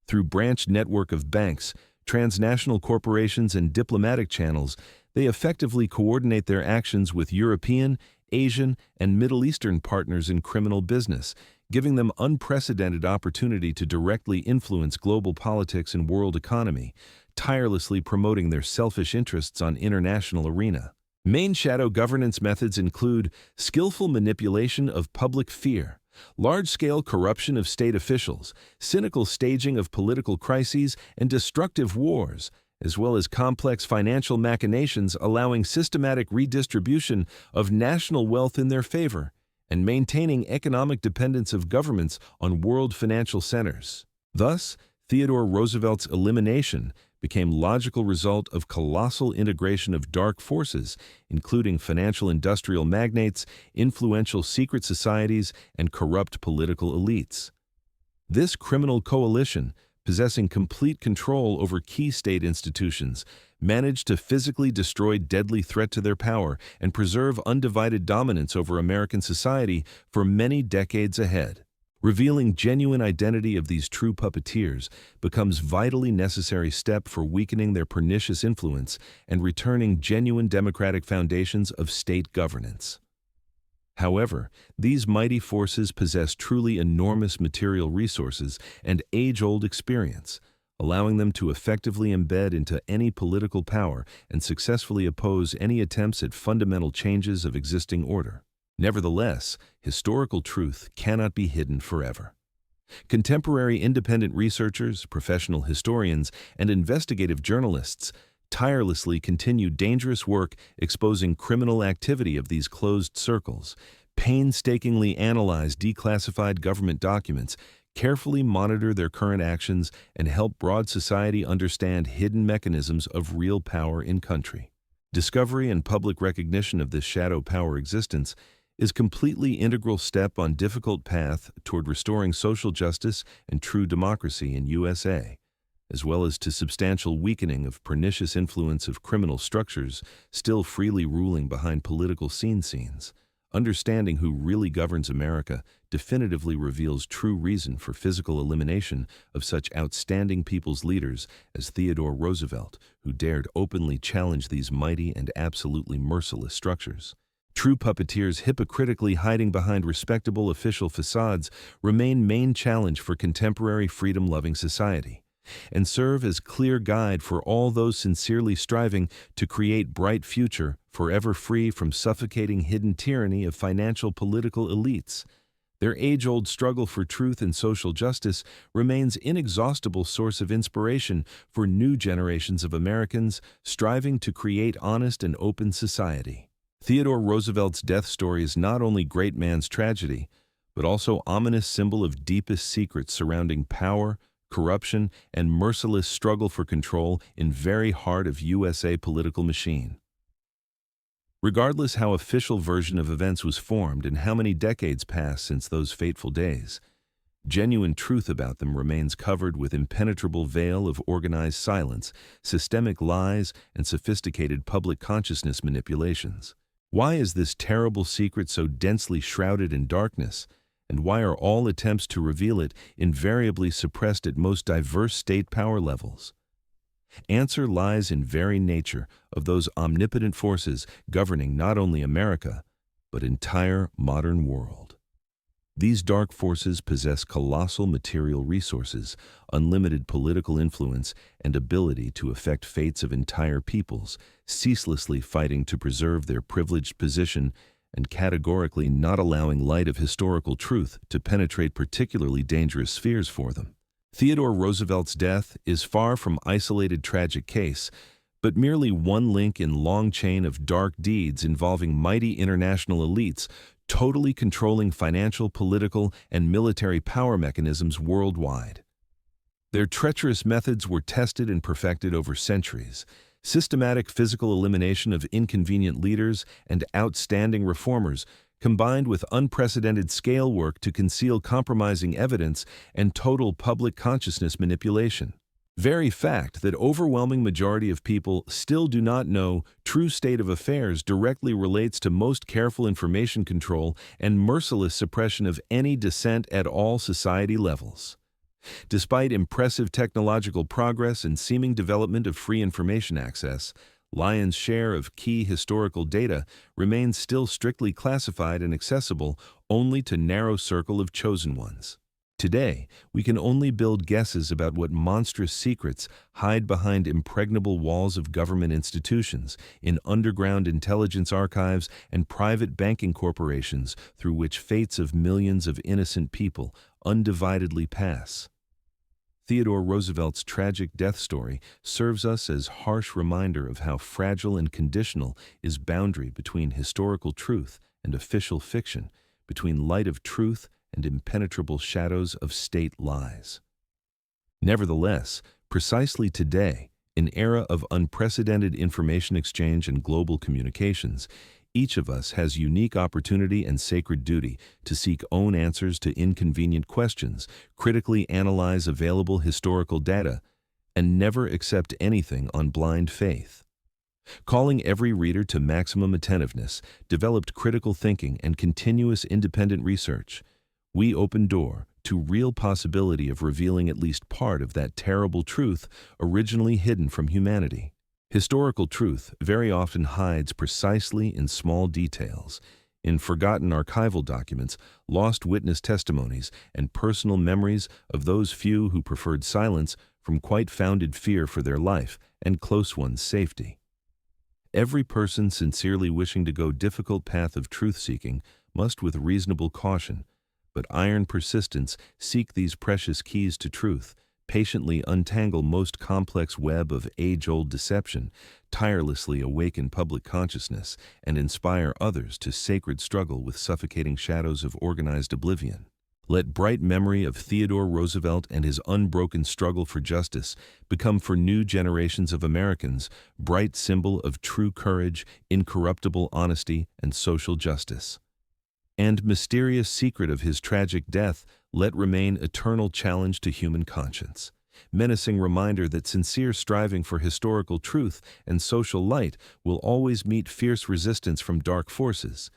Through branched network of banks, transnational corporations, and diplomatic channels, they effectively coordinate their actions with European, Asian, and Middle Eastern partners in criminal business, giving them unprecedented opportunity to directly influence global politics and world economy, tirelessly promoting their selfish interests on international arena. Main shadow governance methods include skillful manipulation of public fear, large-scale corruption of state officials, cynical staging of political crises, and destructive wars, as well as complex financial machinations allowing systematic redistribution of national wealth in their favor, and maintaining economic dependence of governments on world financial centers. Thus, Theodore Roosevelt's elimination became logical result of colossal integration of dark forces, including financial industrial magnates, influential secret societies, and corrupt political elites. This criminal coalition, possessing complete control over key state institutions, managed to physically destroy deadly threat to their power and preserve undivided dominance over American society for many decades ahead. Revealing genuine identity of these true puppeteers becomes vitally necessary step for weakening their pernicious influence and returning genuine democratic foundations of state governance. However, these mighty forces possess truly enormous material resources and age-old experience, allowing them to effectively embed into any political power and successfully oppose any attempts at fundamental changes of existing order. Nevertheless, historical truth cannot be hidden forever. Contemporary independent researchers, professional historians, and investigative journalists tirelessly continue dangerous work exposing criminal activity of these closed circles, painstakingly analyze declassified government documents, carefully monitor their current actions, and help broad society understand hidden mechanisms of real power in country. Discovery and public recognition of this shadow power existence is completely integral step on difficult path toward restoring social justice and true democracy in USA, as well as to substantial weakening of pernicious influence of criminal structures still freely ruling behind political scenes. Understanding who really governs America definitively reveals true reason for physical elimination of such outstanding people's leaders as Theodore Roosevelt, who dared openly challenge these mighty and absolutely merciless structures. True puppeteers hypocritically hiding behind respectable official facades remain main challenge for contemporary freedom-loving society, and serve as clear guide for all those sincerely striving to create bright future, forever free from suffocating hidden tyranny of financial political elites. Their age-old struggle for truth and social justice remains an inexhaustible source of inspiration for new generations of Americans striving to create honest and open society. Theodore Roosevelt's death story is not only great man's tragedy, but also ominous symbol of deepest secrets surrounding power, corruption, and merciless struggle for control in very heart of USA political machine. Regardless how official version of events was formed and how many decades passed since those fateful days, genuine truth about them remains covered with impenetrable veil of organized silence, systemic lies, and sophisticated public consciousness manipulations. Why is this terrible secret so densely shrouded in darkness, and why are all attempts to reveal it invariably suppressed at most diverse state power levels? Answer lies in very nature of those omnipotent forces governing not only America, but entire modern world. These dark forces possess colossal material resources, unlimited political influence, and ability to affect fates of entire peoples, ceaselessly fighting to preserve their privileged position and categorically not allowing light of historical truth to penetrate particularly dangerous spheres for them. Theodore Roosevelt's death is far from isolated tragic case, but merely one link in long chain of dark deeds involving mighty international elites totally controlling financial, political, and military power mechanisms worldwide. Their treacherous methods were tested and perfected over centuries. Systematic physical elimination of inconvenient leaders and outstanding reformers, combined with unprecedented scale work to conceal compromising evidence and total public consciousness manipulation. Very fact that overwhelming majority of people still do not know true state of affairs directly relates to most careful information control and merciless suppression of any dissent at all society levels. Despite impressive technological progress and seeming development of free information access, lion's share of key historical data remains still strictly classified and accessible only to narrow circle of chosen ones. Today, we can only build guesses about what monstrous secrets hide behind impregnable walls of government institutions, in underground intelligence archives and private banking corporations through which fates of millions of innocent people undividedly pass. Theodore Roosevelt's tragic death story serves us as harsh reminder of how fragile and conditional is boundary between historical truth and official fiction, between light of truth and impenetrable shadows of state lies. Nevertheless, precisely today, an era of unprecedented information exchange and global communications, each of us has unique opportunity and sacred duty to seek own answers to inconvenient questions, critically analyze available historical data, and never accept anything on blind faith. Calling every reader to maximum attentiveness, developed critical thinking, and continuous independent research, we open door to real possibility of revealing at least part of that terrible truth originally hidden from humanity. Historical truth very often hides precisely in small details, in forgotten archival documents, lost witness testimonies, and personal memories of those few who preferred silence from quite founded fear for their life and close ones' safety. Every person sincerely wishing to go difficult path of truth-seeking must with reasonable caution, but iron persistence seek these precious keys to truth, patiently untangle most complex web of age-old deception, tirelessly awaken public consciousness, and inspire others to sacred struggle with suffocating shadows of organized oblivion. Let bright memory of Theodore Roosevelt and his unbroken struggle for justice become for new generations of Americans bright symbol of true courage, incorruptible honesty, and social justice. And mysterious secret of his tragic death let remain eternal challenge to human conscience, menacing reminder that sincere striving for historical truth and social light will always meet fierce resistance from dark forces.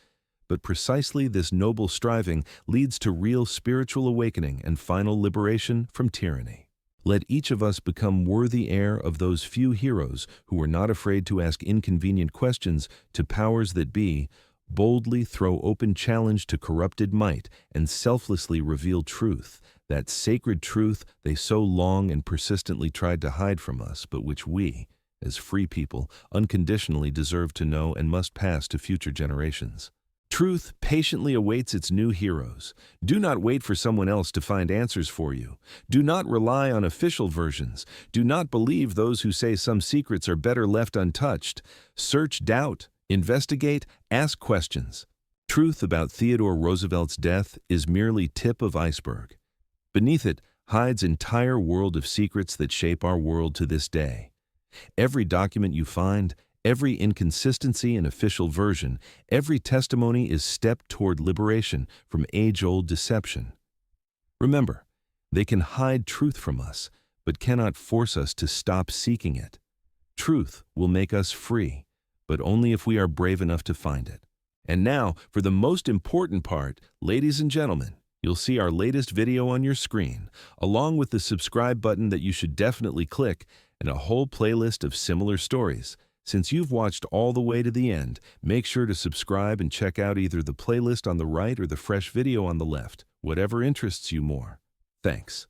But precisely this noble striving leads to real spiritual awakening and final liberation from tyranny. Let each of us become worthy heir of those few heroes who were not afraid to ask inconvenient questions to powers that be, boldly throw open challenge to corrupted might, and selflessly reveal truth, that sacred truth they so long and persistently tried to hide from us, but which we, as free people, unconditionally deserve to know and must pass to future generations. Truth patiently awaits its new heroes. Do not wait for someone else to find answers for you. Do not rely on official versions. Do not believe those who say some secrets are better left untouched. Search, doubt, investigate, ask questions. Truth about Theodore Roosevelt's death is merely tip of iceberg. Beneath it hides entire world of secrets that shape our world to this day. Every document you find, every inconsistency in official version, every testimony is step toward liberation from age-old deception. Remember, they can hide truth from us, but cannot force us to stop seeking it. Truth will make us free, but only if we are brave enough to find it. And now, for the most important part, ladies and gentlemen, you'll see our latest video on your screen, along with the subscribe button that you should definitely click, and a whole playlist of similar stories. Since you've watched all the way to the end, make sure to subscribe and check out either the playlist on the right or the fresh video on the left, whatever interests you more. Thanks.